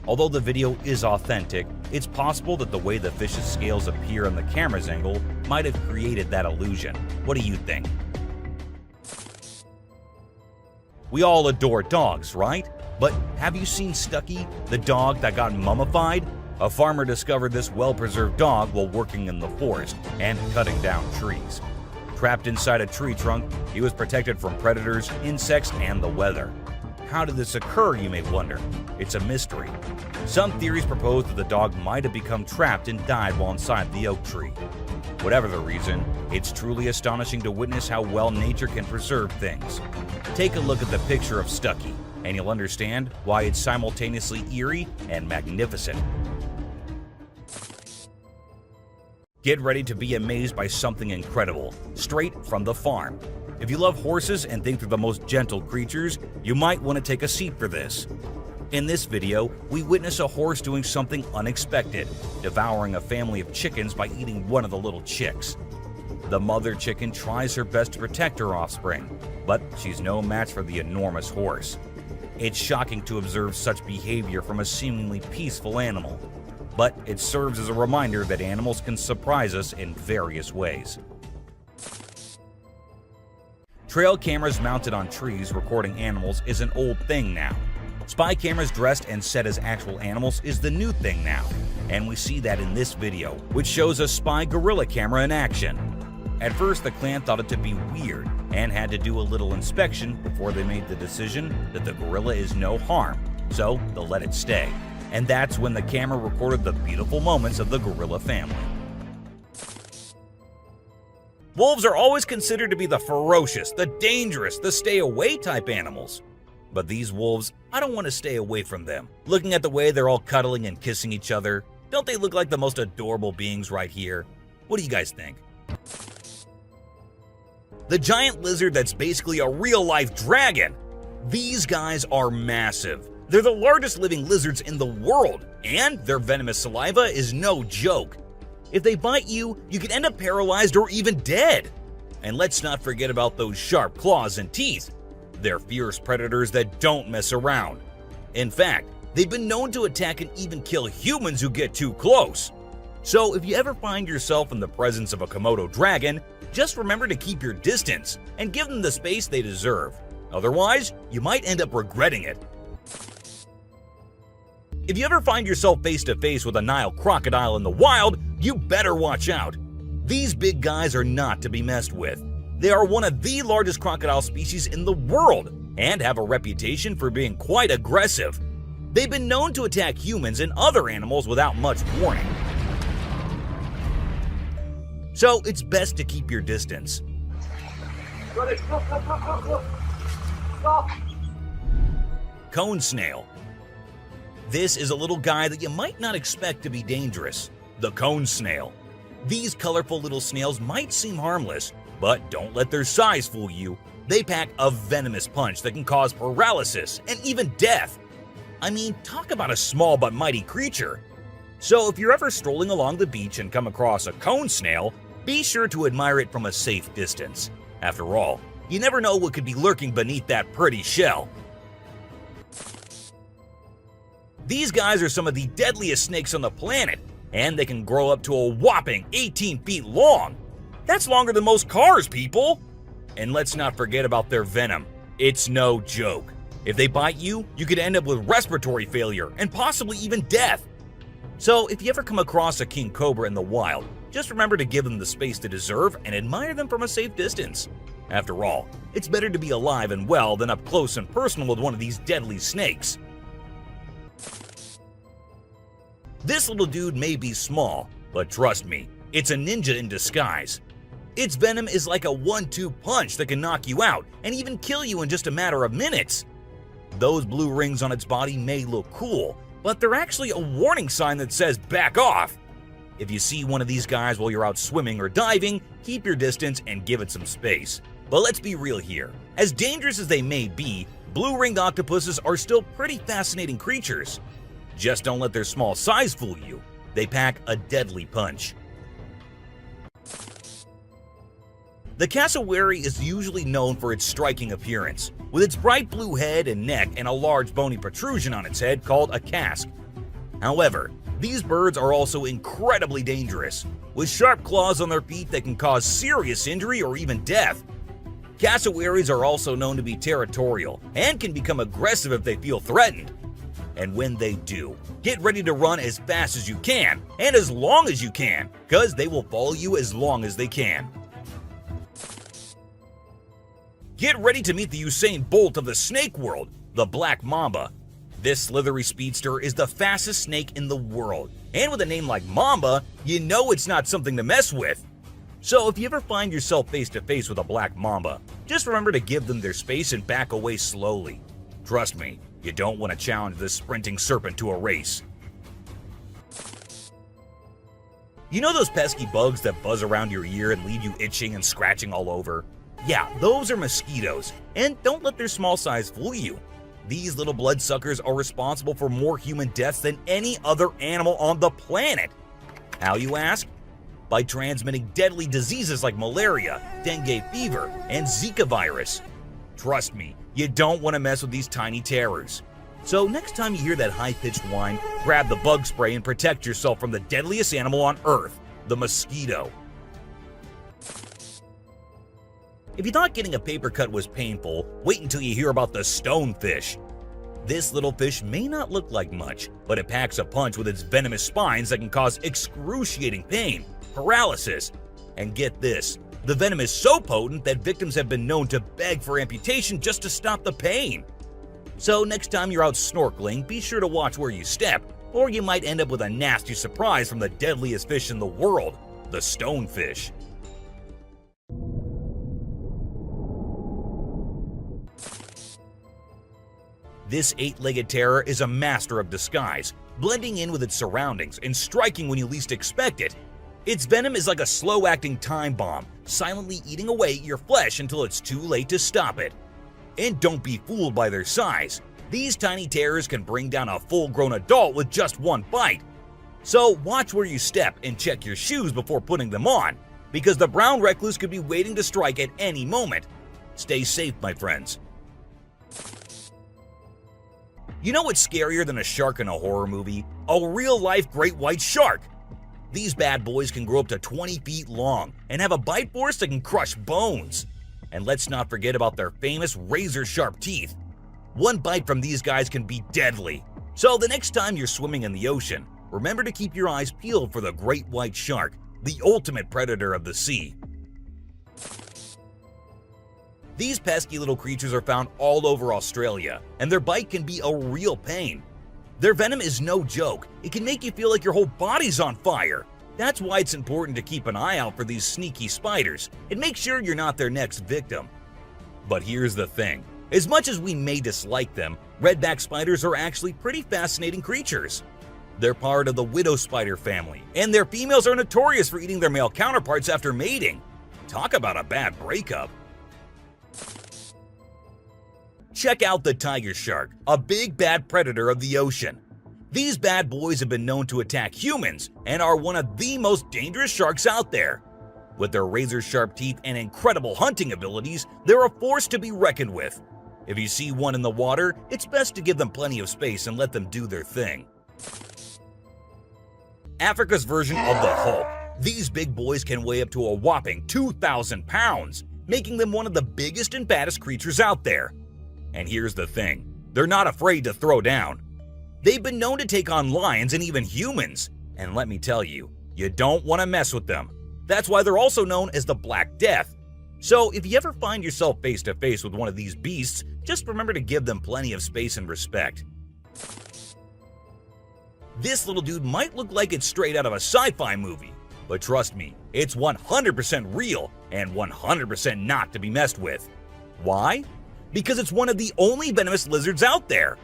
Although the video is authentic, it's possible that the way the fish's scales appear on the camera's angle might have created that illusion. What do you think? We all adore dogs, right? But have you seen Stucky, the dog that got mummified? A farmer discovered this well-preserved dog while working in the forest and cutting down trees. Trapped inside a tree trunk, he was protected from predators, insects, and the weather. How did this occur, you may wonder? It's a mystery. Some theories propose that the dog might have become trapped and died while inside the oak tree. Whatever the reason, it's truly astonishing to witness how well nature can preserve things. Take a look at the picture of Stucky, and you'll understand why it's simultaneously eerie and magnificent. Get ready to be amazed by something incredible, straight from the farm. If you love horses and think they're the most gentle creatures, you might want to take a seat for this. In this video, we witness a horse doing something unexpected, devouring a family of chickens by eating one of the little chicks. The mother chicken tries her best to protect her offspring, but she's no match for the enormous horse. It's shocking to observe such behavior from a seemingly peaceful animal, but it serves as a reminder that animals can surprise us in various ways. Trail cameras mounted on trees recording animals is an old thing now. Spy cameras dressed and set as actual animals is the new thing now, and we see that in this video, which shows a spy gorilla camera in action. At first, the clan thought it to be weird and had to do a little inspection before they made the decision that the gorilla is no harm, so they'll let it stay. And that's when the camera recorded the beautiful moments of the gorilla family. Wolves are always considered to be the ferocious, the dangerous, the stay-away type animals. But these wolves, I don't want to stay away from them. Looking at the way they're all cuddling and kissing each other, don't they look like the most adorable beings right here? What do you guys think? The giant lizard that's basically a real-life dragon. These guys are massive. They're the largest living lizards in the world, and their venomous saliva is no joke. If they bite you, you could end up paralyzed or even dead. And let's not forget about those sharp claws and teeth. They're fierce predators that don't mess around. In fact, they've been known to attack and even kill humans who get too close. So if you ever find yourself in the presence of a Komodo dragon, just remember to keep your distance and give them the space they deserve. Otherwise, you might end up regretting it. If you ever find yourself face to face with a Nile crocodile in the wild, you better watch out. These big guys are not to be messed with. They are one of the largest crocodile species in the world and have a reputation for being quite aggressive. They've been known to attack humans and other animals without much warning. So it's best to keep your distance. Cone snail. This is a little guy that you might not expect to be dangerous. The cone snail. These colorful little snails might seem harmless, but don't let their size fool you. They pack a venomous punch that can cause paralysis and even death. I mean, talk about a small but mighty creature. So if you're ever strolling along the beach and come across a cone snail, be sure to admire it from a safe distance. After all, you never know what could be lurking beneath that pretty shell. These guys are some of the deadliest snakes on the planet, and they can grow up to a whopping 18 feet long. That's longer than most cars, people! And let's not forget about their venom. It's no joke. If they bite you, you could end up with respiratory failure and possibly even death. So if you ever come across a king cobra in the wild, just remember to give them the space they deserve and admire them from a safe distance. After all, it's better to be alive and well than up close and personal with one of these deadly snakes. This little dude may be small, but trust me, it's a ninja in disguise. Its venom is like a 1-2 punch that can knock you out and even kill you in just a matter of minutes. Those blue rings on its body may look cool, but they're actually a warning sign that says back off. If you see one of these guys while you're out swimming or diving, keep your distance and give it some space. But let's be real here. As dangerous as they may be, blue-ringed octopuses are still pretty fascinating creatures. Just don't let their small size fool you. They pack a deadly punch. The cassowary is usually known for its striking appearance, with its bright blue head and neck and a large bony protrusion on its head called a casque. However, these birds are also incredibly dangerous, with sharp claws on their feet that can cause serious injury or even death. Cassowaries are also known to be territorial and can become aggressive if they feel threatened. And when they do, get ready to run as fast as you can and as long as you can, because they will follow you as long as they can. Get ready to meet the Usain Bolt of the snake world, the black mamba. This slithery speedster is the fastest snake in the world, and with a name like Mamba, you know it's not something to mess with. So if you ever find yourself face to face with a black mamba, just remember to give them their space and back away slowly. Trust me, you don't want to challenge this sprinting serpent to a race. You know those pesky bugs that buzz around your ear and leave you itching and scratching all over? Yeah, those are mosquitoes, and don't let their small size fool you. These little bloodsuckers are responsible for more human deaths than any other animal on the planet. How, you ask? By transmitting deadly diseases like malaria, dengue fever, and Zika virus. Trust me, you don't want to mess with these tiny terrors. So next time you hear that high-pitched whine, grab the bug spray and protect yourself from the deadliest animal on Earth, the mosquito. If you thought getting a paper cut was painful, wait until you hear about the stonefish. This little fish may not look like much, but it packs a punch with its venomous spines that can cause excruciating pain, paralysis, and get this, the venom is so potent that victims have been known to beg for amputation just to stop the pain. So next time you're out snorkeling, be sure to watch where you step, or you might end up with a nasty surprise from the deadliest fish in the world, the stonefish. This eight-legged terror is a master of disguise, blending in with its surroundings and striking when you least expect it. Its venom is like a slow-acting time bomb, silently eating away at your flesh until it's too late to stop it. And don't be fooled by their size. These tiny terrors can bring down a full-grown adult with just one bite. So watch where you step and check your shoes before putting them on, because the brown recluse could be waiting to strike at any moment. Stay safe, my friends. You know what's scarier than a shark in a horror movie? A real-life great white shark. These bad boys can grow up to 20 feet long and have a bite force that can crush bones. And let's not forget about their famous razor-sharp teeth. One bite from these guys can be deadly. So the next time you're swimming in the ocean, remember to keep your eyes peeled for the great white shark, the ultimate predator of the sea. These pesky little creatures are found all over Australia, and their bite can be a real pain. Their venom is no joke. It can make you feel like your whole body's on fire. That's why it's important to keep an eye out for these sneaky spiders and make sure you're not their next victim. But here's the thing. As much as we may dislike them, redback spiders are actually pretty fascinating creatures. They're part of the widow spider family, and their females are notorious for eating their male counterparts after mating. Talk about a bad breakup. Check out the tiger shark, a big bad predator of the ocean. These bad boys have been known to attack humans and are one of the most dangerous sharks out there. With their razor-sharp teeth and incredible hunting abilities, they're a force to be reckoned with. If you see one in the water, it's best to give them plenty of space and let them do their thing. Africa's version of the Hulk. These big boys can weigh up to a whopping 2,000 pounds, making them one of the biggest and baddest creatures out there. And here's the thing, they're not afraid to throw down. They've been known to take on lions and even humans, and let me tell you, you don't want to mess with them. That's why they're also known as the Black Death. So if you ever find yourself face to face with one of these beasts, just remember to give them plenty of space and respect. This little dude might look like it's straight out of a sci-fi movie, but trust me, it's 100% real and 100% not to be messed with. Why? Because it's one of the only venomous lizards out there.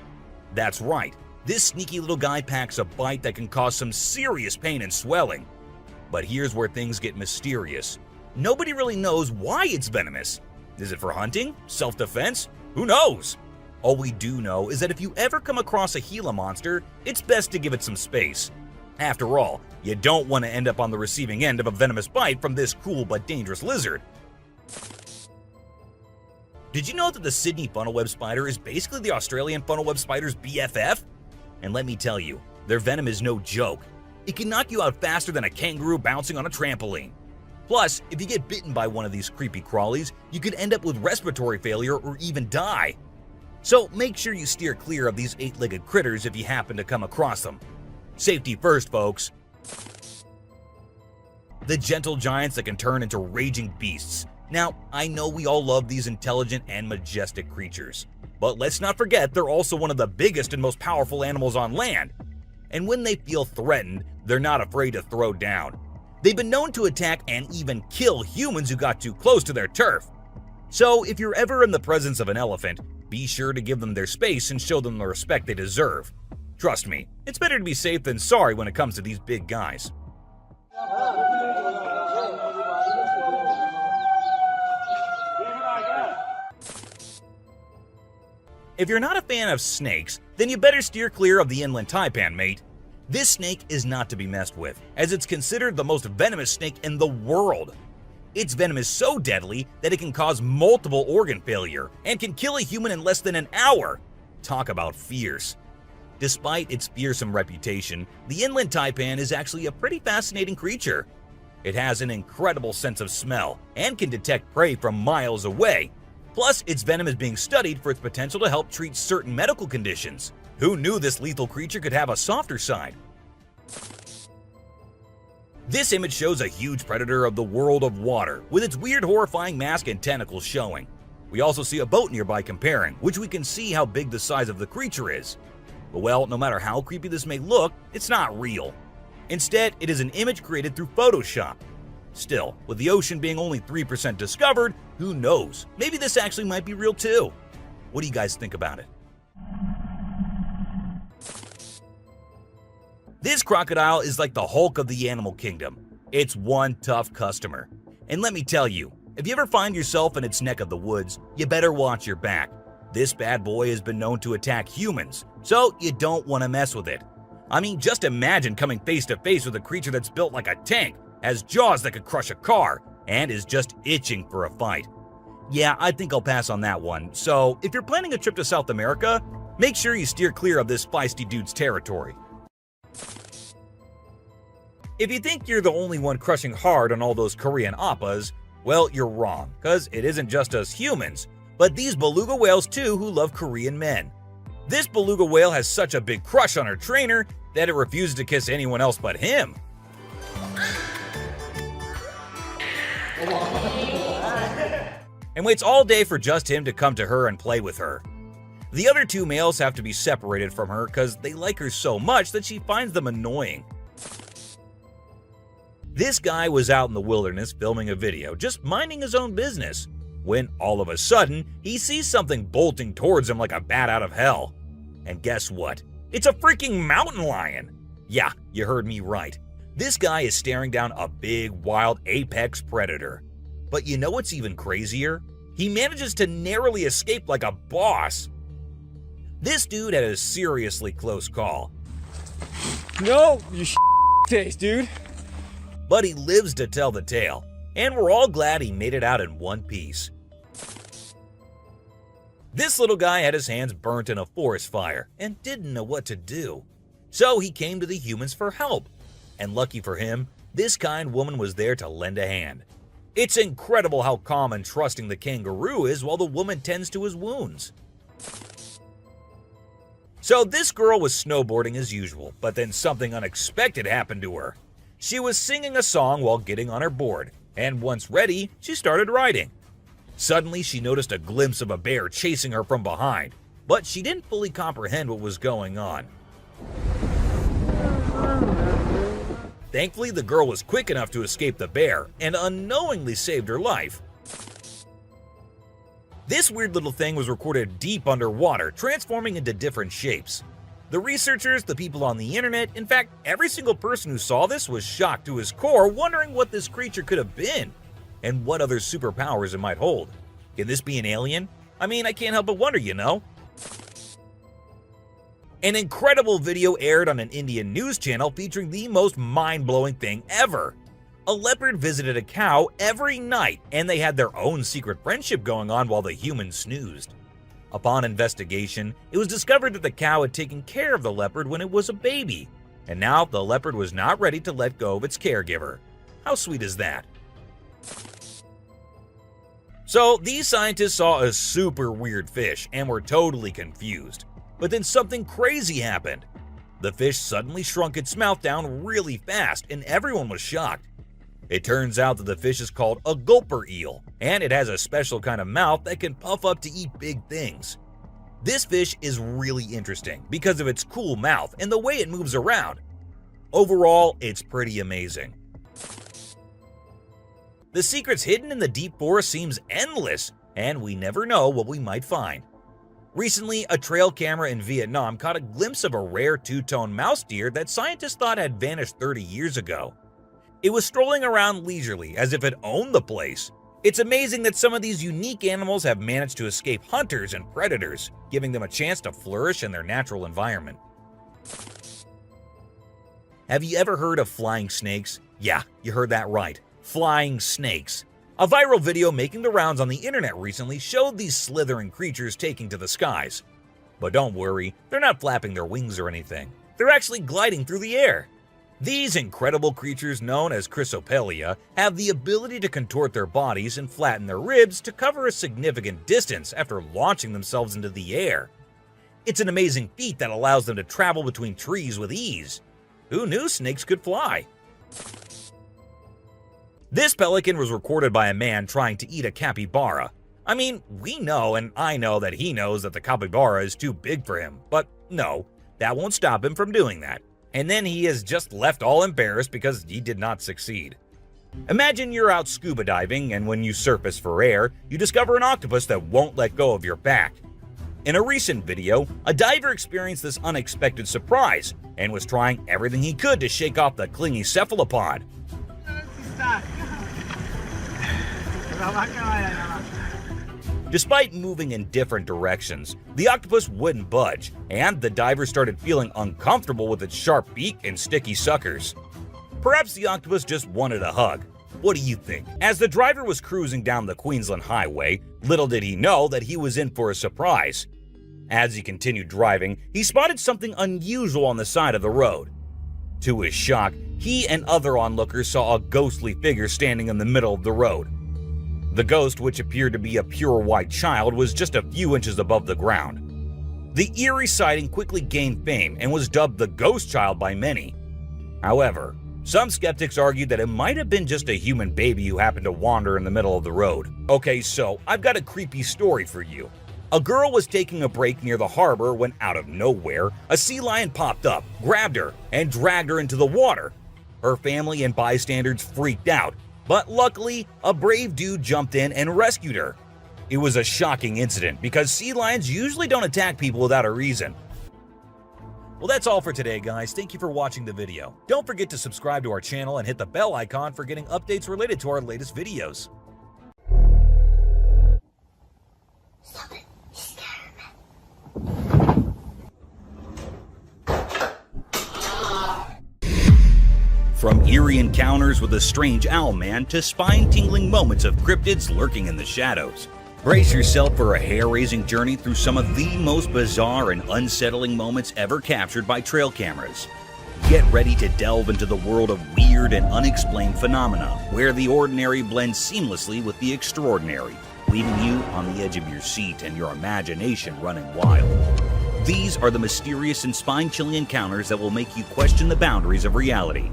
That's right, this sneaky little guy packs a bite that can cause some serious pain and swelling. But here's where things get mysterious. Nobody really knows why it's venomous. Is it for hunting? Self-defense? Who knows? All we do know is that if you ever come across a Gila monster, it's best to give it some space. After all, you don't want to end up on the receiving end of a venomous bite from this cool but dangerous lizard. Did you know that the Sydney funnel-web spider is basically the Australian funnel-web spider's BFF? And let me tell you, their venom is no joke. It can knock you out faster than a kangaroo bouncing on a trampoline. Plus, if you get bitten by one of these creepy crawlies, you could end up with respiratory failure or even die. So make sure you steer clear of these eight-legged critters if you happen to come across them. Safety first, folks. The gentle giants that can turn into raging beasts. Now, I know we all love these intelligent and majestic creatures, but let's not forget they're also one of the biggest and most powerful animals on land. And when they feel threatened, they're not afraid to throw down. They've been known to attack and even kill humans who got too close to their turf. So if you're ever in the presence of an elephant, be sure to give them their space and show them the respect they deserve. Trust me, it's better to be safe than sorry when it comes to these big guys. If you're not a fan of snakes, then you better steer clear of the inland taipan, mate. This snake is not to be messed with, as it's considered the most venomous snake in the world. Its venom is so deadly that it can cause multiple organ failure and can kill a human in less than an hour. Talk about fierce. Despite its fearsome reputation, the inland taipan is actually a pretty fascinating creature. It has an incredible sense of smell and can detect prey from miles away. Plus, its venom is being studied for its potential to help treat certain medical conditions. Who knew this lethal creature could have a softer side? This image shows a huge predator of the world of water, with its weird horrifying mask and tentacles showing. We also see a boat nearby comparing, which we can see how big the size of the creature is. But well, no matter how creepy this may look, it's not real. Instead, it is an image created through Photoshop. Still, with the ocean being only 3% discovered, who knows? Maybe this actually might be real too. What do you guys think about it? This crocodile is like the Hulk of the animal kingdom. It's one tough customer. And let me tell you, if you ever find yourself in its neck of the woods, you better watch your back. This bad boy has been known to attack humans, so you don't want to mess with it. I mean, just imagine coming face to face with a creature that's built like a tank, has jaws that could crush a car, and is just itching for a fight. Yeah, I think I'll pass on that one. So, if you're planning a trip to South America, make sure you steer clear of this feisty dude's territory. If you think you're the only one crushing hard on all those Korean oppas, well, you're wrong, because it isn't just us humans, but these beluga whales too who love Korean men. This beluga whale has such a big crush on her trainer that it refuses to kiss anyone else but him. And waits all day for just him to come to her and play with her. The other two males have to be separated from her because they like her so much that she finds them annoying. This guy was out in the wilderness filming a video, just minding his own business, when all of a sudden, he sees something bolting towards him like a bat out of hell. And guess what? It's a freaking mountain lion! Yeah, you heard me right. This guy is staring down a big, wild apex predator. But you know what's even crazier? He manages to narrowly escape like a boss. This dude had a seriously close call. No, you taste, dude. But he lives to tell the tale, and we're all glad he made it out in one piece. This little guy had his hands burnt in a forest fire and didn't know what to do. So he came to the humans for help. And lucky for him, this kind woman was there to lend a hand. It's incredible how calm and trusting the kangaroo is while the woman tends to his wounds. So this girl was snowboarding as usual, but then something unexpected happened to her. She was singing a song while getting on her board, and once ready, she started riding. Suddenly, she noticed a glimpse of a bear chasing her from behind, but she didn't fully comprehend what was going on. Thankfully, the girl was quick enough to escape the bear and unknowingly saved her life. This weird little thing was recorded deep underwater, transforming into different shapes. The researchers, the people on the internet, in fact, every single person who saw this was shocked to his core, wondering what this creature could have been and what other superpowers it might hold. Can this be an alien? I mean, I can't help but wonder, you know? An incredible video aired on an Indian news channel featuring the most mind-blowing thing ever. A leopard visited a cow every night, and they had their own secret friendship going on while the humans snoozed. Upon investigation, it was discovered that the cow had taken care of the leopard when it was a baby, and now the leopard was not ready to let go of its caregiver. How sweet is that? So, these scientists saw a super weird fish and were totally confused. But then something crazy happened. The fish suddenly shrunk its mouth down really fast, and everyone was shocked. It turns out that the fish is called a gulper eel, and it has a special kind of mouth that can puff up to eat big things. This fish is really interesting because of its cool mouth and the way it moves around. Overall, it's pretty amazing. The secrets hidden in the deep forest seems endless, and we never know what we might find. Recently, a trail camera in Vietnam caught a glimpse of a rare two-tone mouse deer that scientists thought had vanished 30 years ago. It was strolling around leisurely as if it owned the place, It's amazing that some of these unique animals have managed to escape hunters and predators, giving them a chance to flourish in their natural environment. Have you ever heard of flying snakes? Yeah, you heard that right. Flying snakes. A viral video making the rounds on the internet recently showed these slithering creatures taking to the skies. But don't worry, they're not flapping their wings or anything. They're actually gliding through the air. These incredible creatures, known as Chrysopelia, have the ability to contort their bodies and flatten their ribs to cover a significant distance after launching themselves into the air. It's an amazing feat that allows them to travel between trees with ease. Who knew snakes could fly? This pelican was recorded by a man trying to eat a capybara. I mean, we know, and I know that he knows that the capybara is too big for him, but no, that won't stop him from doing that. And then he is just left all embarrassed because he did not succeed. Imagine you're out scuba diving, and when you surface for air, you discover an octopus that won't let go of your back. In a recent video, a diver experienced this unexpected surprise and was trying everything he could to shake off the clingy cephalopod. Despite moving in different directions, the octopus wouldn't budge, and the diver started feeling uncomfortable with its sharp beak and sticky suckers. Perhaps the octopus just wanted a hug. What do you think? As the driver was cruising down the Queensland highway, little did he know that he was in for a surprise. As he continued driving, he spotted something unusual on the side of the road. To his shock, he and other onlookers saw a ghostly figure standing in the middle of the road. The ghost, which appeared to be a pure white child, was just a few inches above the ground. The eerie sighting quickly gained fame and was dubbed the ghost child by many. However, some skeptics argued that it might have been just a human baby who happened to wander in the middle of the road. Okay, so I've got a creepy story for you. A girl was taking a break near the harbor when, out of nowhere, a sea lion popped up, grabbed her, and dragged her into the water. Her family and bystanders freaked out, but luckily, a brave dude jumped in and rescued her. It was a shocking incident because sea lions usually don't attack people without a reason. Well, that's all for today, guys. Thank you for watching the video. Don't forget to subscribe to our channel and hit the bell icon for getting updates related to our latest videos. From eerie encounters with a strange owl man to spine-tingling moments of cryptids lurking in the shadows. Brace yourself for a hair-raising journey through some of the most bizarre and unsettling moments ever captured by trail cameras. Get ready to delve into the world of weird and unexplained phenomena, where the ordinary blends seamlessly with the extraordinary, leaving you on the edge of your seat and your imagination running wild. These are the mysterious and spine-chilling encounters that will make you question the boundaries of reality.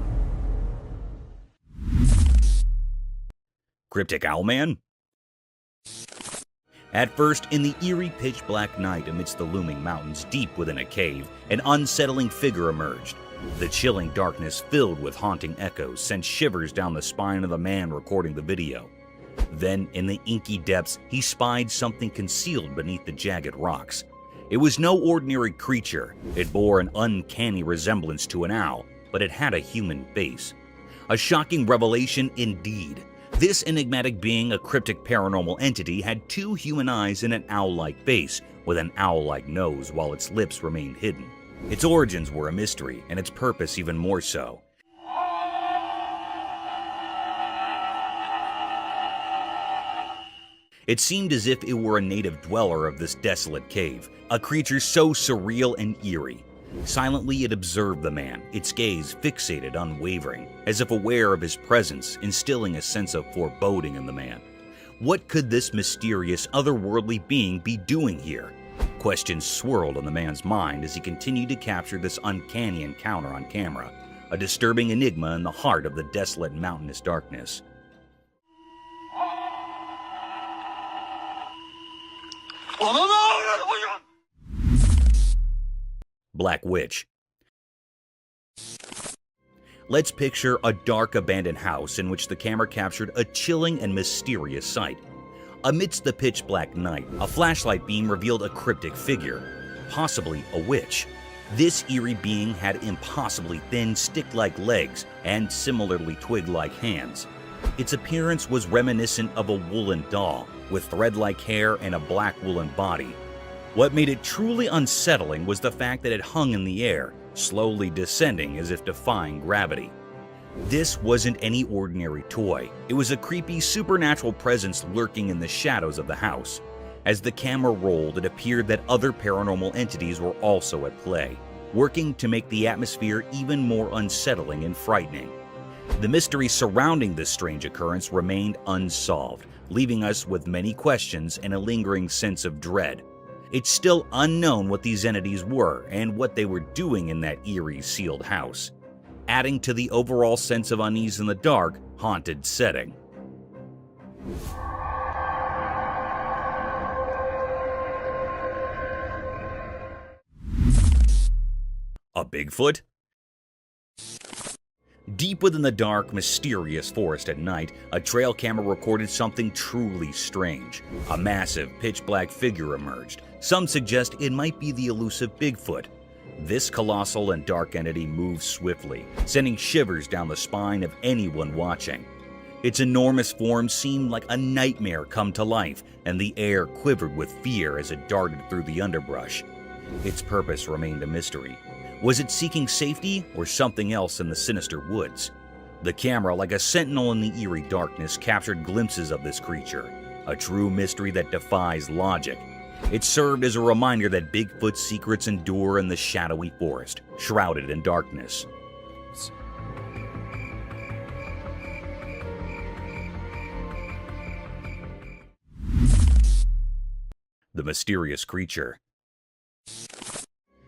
Cryptic Owlman? At first, in the eerie pitch-black night amidst the looming mountains deep within a cave, an unsettling figure emerged. The chilling darkness filled with haunting echoes sent shivers down the spine of the man recording the video. Then, in the inky depths, he spied something concealed beneath the jagged rocks. It was no ordinary creature. It bore an uncanny resemblance to an owl, but it had a human face. A shocking revelation indeed. This enigmatic being, a cryptic paranormal entity, had two human eyes and an owl-like face, with an owl-like nose while its lips remained hidden. Its origins were a mystery, and its purpose even more so. It seemed as if it were a native dweller of this desolate cave, a creature so surreal and eerie. Silently it observed the man, its gaze fixated, unwavering, as if aware of his presence, instilling a sense of foreboding in the man. What could this mysterious, otherworldly being be doing here? Questions swirled on the man's mind as he continued to capture this uncanny encounter on camera, a disturbing enigma in the heart of the desolate mountainous darkness. Black Witch. Let's picture a dark abandoned house in which the camera captured a chilling and mysterious sight. Amidst the pitch-black night, a flashlight beam revealed a cryptic figure, possibly a witch. This eerie being had impossibly thin, stick-like legs and similarly twig-like hands. Its appearance was reminiscent of a woolen doll, with thread-like hair and a black woolen body. What made it truly unsettling was the fact that it hung in the air, slowly descending as if defying gravity. This wasn't any ordinary toy. It was a creepy supernatural presence lurking in the shadows of the house. As the camera rolled, it appeared that other paranormal entities were also at play, working to make the atmosphere even more unsettling and frightening. The mystery surrounding this strange occurrence remained unsolved, leaving us with many questions and a lingering sense of dread. It's still unknown what these entities were and what they were doing in that eerie, sealed house, adding to the overall sense of unease in the dark, haunted setting. A Bigfoot? Deep within the dark, mysterious forest at night, a trail camera recorded something truly strange. A massive, pitch-black figure emerged. Some suggest it might be the elusive Bigfoot. This colossal and dark entity moved swiftly, sending shivers down the spine of anyone watching. Its enormous form seemed like a nightmare come to life, and the air quivered with fear as it darted through the underbrush. Its purpose remained a mystery. Was it seeking safety or something else in the sinister woods? The camera, like a sentinel in the eerie darkness, captured glimpses of this creature, a true mystery that defies logic. It served as a reminder that Bigfoot's secrets endure in the shadowy forest, shrouded in darkness. The mysterious creature.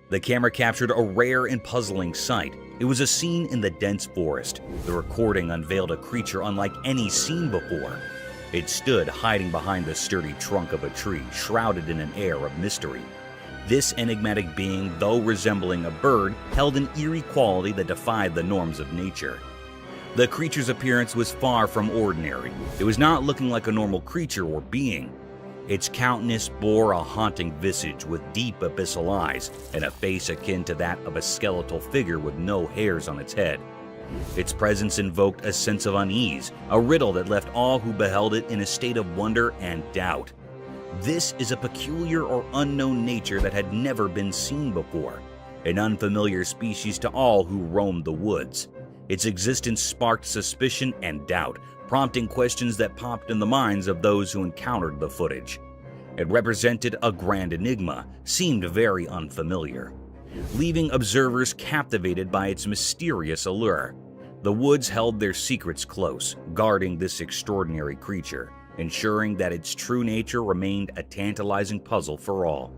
The camera captured a rare and puzzling sight. It was a scene in the dense forest. The recording unveiled a creature unlike any seen before. It stood hiding behind the sturdy trunk of a tree, shrouded in an air of mystery. This enigmatic being, though resembling a bird, held an eerie quality that defied the norms of nature. The creature's appearance was far from ordinary. It was not looking like a normal creature or being. Its countenance bore a haunting visage with deep abyssal eyes and a face akin to that of a skeletal figure with no hairs on its head. Its presence invoked a sense of unease, a riddle that left all who beheld it in a state of wonder and doubt. This is a peculiar or unknown nature that had never been seen before, an unfamiliar species to all who roamed the woods. Its existence sparked suspicion and doubt, prompting questions that popped in the minds of those who encountered the footage. It represented a grand enigma, seemed very unfamiliar, leaving observers captivated by its mysterious allure. The woods held their secrets close, guarding this extraordinary creature, ensuring that its true nature remained a tantalizing puzzle for all.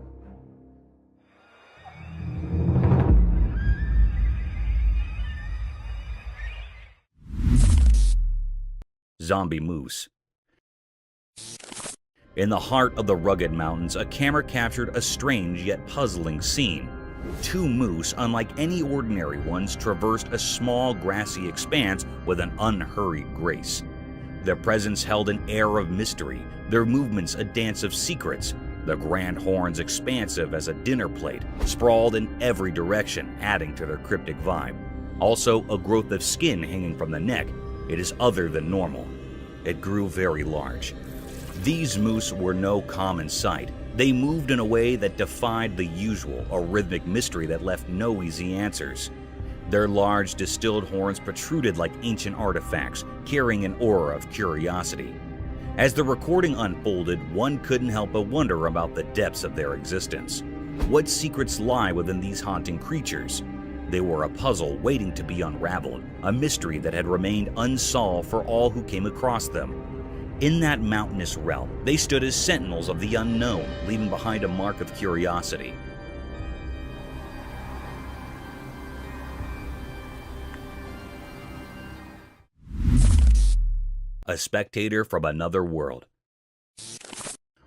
Zombie moose. In the heart of the rugged mountains, a camera captured a strange yet puzzling scene. Two moose, unlike any ordinary ones, traversed a small grassy expanse with an unhurried grace. Their presence held an air of mystery, their movements a dance of secrets, the grand horns expansive as a dinner plate, sprawled in every direction, adding to their cryptic vibe. Also, a growth of skin hanging from the neck. It is other than normal. It grew very large. These moose were no common sight. They moved in a way that defied the usual, a rhythmic mystery that left no easy answers. Their large, distilled horns protruded like ancient artifacts, carrying an aura of curiosity. As the recording unfolded, one couldn't help but wonder about the depths of their existence. What secrets lie within these haunting creatures? They were a puzzle waiting to be unraveled, a mystery that had remained unsolved for all who came across them. In that mountainous realm, they stood as sentinels of the unknown, leaving behind a mark of curiosity. A spectator from another world.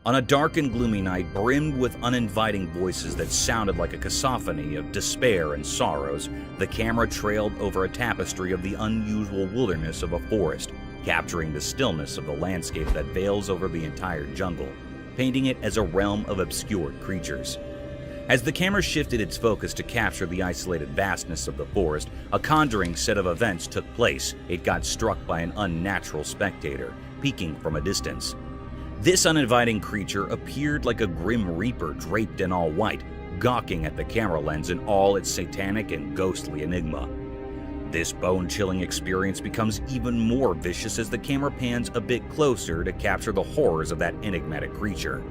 On a dark and gloomy night, brimmed with uninviting voices that sounded like a cacophony of despair and sorrows, the camera trailed over a tapestry of the unusual wilderness of a forest, capturing the stillness of the landscape that veils over the entire jungle, painting it as a realm of obscured creatures. As the camera shifted its focus to capture the isolated vastness of the forest, a conjuring set of events took place. It got struck by an unnatural spectator, peeking from a distance. This uninviting creature appeared like a grim reaper draped in all white, gawking at the camera lens in all its satanic and ghostly enigma. This bone-chilling experience becomes even more vicious as the camera pans a bit closer to capture the horrors of that enigmatic creature.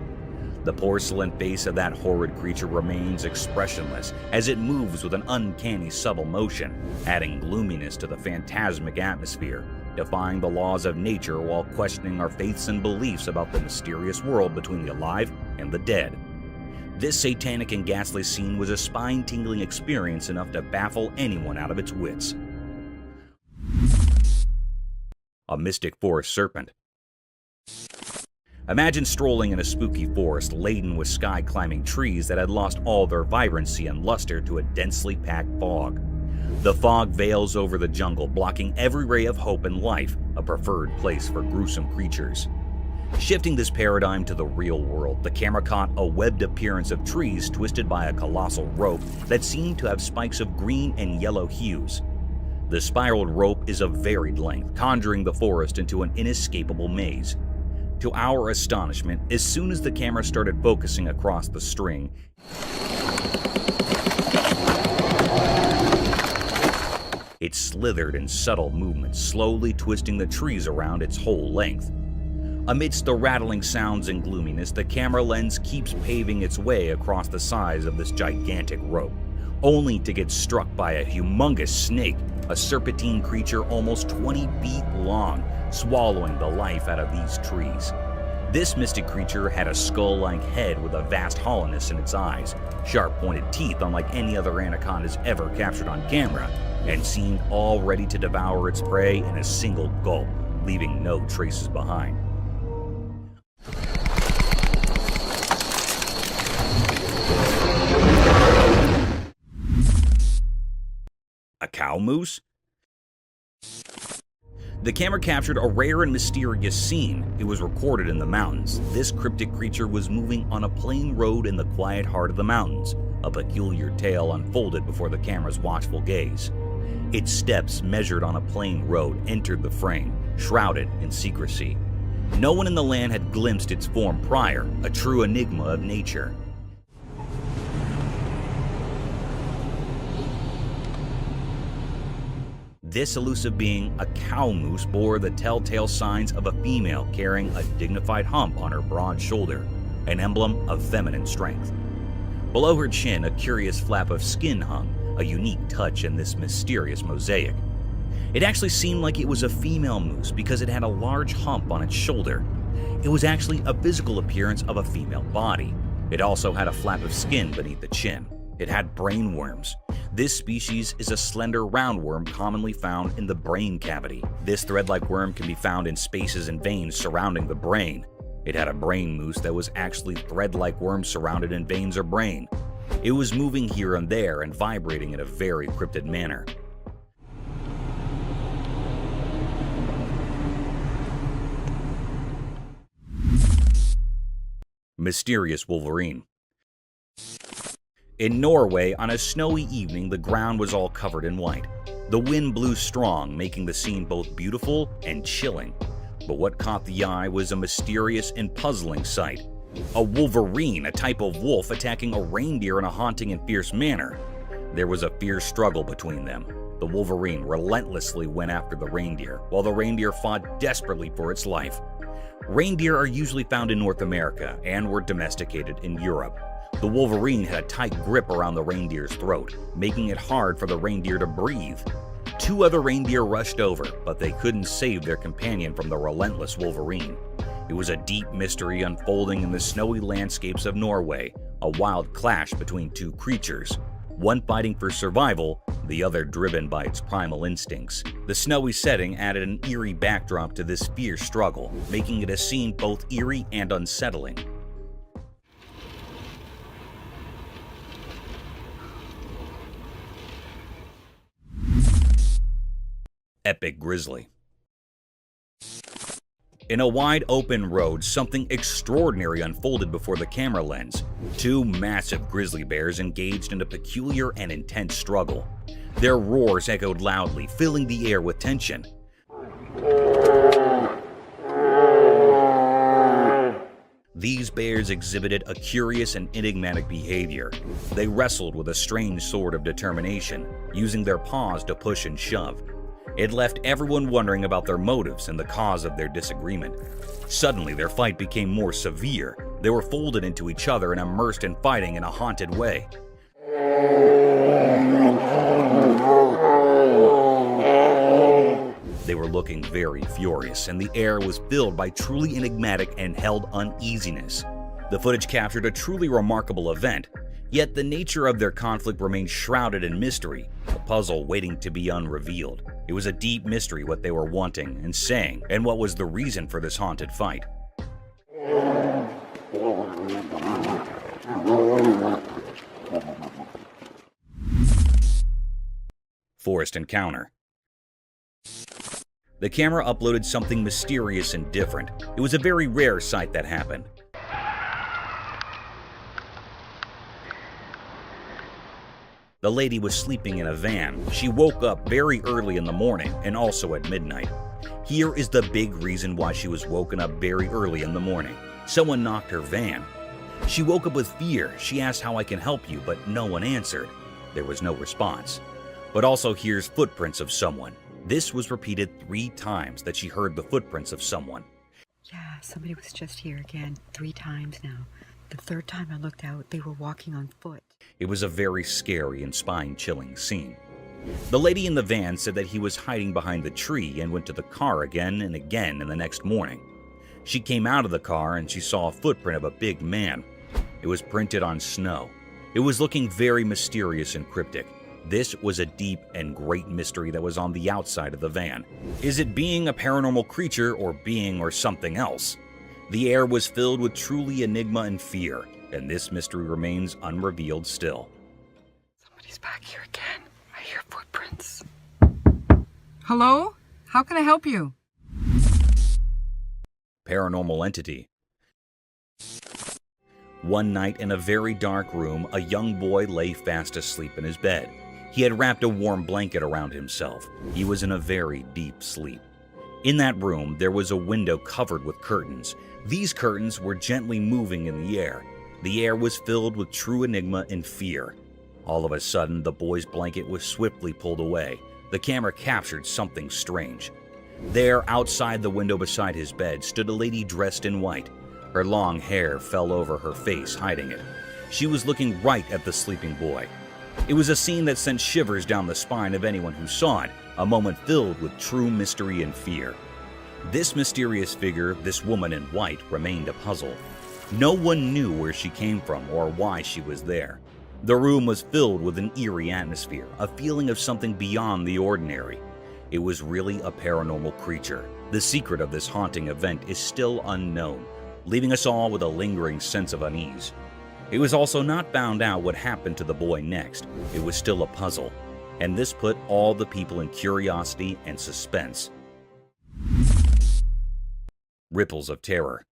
The porcelain face of that horrid creature remains expressionless as it moves with an uncanny subtle motion, adding gloominess to the phantasmic atmosphere, defying the laws of nature while questioning our faiths and beliefs about the mysterious world between the alive and the dead. This satanic and ghastly scene was a spine-tingling experience enough to baffle anyone out of its wits. A mystic forest serpent. Imagine strolling in a spooky forest laden with sky-climbing trees that had lost all their vibrancy and luster to a densely packed fog. The fog veils over the jungle, blocking every ray of hope and life, a preferred place for gruesome creatures. Shifting this paradigm to the real world, the camera caught a webbed appearance of trees twisted by a colossal rope that seemed to have spikes of green and yellow hues. The spiraled rope is of varied length, conjuring the forest into an inescapable maze. To our astonishment, as soon as the camera started focusing across the string, it slithered in subtle movements, slowly twisting the trees around its whole length. Amidst the rattling sounds and gloominess, the camera lens keeps paving its way across the size of this gigantic rope, only to get struck by a humongous snake, a serpentine creature almost 20 feet long, swallowing the life out of these trees. This mystic creature had a skull-like head with a vast hollowness in its eyes, sharp-pointed teeth unlike any other anacondas ever captured on camera, and seemed all ready to devour its prey in a single gulp, leaving no traces behind. A cow moose? The camera captured a rare and mysterious scene. It was recorded in the mountains. This cryptic creature was moving on a plain road in the quiet heart of the mountains. A peculiar tale unfolded before the camera's watchful gaze. Its steps, measured on a plain road, entered the frame, shrouded in secrecy. No one in the land had glimpsed its form prior, a true enigma of nature. This elusive being, a cow moose, bore the telltale signs of a female carrying a dignified hump on her broad shoulder, an emblem of feminine strength. Below her chin, a curious flap of skin hung, a unique touch in this mysterious mosaic. It actually seemed like it was a female moose because it had a large hump on its shoulder. It was actually a physical appearance of a female body. It also had a flap of skin beneath the chin. It had brain worms. This species is a slender roundworm commonly found in the brain cavity. This thread-like worm can be found in spaces and veins surrounding the brain. It had a brain moose that was actually thread-like worms surrounded in veins or brain. It was moving here and there and vibrating in a very cryptic manner. Mysterious wolverine. In Norway, on a snowy evening, the ground was all covered in white. The wind blew strong, making the scene both beautiful and chilling. But what caught the eye was a mysterious and puzzling sight. A wolverine, a type of wolf, attacking a reindeer in a haunting and fierce manner. There was a fierce struggle between them. The wolverine relentlessly went after the reindeer, while the reindeer fought desperately for its life. Reindeer are usually found in North America and were domesticated in Europe. The wolverine had a tight grip around the reindeer's throat, making it hard for the reindeer to breathe. Two other reindeer rushed over, but they couldn't save their companion from the relentless wolverine. It was a deep mystery unfolding in the snowy landscapes of Norway, a wild clash between two creatures, one fighting for survival, the other driven by its primal instincts. The snowy setting added an eerie backdrop to this fierce struggle, making it a scene both eerie and unsettling. Epic grizzly. In a wide open road, something extraordinary unfolded before the camera lens. Two massive grizzly bears engaged in a peculiar and intense struggle. Their roars echoed loudly, filling the air with tension. These bears exhibited a curious and enigmatic behavior. They wrestled with a strange sort of determination, using their paws to push and shove. It left everyone wondering about their motives and the cause of their disagreement. Suddenly, their fight became more severe. They were folded into each other and immersed in fighting in a haunted way. They were looking very furious, and the air was filled by truly enigmatic and held uneasiness. The footage captured a truly remarkable event, yet the nature of their conflict remained shrouded in mystery, a puzzle waiting to be unrevealed. It was a deep mystery what they were wanting and saying, and what was the reason for this haunted fight. Forest encounter. The camera uploaded something mysterious and different. It was a very rare sight that happened. The lady was sleeping in a van. She woke up very early in the morning and also at midnight. Here is the big reason why she was woken up very early in the morning. Someone knocked her van. She woke up with fear. She asked how I can help you, but no one answered. There was no response. But also here's footprints of someone. This was repeated 3 times that she heard the footprints of someone. Yeah, somebody was just here again 3 times now. The 3rd time I looked out, they were walking on foot. It was a very scary and spine-chilling scene. The lady in the van said that he was hiding behind the tree and went to the car again and again in the next morning. She came out of the car and she saw a footprint of a big man. It was printed on snow. It was looking very mysterious and cryptic. This was a deep and great mystery that was on the outside of the van. Is it being a paranormal creature or being or something else? The air was filled with truly enigma and fear, and this mystery remains unrevealed still. Somebody's back here again. I hear footprints. Hello? How can I help you? Paranormal entity. One night in a very dark room, a young boy lay fast asleep in his bed. He had wrapped a warm blanket around himself. He was in a very deep sleep. In that room, there was a window covered with curtains. These curtains were gently moving in the air. The air was filled with true enigma and fear. All of a sudden, the boy's blanket was swiftly pulled away. The camera captured something strange. There, outside the window beside his bed, stood a lady dressed in white. Her long hair fell over her face, hiding it. She was looking right at the sleeping boy. It was a scene that sent shivers down the spine of anyone who saw it, a moment filled with true mystery and fear. This mysterious figure, this woman in white, remained a puzzle. No one knew where she came from or why she was there. The room was filled with an eerie atmosphere, a feeling of something beyond the ordinary. It was really a paranormal creature. The secret of this haunting event is still unknown, leaving us all with a lingering sense of unease. It was also not found out what happened to the boy next. It was still a puzzle, and this put all the people in curiosity and suspense. Ripples of terror.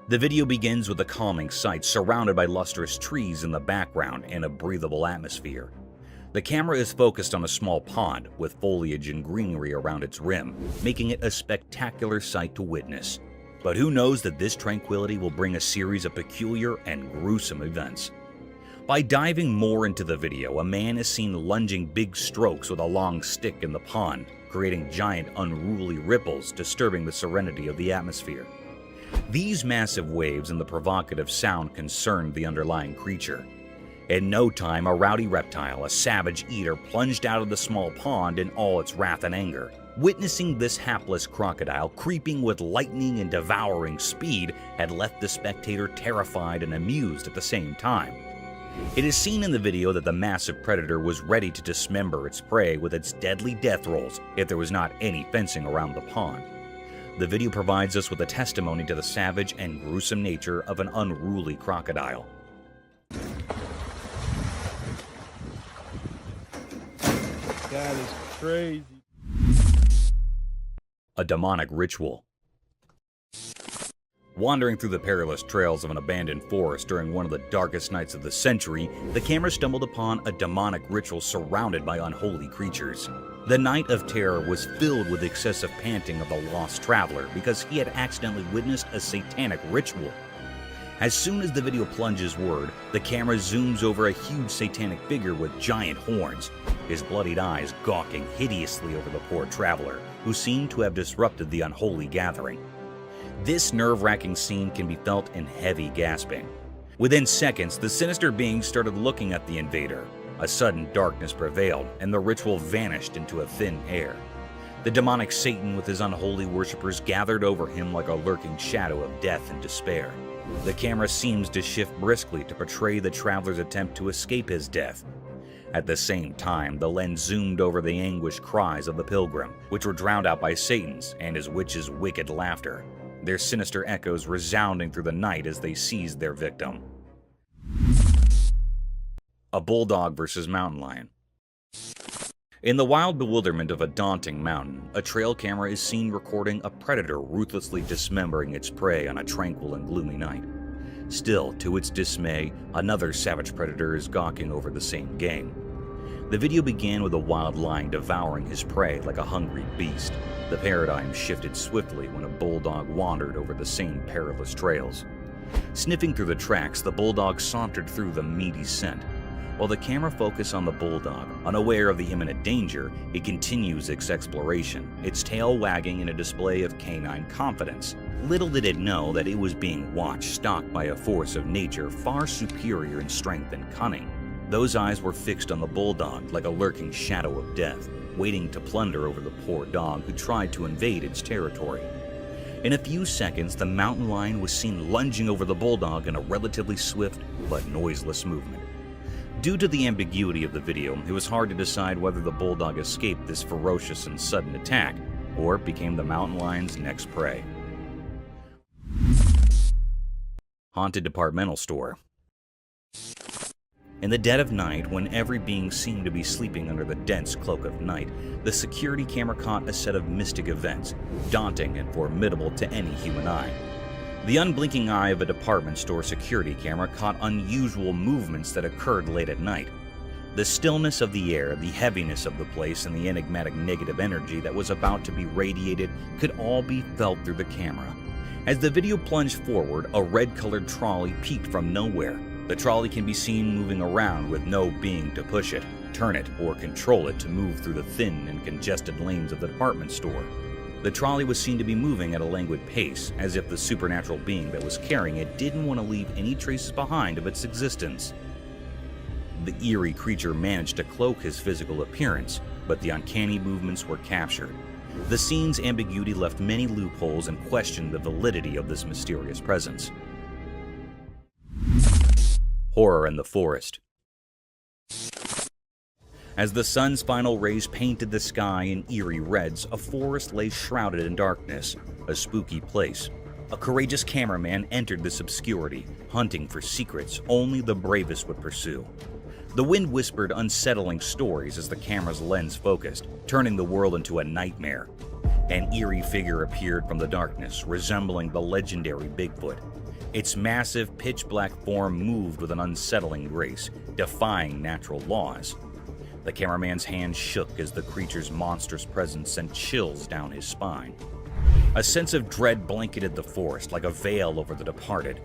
The video begins with a calming sight surrounded by lustrous trees in the background and a breathable atmosphere. The camera is focused on a small pond with foliage and greenery around its rim, making it a spectacular sight to witness. But who knows that this tranquility will bring a series of peculiar and gruesome events. By diving more into the video, a man is seen lunging big strokes with a long stick in the pond, creating giant unruly ripples, disturbing the serenity of the atmosphere. These massive waves and the provocative sound concerned the underlying creature. In no time, a rowdy reptile, a savage eater, plunged out of the small pond in all its wrath and anger. Witnessing this hapless crocodile creeping with lightning and devouring speed had left the spectator terrified and amused at the same time. It is seen in the video that the massive predator was ready to dismember its prey with its deadly death rolls if there was not any fencing around the pond. The video provides us with a testimony to the savage and gruesome nature of an unruly crocodile. That is crazy. A demonic ritual. Wandering through the perilous trails of an abandoned forest during one of the darkest nights of the century, the camera stumbled upon a demonic ritual surrounded by unholy creatures. The night of terror was filled with excessive panting of the lost traveler because he had accidentally witnessed a satanic ritual. As soon as the video plunges word, the camera zooms over a huge satanic figure with giant horns, his bloodied eyes gawking hideously over the poor traveler, who seemed to have disrupted the unholy gathering. This nerve-wracking scene can be felt in heavy gasping. Within seconds, the sinister being started looking at the invader. A sudden darkness prevailed, and the ritual vanished into a thin air. The demonic Satan with his unholy worshippers gathered over him like a lurking shadow of death and despair. The camera seems to shift briskly to portray the traveler's attempt to escape his death. At the same time, the lens zoomed over the anguished cries of the pilgrim, which were drowned out by Satan's and his witch's wicked laughter, their sinister echoes resounding through the night as they seized their victim. A bulldog versus mountain lion. In the wild bewilderment of a daunting mountain, a trail camera is seen recording a predator ruthlessly dismembering its prey on a tranquil and gloomy night. Still, to its dismay, another savage predator is gawking over the same game. The video began with a wild lion devouring his prey like a hungry beast. The paradigm shifted swiftly when a bulldog wandered over the same perilous trails. Sniffing through the tracks, the bulldog sauntered through the meaty scent. While the camera focused on the bulldog, unaware of the imminent danger, it continues its exploration, its tail wagging in a display of canine confidence. Little did it know that it was being watched, stalked by a force of nature far superior in strength and cunning. Those eyes were fixed on the bulldog like a lurking shadow of death, waiting to plunder over the poor dog who tried to invade its territory. In a few seconds, the mountain lion was seen lunging over the bulldog in a relatively swift but noiseless movement. Due to the ambiguity of the video, it was hard to decide whether the bulldog escaped this ferocious and sudden attack or became the mountain lion's next prey. Haunted departmental store. In the dead of night, when every being seemed to be sleeping under the dense cloak of night, the security camera caught a set of mystic events, daunting and formidable to any human eye. The unblinking eye of a department store security camera caught unusual movements that occurred late at night. The stillness of the air, the heaviness of the place, and the enigmatic negative energy that was about to be radiated could all be felt through the camera. As the video plunged forward, a red-colored trolley peeked from nowhere. The trolley can be seen moving around with no being to push it, turn it, or control it to move through the thin and congested lanes of the department store. The trolley was seen to be moving at a languid pace, as if the supernatural being that was carrying it didn't want to leave any traces behind of its existence. The eerie creature managed to cloak his physical appearance, but the uncanny movements were captured. The scene's ambiguity left many loopholes and questioned the validity of this mysterious presence. Horror in the forest. As the sun's final rays painted the sky in eerie reds, a forest lay shrouded in darkness, a spooky place. A courageous cameraman entered this obscurity, hunting for secrets only the bravest would pursue. The wind whispered unsettling stories as the camera's lens focused, turning the world into a nightmare. An eerie figure appeared from the darkness, resembling the legendary Bigfoot. Its massive, pitch-black form moved with an unsettling grace, defying natural laws. The cameraman's hand shook as the creature's monstrous presence sent chills down his spine. A sense of dread blanketed the forest like a veil over the departed.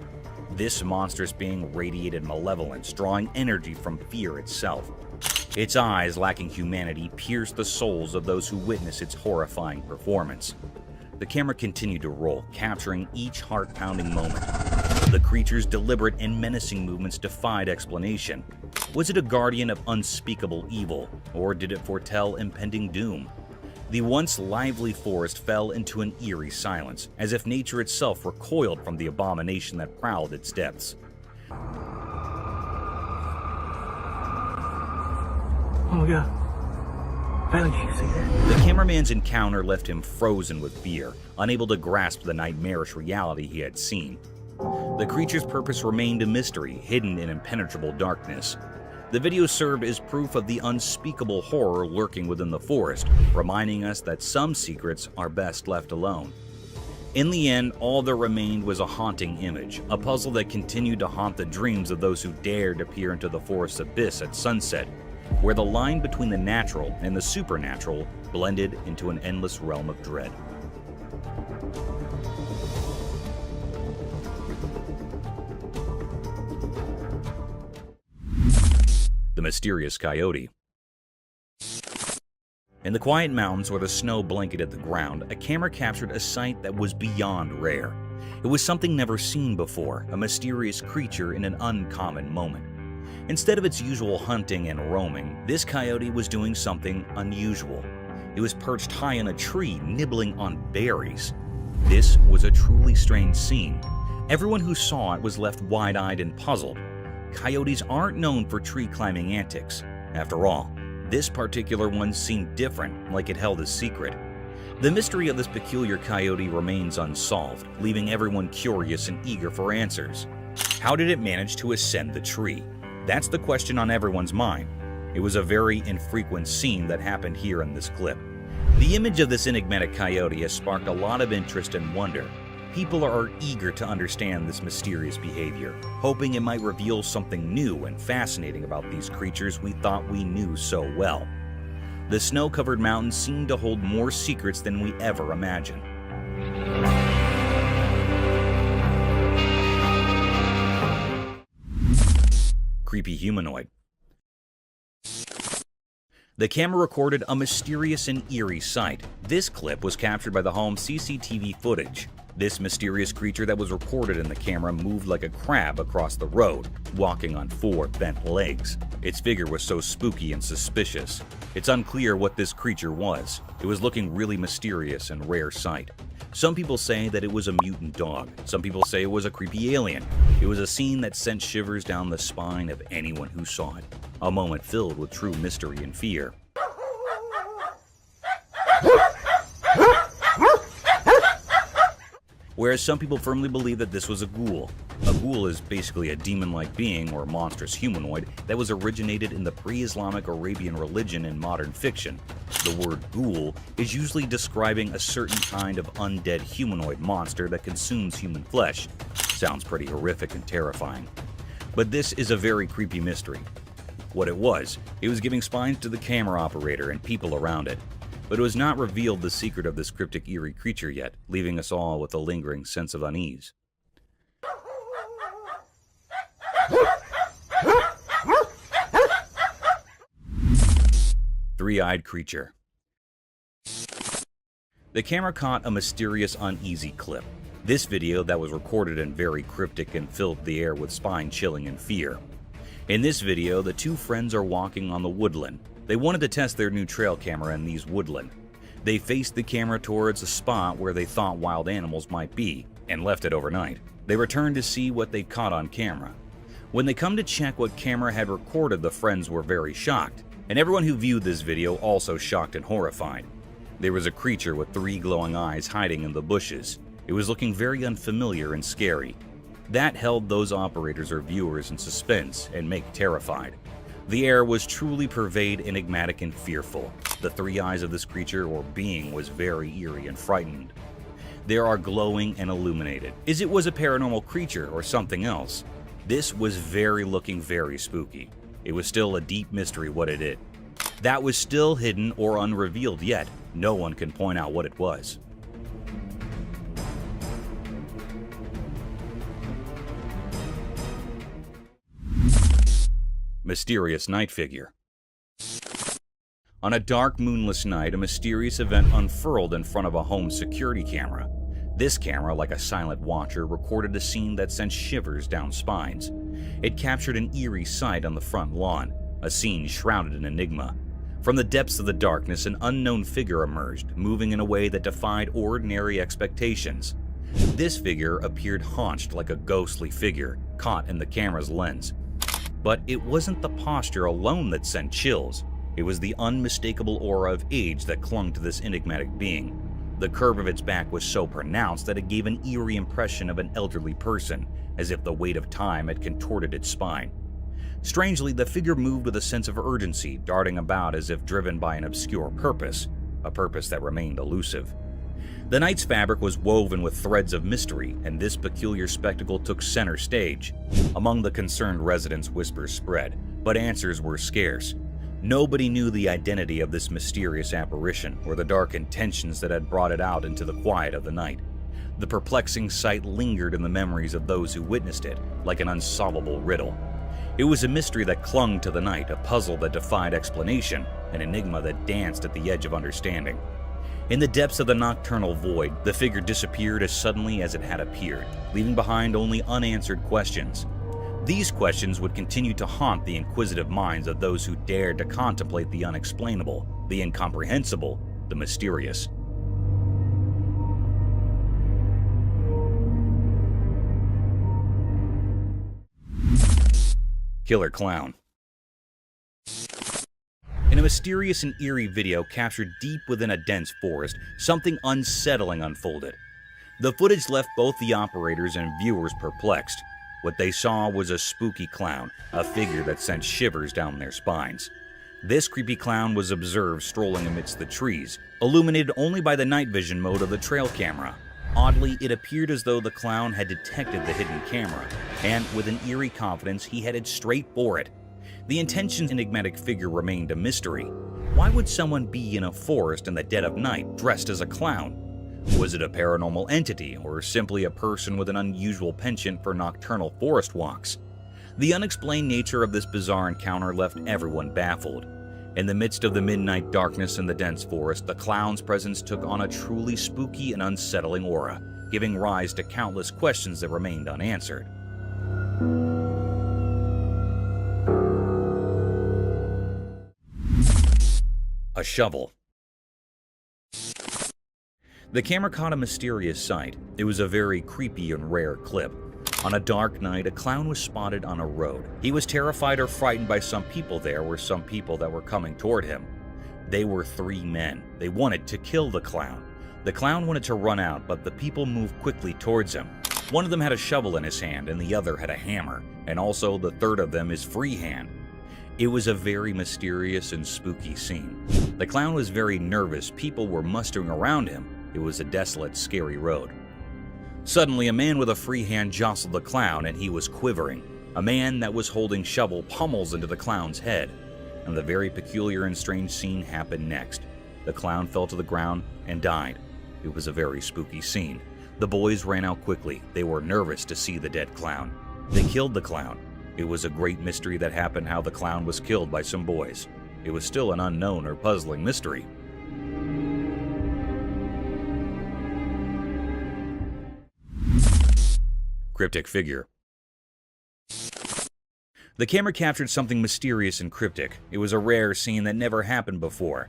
This monstrous being radiated malevolence, drawing energy from fear itself. Its eyes, lacking humanity, pierced the souls of those who witnessed its horrifying performance. The camera continued to roll, capturing each heart-pounding moment. The creature's deliberate and menacing movements defied explanation. Was it a guardian of unspeakable evil, or did it foretell impending doom? The once lively forest fell into an eerie silence, as if nature itself recoiled from the abomination that prowled its depths. Oh my god. Finally, you see that? The cameraman's encounter left him frozen with fear, unable to grasp the nightmarish reality he had seen. The creature's purpose remained a mystery, hidden in impenetrable darkness. The video served as proof of the unspeakable horror lurking within the forest, reminding us that some secrets are best left alone. In the end, all that remained was a haunting image, a puzzle that continued to haunt the dreams of those who dared to peer into the forest's abyss at sunset, where the line between the natural and the supernatural blended into an endless realm of dread. The mysterious coyote. In the quiet mountains where the snow blanketed the ground, a camera captured a sight that was beyond rare. It was something never seen before, a mysterious creature in an uncommon moment. Instead of its usual hunting and roaming, this coyote was doing something unusual. It was perched high in a tree, nibbling on berries. This was a truly strange scene. Everyone who saw it was left wide-eyed and puzzled. Coyotes aren't known for tree-climbing antics. After all, this particular one seemed different, like it held a secret. The mystery of this peculiar coyote remains unsolved, leaving everyone curious and eager for answers. How did it manage to ascend the tree? That's the question on everyone's mind. It was a very infrequent scene that happened here in this clip. The image of this enigmatic coyote has sparked a lot of interest and wonder. People are eager to understand this mysterious behavior, hoping it might reveal something new and fascinating about these creatures we thought we knew so well. The snow-covered mountains seem to hold more secrets than we ever imagined. Creepy humanoid. The camera recorded a mysterious and eerie sight. This clip was captured by the home's CCTV footage. This mysterious creature that was recorded in the camera moved like a crab across the road, walking on 4 bent legs. Its figure was so spooky and suspicious. It's unclear what this creature was. It was looking really mysterious and rare sight. Some people say that it was a mutant dog. Some people say it was a creepy alien. It was a scene that sent shivers down the spine of anyone who saw it. A moment filled with true mystery and fear. Whereas some people firmly believe that this was a ghoul. A ghoul is basically a demon-like being or monstrous humanoid that was originated in the pre-Islamic Arabian religion in modern fiction. The word ghoul is usually describing a certain kind of undead humanoid monster that consumes human flesh. Sounds pretty horrific and terrifying. But this is a very creepy mystery. What it was giving spines to the camera operator and people around it. But it was not revealed the secret of this cryptic eerie creature yet, leaving us all with a lingering sense of unease. Three-eyed creature. The camera caught a mysterious, uneasy clip. This video that was recorded in very cryptic and filled the air with spine-chilling and fear. In this video, the two friends are walking on the woodland. They wanted to test their new trail camera in these woodland. They faced the camera towards a spot where they thought wild animals might be, and left it overnight. They returned to see what they caught on camera. When they come to check what camera had recorded, the friends were very shocked, and everyone who viewed this video also shocked and horrified. There was a creature with 3 glowing eyes hiding in the bushes. It was looking very unfamiliar and scary. That held those operators or viewers in suspense and make terrified. The air was truly pervade, enigmatic, and fearful. The 3 eyes of this creature or being was very eerie and frightened. They are glowing and illuminated. Is it was a paranormal creature or something else? This was looking very spooky. It was still a deep mystery what it is. That was still hidden or unrevealed yet. No one can point out what it was. Mysterious night figure. On a dark, moonless night, a mysterious event unfurled in front of a home security camera. This camera, like a silent watcher, recorded a scene that sent shivers down spines. It captured an eerie sight on the front lawn, a scene shrouded in enigma. From the depths of the darkness, an unknown figure emerged, moving in a way that defied ordinary expectations. This figure appeared haunched like a ghostly figure, caught in the camera's lens. But it wasn't the posture alone that sent chills. It was the unmistakable aura of age that clung to this enigmatic being. The curve of its back was so pronounced that it gave an eerie impression of an elderly person, as if the weight of time had contorted its spine. Strangely, the figure moved with a sense of urgency, darting about as if driven by an obscure purpose, a purpose that remained elusive. The night's fabric was woven with threads of mystery, and this peculiar spectacle took center stage. Among the concerned residents, whispers spread, but answers were scarce. Nobody knew the identity of this mysterious apparition or the dark intentions that had brought it out into the quiet of the night. The perplexing sight lingered in the memories of those who witnessed it, like an unsolvable riddle. It was a mystery that clung to the night, a puzzle that defied explanation, an enigma that danced at the edge of understanding. In the depths of the nocturnal void, the figure disappeared as suddenly as it had appeared, leaving behind only unanswered questions. These questions would continue to haunt the inquisitive minds of those who dared to contemplate the unexplainable, the incomprehensible, the mysterious. Killer Clown. In a mysterious and eerie video captured deep within a dense forest, something unsettling unfolded. The footage left both the operators and viewers perplexed. What they saw was a spooky clown, a figure that sent shivers down their spines. This creepy clown was observed strolling amidst the trees, illuminated only by the night vision mode of the trail camera. Oddly, it appeared as though the clown had detected the hidden camera, and with an eerie confidence, he headed straight for it. The intention's enigmatic figure remained a mystery. Why would someone be in a forest in the dead of night dressed as a clown? Was it a paranormal entity, or simply a person with an unusual penchant for nocturnal forest walks? The unexplained nature of this bizarre encounter left everyone baffled. In the midst of the midnight darkness in the dense forest, the clown's presence took on a truly spooky and unsettling aura, giving rise to countless questions that remained unanswered. A shovel. The camera caught a mysterious sight. It was a very creepy and rare clip. On a dark night, a clown was spotted on a road. He was terrified or frightened by some people there were some people that were coming toward him. They were 3 men. They wanted to kill the clown. The clown wanted to run out, but the people moved quickly towards him. One of them had a shovel in his hand and the other had a hammer, and also the third of them is free hand. It was a very mysterious and spooky scene. The clown was very nervous. People were mustering around him. It was a desolate, scary road. Suddenly, a man with a free hand jostled the clown and he was quivering. A man that was holding shovel pummels into the clown's head. And the very peculiar and strange scene happened next. The clown fell to the ground and died. It was a very spooky scene. The boys ran out quickly. They were nervous to see the dead clown. They killed the clown. It was a great mystery that happened how the clown was killed by some boys. It was still an unknown or puzzling mystery. Cryptic figure. The camera captured something mysterious and cryptic. It was a rare scene that never happened before.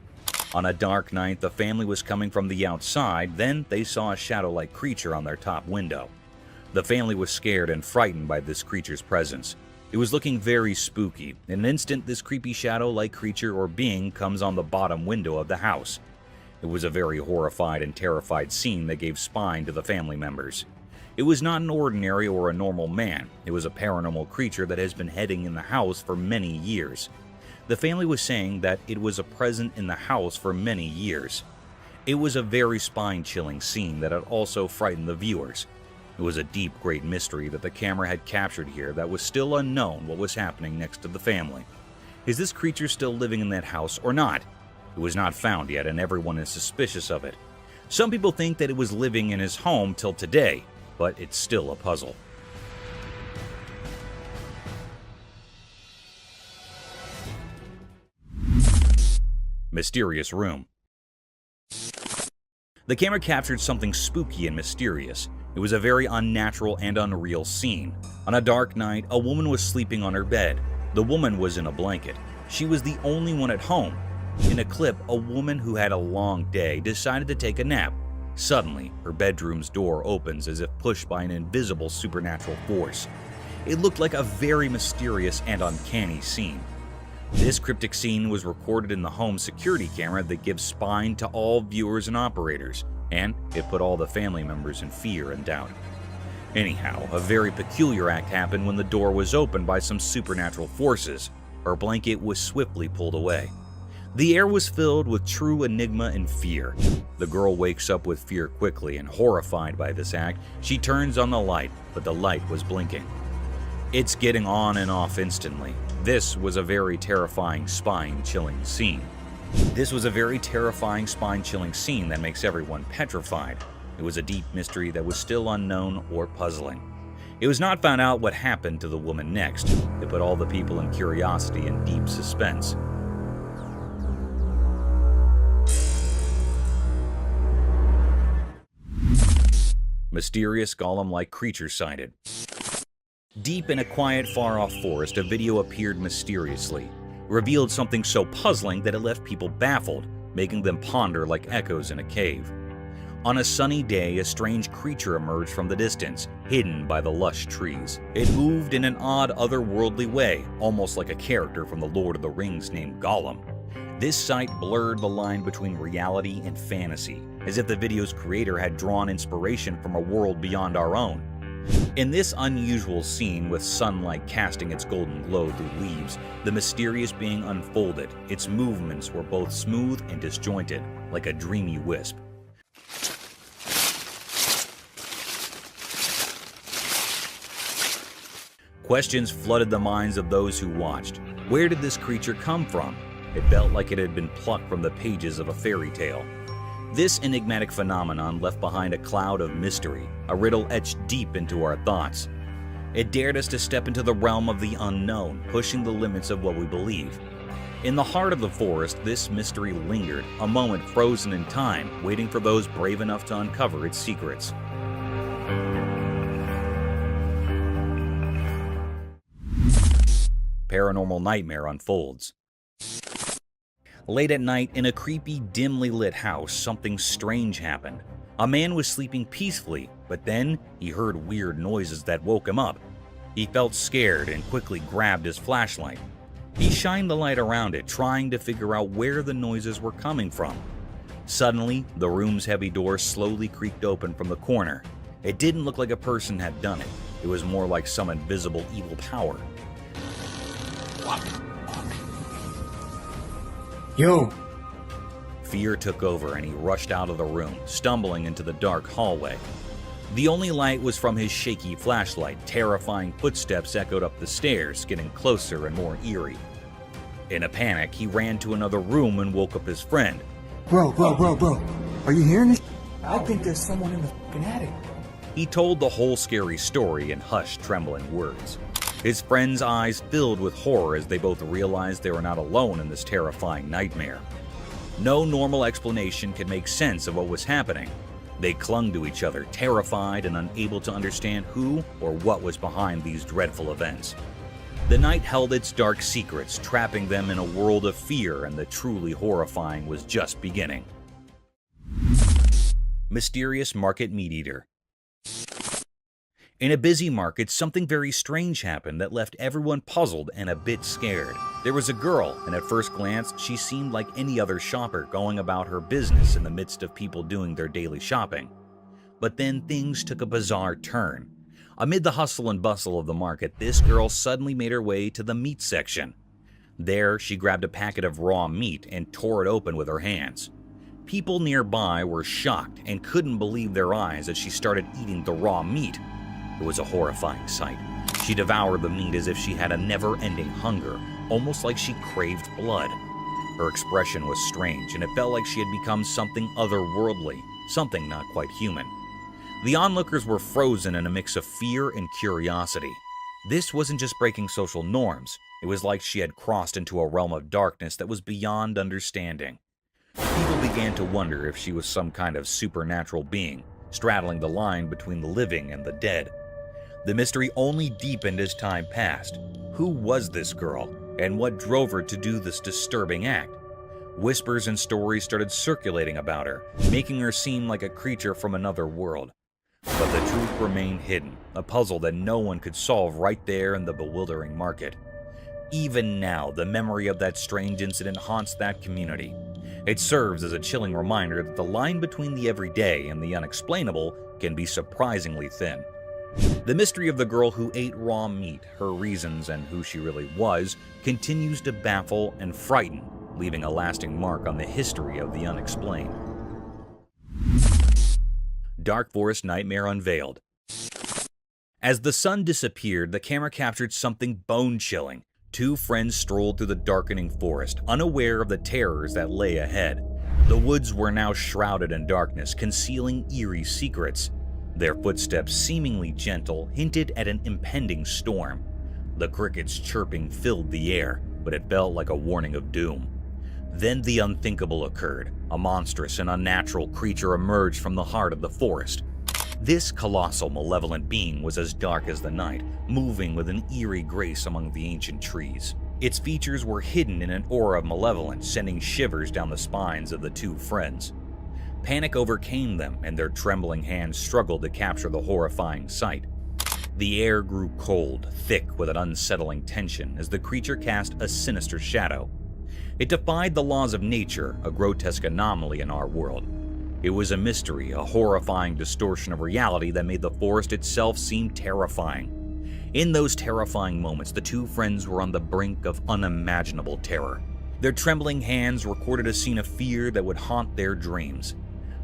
On a dark night, the family was coming from the outside, then they saw a shadow-like creature on their top window. The family was scared and frightened by this creature's presence. It was looking very spooky. In an instant, this creepy shadow-like creature or being comes on the bottom window of the house. It was a very horrified and terrified scene that gave spine to the family members. It was not an ordinary or a normal man. It was a paranormal creature that has been hiding in the house for many years. The family was saying that it was a present in the house for many years. It was a very spine-chilling scene that had also frightened the viewers. It was a deep, great mystery that the camera had captured here that was still unknown what was happening next to the family. Is this creature still living in that house or not? It was not found yet and everyone is suspicious of it. Some people think that it was living in his home till today, but it's still a puzzle. Mysterious room. The camera captured something spooky and mysterious. It was a very unnatural and unreal scene. On a dark night, a woman was sleeping on her bed. The woman was in a blanket. She was the only one at home. In a clip, a woman who had a long day decided to take a nap. Suddenly, her bedroom's door opens as if pushed by an invisible supernatural force. It looked like a very mysterious and uncanny scene. This cryptic scene was recorded in the home security camera that gives spine to all viewers and operators, and it put all the family members in fear and doubt. Anyhow, a very peculiar act happened when the door was opened by some supernatural forces. Her blanket was swiftly pulled away. The air was filled with true enigma and fear. The girl wakes up with fear quickly, and horrified by this act, she turns on the light, but the light was blinking. It's getting on and off instantly. This was a very terrifying, spine-chilling scene. That makes everyone petrified. It was a deep mystery that was still unknown or puzzling. It was not found out what happened to the woman next. It put all the people in curiosity and deep suspense. Mysterious golem-like creature sighted. Deep in a quiet, far-off forest, a video appeared mysteriously. Revealed something so puzzling that it left people baffled, making them ponder like echoes in a cave. On a sunny day, a strange creature emerged from the distance, hidden by the lush trees. It moved in an odd, otherworldly way, almost like a character from the Lord of the Rings named Gollum. This sight blurred the line between reality and fantasy, as if the video's creator had drawn inspiration from a world beyond our own. In this unusual scene, with sunlight casting its golden glow through leaves, the mysterious being unfolded. Its movements were both smooth and disjointed, like a dreamy wisp. Questions flooded the minds of those who watched. Where did this creature come from? It felt like it had been plucked from the pages of a fairy tale. This enigmatic phenomenon left behind a cloud of mystery, a riddle etched deep into our thoughts. It dared us to step into the realm of the unknown, pushing the limits of what we believe. In the heart of the forest, this mystery lingered, a moment frozen in time, waiting for those brave enough to uncover its secrets. Paranormal nightmare unfolds. Late at night, in a creepy, dimly lit house, something strange happened. A man was sleeping peacefully, but then he heard weird noises that woke him up. He felt scared and quickly grabbed his flashlight. He shined the light around it, trying to figure out where the noises were coming from. Suddenly, the room's heavy door slowly creaked open from the corner. It didn't look like a person had done it. It was more like some invisible evil power. Yo! Fear took over and he rushed out of the room, stumbling into the dark hallway. The only light was from his shaky flashlight. Terrifying footsteps echoed up the stairs, getting closer and more eerie. In a panic, he ran to another room and woke up his friend. Bro. Are you hearing this? I think there's someone in the fucking attic. He told the whole scary story in hushed, trembling words. His friend's eyes filled with horror as they both realized they were not alone in this terrifying nightmare. No normal explanation could make sense of what was happening. They clung to each other, terrified and unable to understand who or what was behind these dreadful events. The night held its dark secrets, trapping them in a world of fear, and the truly horrifying was just beginning. Mysterious market meat eater. In a busy market, something very strange happened that left everyone puzzled and a bit scared. There was a girl, and at first glance, she seemed like any other shopper going about her business in the midst of people doing their daily shopping. But then things took a bizarre turn. Amid the hustle and bustle of the market, this girl suddenly made her way to the meat section. There, she grabbed a packet of raw meat and tore it open with her hands. People nearby were shocked and couldn't believe their eyes as she started eating the raw meat. It was a horrifying sight. She devoured the meat as if she had a never-ending hunger, almost like she craved blood. Her expression was strange, and it felt like she had become something otherworldly, something not quite human. The onlookers were frozen in a mix of fear and curiosity. This wasn't just breaking social norms. It was like she had crossed into a realm of darkness that was beyond understanding. People began to wonder if she was some kind of supernatural being, straddling the line between the living and the dead. The mystery only deepened as time passed. Who was this girl, and what drove her to do this disturbing act? Whispers and stories started circulating about her, making her seem like a creature from another world. But the truth remained hidden, a puzzle that no one could solve right there in the bewildering market. Even now, the memory of that strange incident haunts that community. It serves as a chilling reminder that the line between the everyday and the unexplainable can be surprisingly thin. The mystery of the girl who ate raw meat, her reasons, and who she really was, continues to baffle and frighten, leaving a lasting mark on the history of the unexplained. Dark Forest Nightmare Unveiled. As the sun disappeared, the camera captured something bone-chilling. Two friends strolled through the darkening forest, unaware of the terrors that lay ahead. The woods were now shrouded in darkness, concealing eerie secrets. Their footsteps, seemingly gentle, hinted at an impending storm. The crickets chirping filled the air, but it felt like a warning of doom. Then the unthinkable occurred. A monstrous and unnatural creature emerged from the heart of the forest. This colossal, malevolent being was as dark as the night, moving with an eerie grace among the ancient trees. Its features were hidden in an aura of malevolence, sending shivers down the spines of the two friends. Panic overcame them, and their trembling hands struggled to capture the horrifying sight. The air grew cold, thick with an unsettling tension as the creature cast a sinister shadow. It defied the laws of nature, a grotesque anomaly in our world. It was a mystery, a horrifying distortion of reality that made the forest itself seem terrifying. In those terrifying moments, the two friends were on the brink of unimaginable terror. Their trembling hands recorded a scene of fear that would haunt their dreams.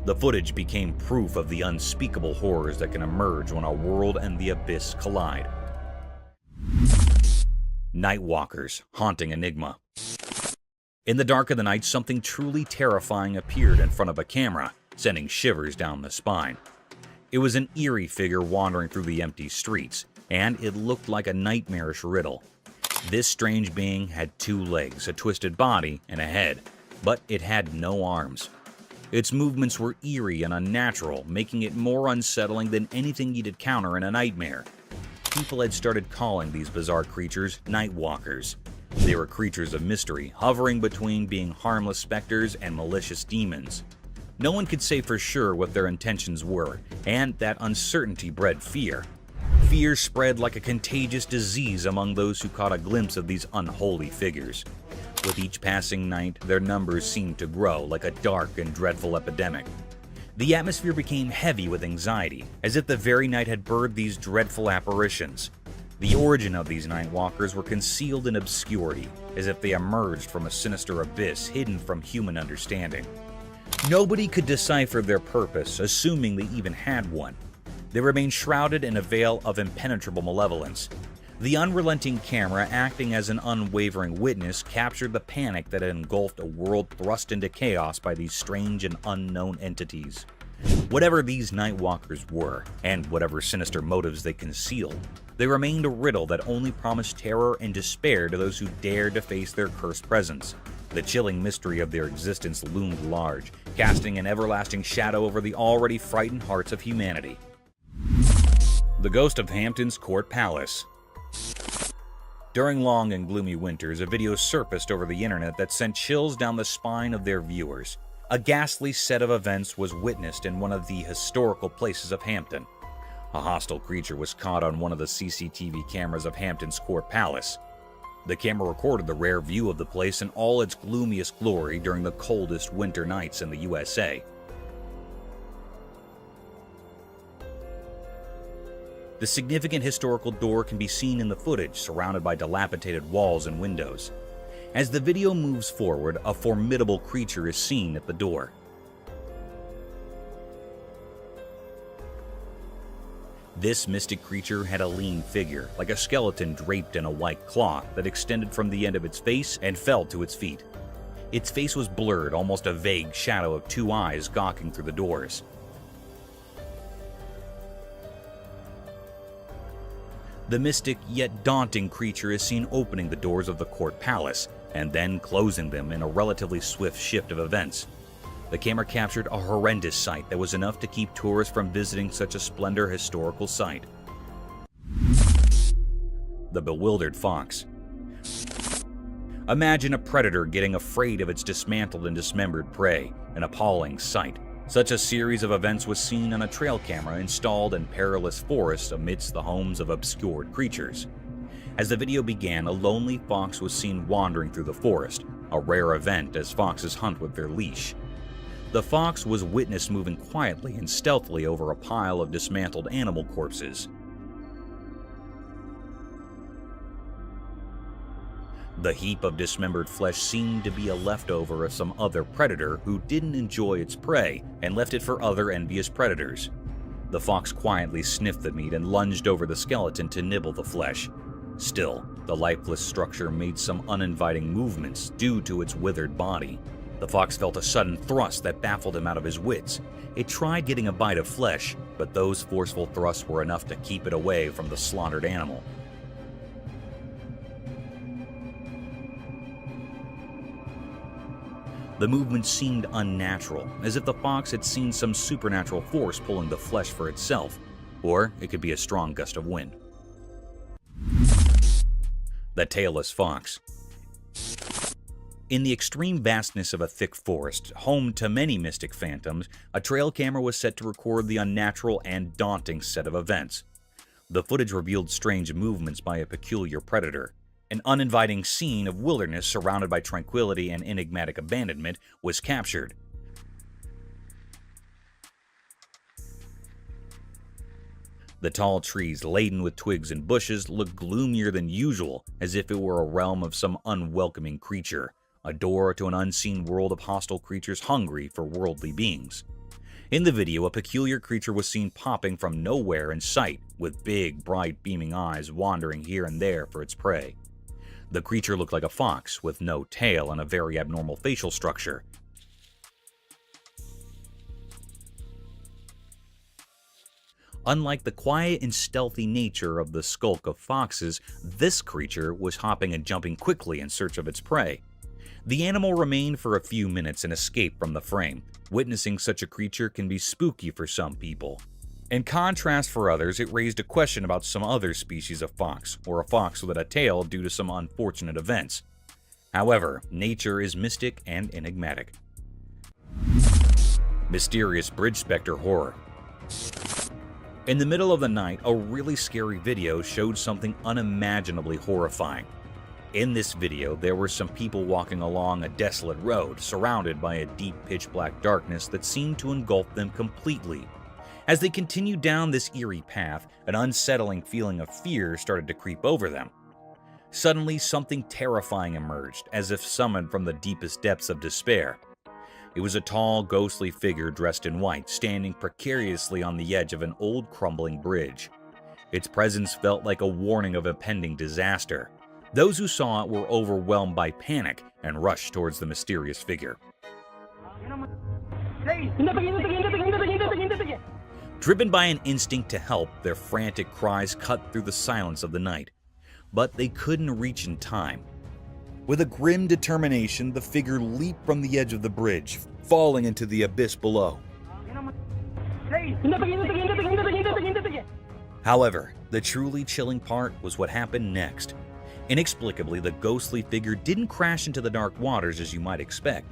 The footage became proof of the unspeakable horrors that can emerge when a world and the abyss collide. Nightwalkers, haunting enigma. In the dark of the night, something truly terrifying appeared in front of a camera, sending shivers down the spine. It was an eerie figure wandering through the empty streets, and it looked like a nightmarish riddle. This strange being had 2 legs, a twisted body, and a head, but it had no arms. Its movements were eerie and unnatural, making it more unsettling than anything you'd encounter in a nightmare. People had started calling these bizarre creatures nightwalkers. They were creatures of mystery, hovering between being harmless specters and malicious demons. No one could say for sure what their intentions were, and that uncertainty bred fear. Fear spread like a contagious disease among those who caught a glimpse of these unholy figures. With each passing night, their numbers seemed to grow like a dark and dreadful epidemic. The atmosphere became heavy with anxiety, as if the very night had birthed these dreadful apparitions. The origin of these nightwalkers were concealed in obscurity, as if they emerged from a sinister abyss hidden from human understanding. Nobody could decipher their purpose, assuming they even had one. They remained shrouded in a veil of impenetrable malevolence. The unrelenting camera, acting as an unwavering witness, captured the panic that had engulfed a world thrust into chaos by these strange and unknown entities. Whatever these nightwalkers were, and whatever sinister motives they concealed, they remained a riddle that only promised terror and despair to those who dared to face their cursed presence. The chilling mystery of their existence loomed large, casting an everlasting shadow over the already frightened hearts of humanity. The Ghost of Hampton's Court Palace. During long and gloomy winters, a video surfaced over the internet that sent chills down the spine of their viewers. A ghastly set of events was witnessed in one of the historical places of Hampton. A hostile creature was caught on one of the CCTV cameras of Hampton's Court Palace. The camera recorded the rare view of the place in all its gloomiest glory during the coldest winter nights in the USA. The significant historical door can be seen in the footage, surrounded by dilapidated walls and windows. As the video moves forward, a formidable creature is seen at the door. This mystic creature had a lean figure, like a skeleton draped in a white cloth that extended from the end of its face and fell to its feet. Its face was blurred, almost a vague shadow of 2 eyes gawking through the doors. The mystic yet daunting creature is seen opening the doors of the court palace, and then closing them in a relatively swift shift of events. The camera captured a horrendous sight that was enough to keep tourists from visiting such a splendid historical site. The bewildered fox. Imagine a predator getting afraid of its dismantled and dismembered prey, an appalling sight. Such a series of events was seen on a trail camera installed in perilous forests amidst the homes of obscured creatures. As the video began, a lonely fox was seen wandering through the forest, a rare event as foxes hunt with their leash. The fox was witnessed moving quietly and stealthily over a pile of dismantled animal corpses. The heap of dismembered flesh seemed to be a leftover of some other predator who didn't enjoy its prey and left it for other envious predators. The fox quietly sniffed the meat and lunged over the skeleton to nibble the flesh. Still, the lifeless structure made some uninviting movements due to its withered body. The fox felt a sudden thrust that baffled him out of his wits. It tried getting a bite of flesh, but those forceful thrusts were enough to keep it away from the slaughtered animal. The movement seemed unnatural, as if the fox had seen some supernatural force pulling the flesh for itself, or it could be a strong gust of wind. The tailless fox. In the extreme vastness of a thick forest, home to many mystic phantoms, a trail camera was set to record the unnatural and daunting set of events. The footage revealed strange movements by a peculiar predator. An uninviting scene of wilderness surrounded by tranquility and enigmatic abandonment was captured. The tall trees laden with twigs and bushes looked gloomier than usual, as if it were a realm of some unwelcoming creature, a door to an unseen world of hostile creatures hungry for worldly beings. In the video, a peculiar creature was seen popping from nowhere in sight, with big, bright, beaming eyes wandering here and there for its prey. The creature looked like a fox, with no tail and a very abnormal facial structure. Unlike the quiet and stealthy nature of the skulk of foxes, this creature was hopping and jumping quickly in search of its prey. The animal remained for a few minutes and escaped from the frame. Witnessing such a creature can be spooky for some people. In contrast for others, it raised a question about some other species of fox, or a fox without a tail due to some unfortunate events. However, nature is mystic and enigmatic. Mysterious bridge specter horror. In the middle of the night, a really scary video showed something unimaginably horrifying. In this video, there were some people walking along a desolate road, surrounded by a deep pitch-black darkness that seemed to engulf them completely. As they continued down this eerie path, an unsettling feeling of fear started to creep over them. Suddenly, something terrifying emerged, as if summoned from the deepest depths of despair. It was a tall, ghostly figure dressed in white, standing precariously on the edge of an old, crumbling bridge. Its presence felt like a warning of impending disaster. Those who saw it were overwhelmed by panic and rushed towards the mysterious figure. Driven by an instinct to help, their frantic cries cut through the silence of the night. But they couldn't reach in time. With a grim determination, the figure leaped from the edge of the bridge, falling into the abyss below. However, the truly chilling part was what happened next. Inexplicably, the ghostly figure didn't crash into the dark waters as you might expect.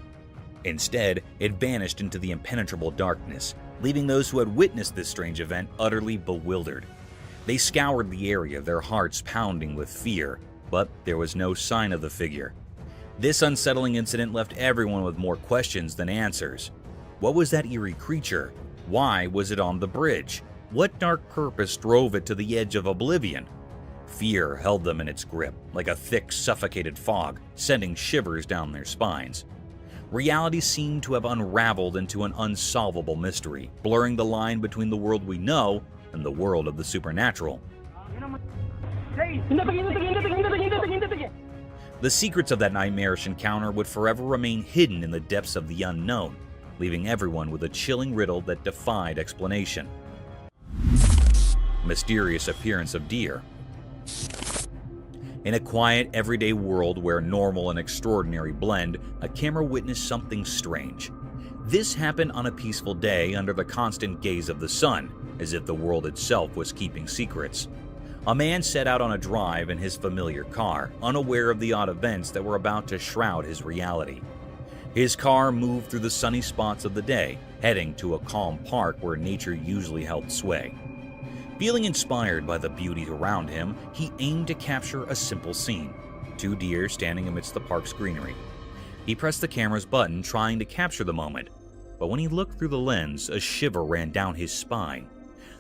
Instead, it vanished into the impenetrable darkness, leaving those who had witnessed this strange event utterly bewildered. They scoured the area, their hearts pounding with fear, but there was no sign of the figure. This unsettling incident left everyone with more questions than answers. What was that eerie creature? Why was it on the bridge? What dark purpose drove it to the edge of oblivion? Fear held them in its grip, like a thick, suffocated fog, sending shivers down their spines. Reality seemed to have unraveled into an unsolvable mystery, blurring the line between the world we know and the world of the supernatural. The secrets of that nightmarish encounter would forever remain hidden in the depths of the unknown, leaving everyone with a chilling riddle that defied explanation. Mysterious appearance of deer. In a quiet, everyday world where normal and extraordinary blend, a camera witnessed something strange. This happened on a peaceful day under the constant gaze of the sun, as if the world itself was keeping secrets. A man set out on a drive in his familiar car, unaware of the odd events that were about to shroud his reality. His car moved through the sunny spots of the day, heading to a calm park where nature usually held sway. Feeling inspired by the beauty around him, he aimed to capture a simple scene: 2 deer standing amidst the park's greenery. He pressed the camera's button, trying to capture the moment, but when he looked through the lens, a shiver ran down his spine.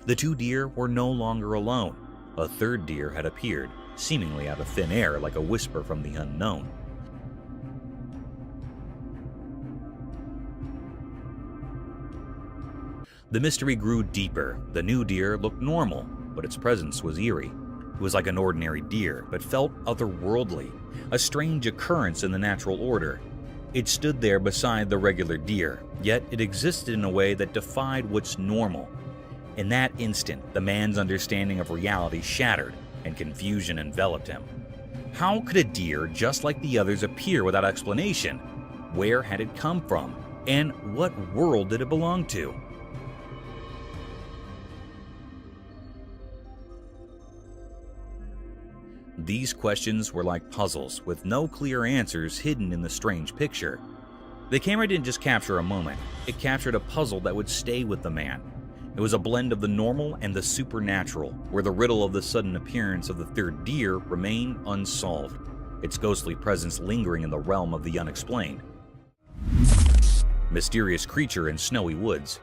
The 2 deer were no longer alone. A 3rd deer had appeared, seemingly out of thin air like a whisper from the unknown. The mystery grew deeper. The new deer looked normal, but its presence was eerie. It was like an ordinary deer, but felt otherworldly, a strange occurrence in the natural order. It stood there beside the regular deer, yet it existed in a way that defied what's normal. In that instant, the man's understanding of reality shattered, and confusion enveloped him. How could a deer just like the others appear without explanation? Where had it come from? And what world did it belong to? These questions were like puzzles, with no clear answers hidden in the strange picture. The camera didn't just capture a moment, it captured a puzzle that would stay with the man. It was a blend of the normal and the supernatural, where the riddle of the sudden appearance of the third deer remained unsolved, its ghostly presence lingering in the realm of the unexplained. Mysterious creature in snowy woods.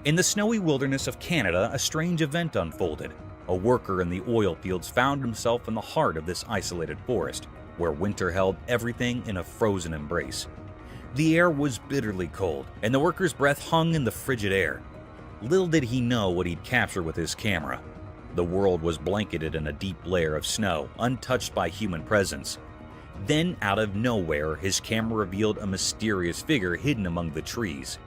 In the snowy wilderness of Canada, a strange event unfolded. A worker in the oil fields found himself in the heart of this isolated forest, where winter held everything in a frozen embrace. The air was bitterly cold, and the worker's breath hung in the frigid air. Little did he know what he'd capture with his camera. The world was blanketed in a deep layer of snow, untouched by human presence. Then, out of nowhere, his camera revealed a mysterious figure hidden among the trees.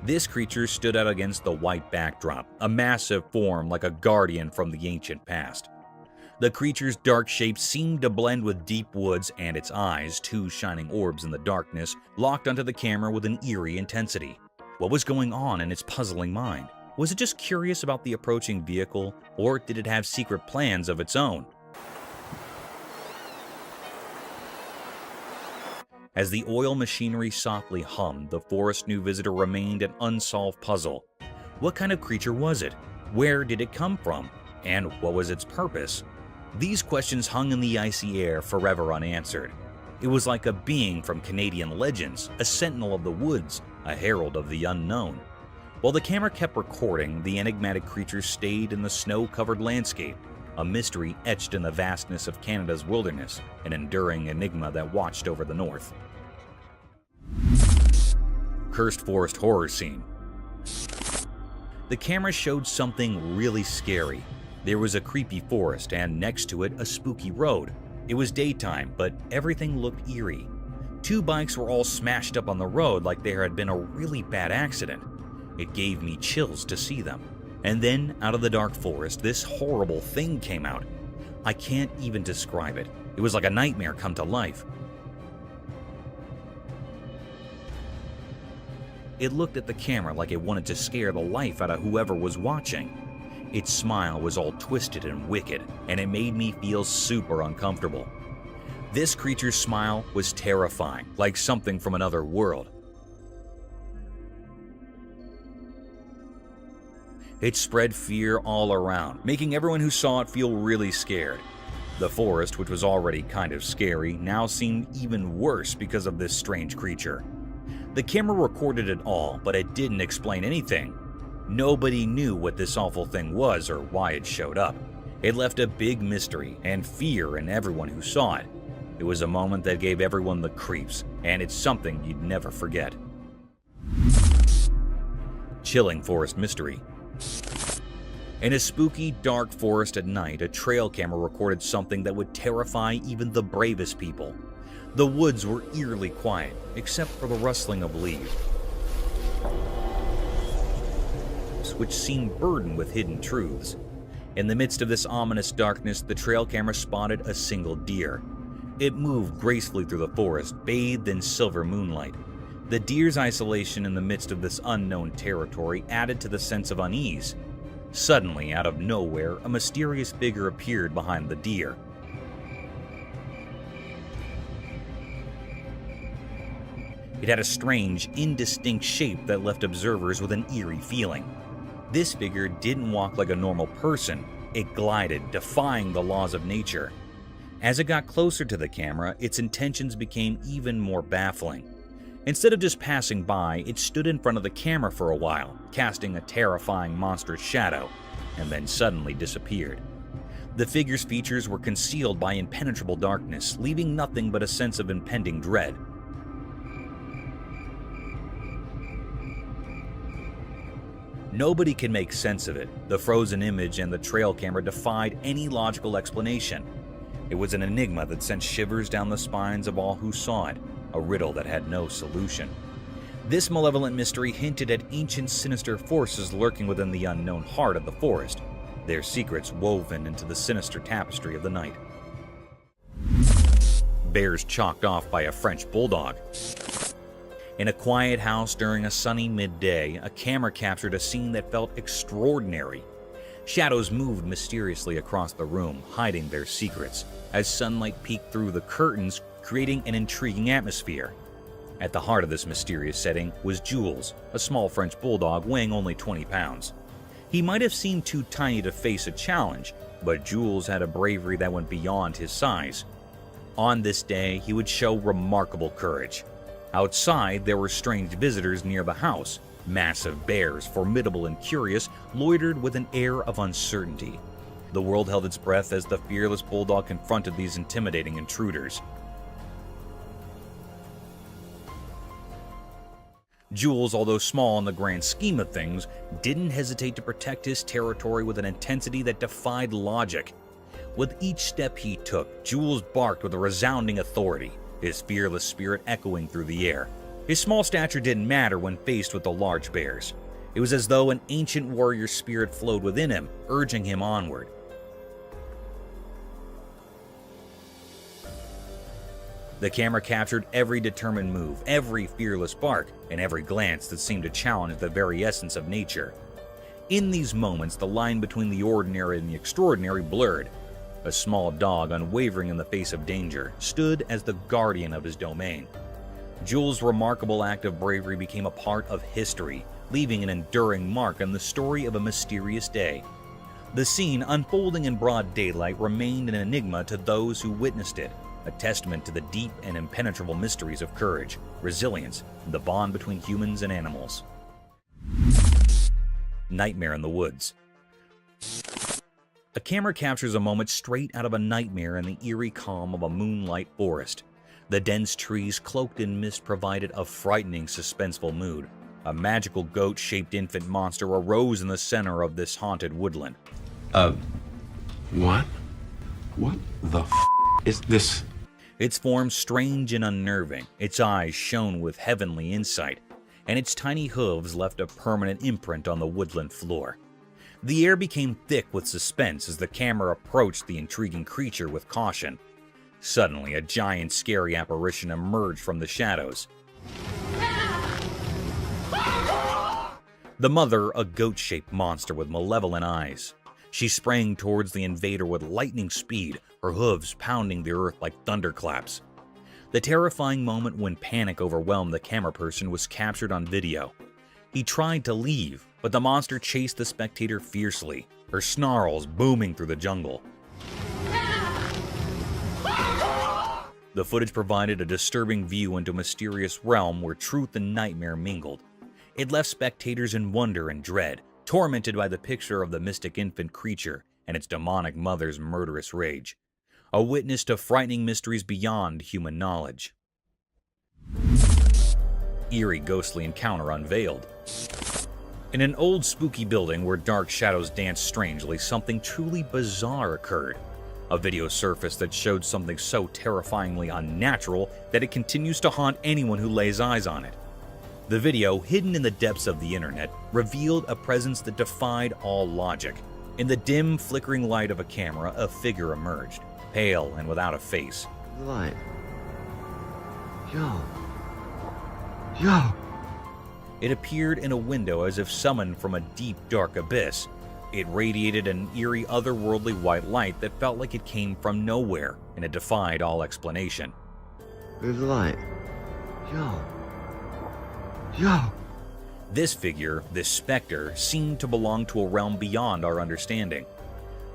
This creature stood out against the white backdrop, a massive form like a guardian from the ancient past. The creature's dark shape seemed to blend with deep woods, and its eyes, two shining orbs in the darkness, locked onto the camera with an eerie intensity. What was going on in its puzzling mind? Was it just curious about the approaching vehicle, or did it have secret plans of its own? As the oil machinery softly hummed, the forest's new visitor remained an unsolved puzzle. What kind of creature was it? Where did it come from? And what was its purpose? These questions hung in the icy air, forever unanswered. It was like a being from Canadian legends, a sentinel of the woods, a herald of the unknown. While the camera kept recording, the enigmatic creature stayed in the snow-covered landscape, a mystery etched in the vastness of Canada's wilderness, an enduring enigma that watched over the north. Cursed forest horror scene. The camera showed something really scary. There was a creepy forest, and next to it, a spooky road. It was daytime, but everything looked eerie. Two bikes were all smashed up on the road like there had been a really bad accident. It gave me chills to see them. And then, out of the dark forest, this horrible thing came out. I can't even describe it. It was like a nightmare come to life. It looked at the camera like it wanted to scare the life out of whoever was watching. Its smile was all twisted and wicked, and it made me feel super uncomfortable. This creature's smile was terrifying, like something from another world. It spread fear all around, making everyone who saw it feel really scared. The forest, which was already kind of scary, now seemed even worse because of this strange creature. The camera recorded it all, but it didn't explain anything. Nobody knew what this awful thing was or why it showed up. It left a big mystery and fear in everyone who saw it. It was a moment that gave everyone the creeps, and it's something you'd never forget. Chilling forest mystery. In a spooky, dark forest at night, a trail camera recorded something that would terrify even the bravest people. The woods were eerily quiet, except for the rustling of leaves, which seemed burdened with hidden truths. In the midst of this ominous darkness, the trail camera spotted a single deer. It moved gracefully through the forest, bathed in silver moonlight. The deer's isolation in the midst of this unknown territory added to the sense of unease. Suddenly, out of nowhere, a mysterious figure appeared behind the deer. It had a strange, indistinct shape that left observers with an eerie feeling. This figure didn't walk like a normal person. It glided, defying the laws of nature. As it got closer to the camera, its intentions became even more baffling. Instead of just passing by, it stood in front of the camera for a while, casting a terrifying monstrous shadow, and then suddenly disappeared. The figure's features were concealed by impenetrable darkness, leaving nothing but a sense of impending dread. Nobody could make sense of it. The frozen image and the trail camera defied any logical explanation. It was an enigma that sent shivers down the spines of all who saw it, a riddle that had no solution. This malevolent mystery hinted at ancient sinister forces lurking within the unknown heart of the forest, their secrets woven into the sinister tapestry of the night. Bears chalked off by a French bulldog. In a quiet house during a sunny midday, a camera captured a scene that felt extraordinary. Shadows moved mysteriously across the room, hiding their secrets, as sunlight peeked through the curtains, creating an intriguing atmosphere. At the heart of this mysterious setting was Jules, a small French bulldog weighing only 20 pounds. He might have seemed too tiny to face a challenge, but Jules had a bravery that went beyond his size. On this day, he would show remarkable courage. Outside, there were strange visitors near the house. Massive bears, formidable and curious, loitered with an air of uncertainty. The world held its breath as the fearless bulldog confronted these intimidating intruders. Jules, although small in the grand scheme of things, didn't hesitate to protect his territory with an intensity that defied logic. With each step he took, Jules barked with a resounding authority, his fearless spirit echoing through the air. His small stature didn't matter when faced with the large bears. It was as though an ancient warrior spirit flowed within him, urging him onward. The camera captured every determined move, every fearless bark, and every glance that seemed to challenge the very essence of nature. In these moments, the line between the ordinary and the extraordinary blurred. A small dog, unwavering in the face of danger, stood as the guardian of his domain. Jules' remarkable act of bravery became a part of history, leaving an enduring mark on the story of a mysterious day. The scene, unfolding in broad daylight, remained an enigma to those who witnessed it, a testament to the deep and impenetrable mysteries of courage, resilience, and the bond between humans and animals. Nightmare in the woods. A camera captures a moment straight out of a nightmare in the eerie calm of a moonlight forest. The dense trees cloaked in mist provided a frightening, suspenseful mood. A magical goat-shaped infant monster arose in the center of this haunted woodland. What? What the f*** is this? Its form strange and unnerving, its eyes shone with heavenly insight, and its tiny hooves left a permanent imprint on the woodland floor. The air became thick with suspense as the camera approached the intriguing creature with caution. Suddenly, a giant, scary apparition emerged from the shadows. The mother, a goat-shaped monster with malevolent eyes. She sprang towards the invader with lightning speed, her hooves pounding the earth like thunderclaps. The terrifying moment when panic overwhelmed the camera person was captured on video. He tried to leave, but the monster chased the spectator fiercely, her snarls booming through the jungle. The footage provided a disturbing view into a mysterious realm where truth and nightmare mingled. It left spectators in wonder and dread, tormented by the picture of the mystic infant creature and its demonic mother's murderous rage. A witness to frightening mysteries beyond human knowledge. Eerie ghostly encounter unveiled. In an old spooky building where dark shadows danced strangely, something truly bizarre occurred. A video surfaced that showed something so terrifyingly unnatural that it continues to haunt anyone who lays eyes on it. The video, hidden in the depths of the internet, revealed a presence that defied all logic. In the dim, flickering light of a camera, a figure emerged, pale and without a face. Light. Yo. It appeared in a window as if summoned from a deep, dark abyss. It radiated an eerie, otherworldly white light that felt like it came from nowhere, and it defied all explanation. There's light. Yo. This figure, this specter, seemed to belong to a realm beyond our understanding.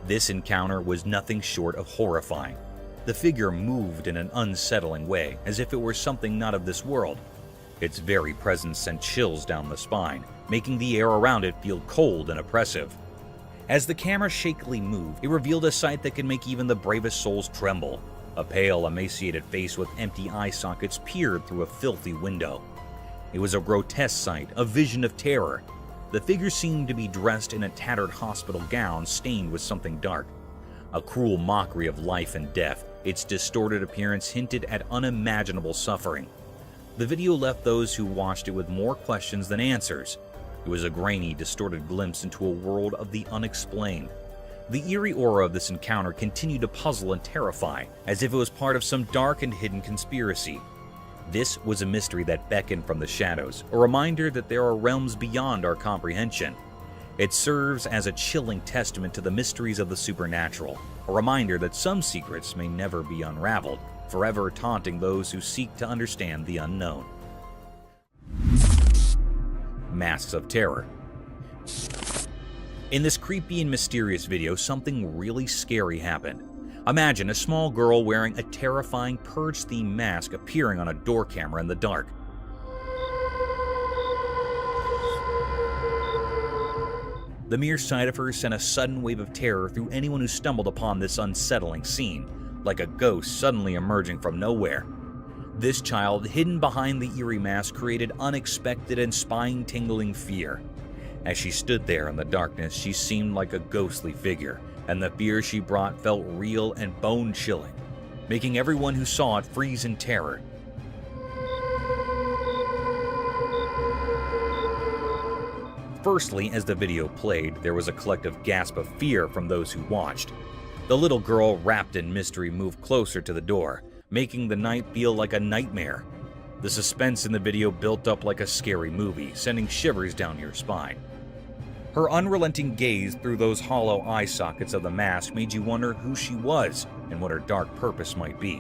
This encounter was nothing short of horrifying. The figure moved in an unsettling way, as if it were something not of this world. Its very presence sent chills down the spine, making the air around it feel cold and oppressive. As the camera shakily moved, it revealed a sight that could make even the bravest souls tremble. A pale, emaciated face with empty eye sockets peered through a filthy window. It was a grotesque sight, a vision of terror. The figure seemed to be dressed in a tattered hospital gown stained with something dark. A cruel mockery of life and death, its distorted appearance hinted at unimaginable suffering. The video left those who watched it with more questions than answers. It was a grainy, distorted glimpse into a world of the unexplained. The eerie aura of this encounter continued to puzzle and terrify, as if it was part of some dark and hidden conspiracy. This was a mystery that beckoned from the shadows, a reminder that there are realms beyond our comprehension. It serves as a chilling testament to the mysteries of the supernatural, a reminder that some secrets may never be unraveled, forever taunting those who seek to understand the unknown. Masks of terror. In this creepy and mysterious video, something really scary happened. Imagine a small girl wearing a terrifying Purge-themed mask appearing on a door camera in the dark. The mere sight of her sent a sudden wave of terror through anyone who stumbled upon this unsettling scene, like a ghost suddenly emerging from nowhere. This child, hidden behind the eerie mask, created unexpected and spine-tingling fear. As she stood there in the darkness, she seemed like a ghostly figure, and the fear she brought felt real and bone-chilling, making everyone who saw it freeze in terror. Firstly, as the video played, there was a collective gasp of fear from those who watched. The little girl, wrapped in mystery, moved closer to the door, making the night feel like a nightmare. The suspense in the video built up like a scary movie, sending shivers down your spine. Her unrelenting gaze through those hollow eye sockets of the mask made you wonder who she was and what her dark purpose might be.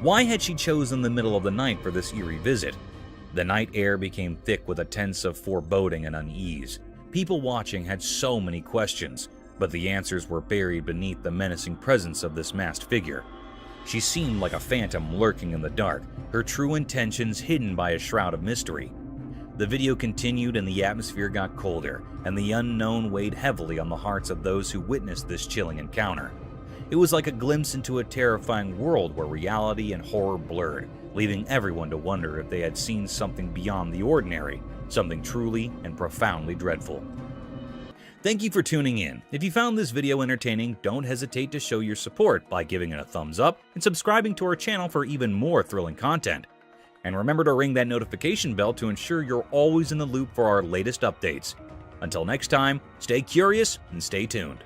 Why had she chosen the middle of the night for this eerie visit? The night air became thick with a sense of foreboding and unease. People watching had so many questions, but the answers were buried beneath the menacing presence of this masked figure. She seemed like a phantom lurking in the dark, her true intentions hidden by a shroud of mystery. The video continued and the atmosphere got colder, and the unknown weighed heavily on the hearts of those who witnessed this chilling encounter. It was like a glimpse into a terrifying world where reality and horror blurred, leaving everyone to wonder if they had seen something beyond the ordinary, something truly and profoundly dreadful. Thank you for tuning in. If you found this video entertaining, don't hesitate to show your support by giving it a thumbs up and subscribing to our channel for even more thrilling content. And remember to ring that notification bell to ensure you're always in the loop for our latest updates. Until next time, stay curious and stay tuned.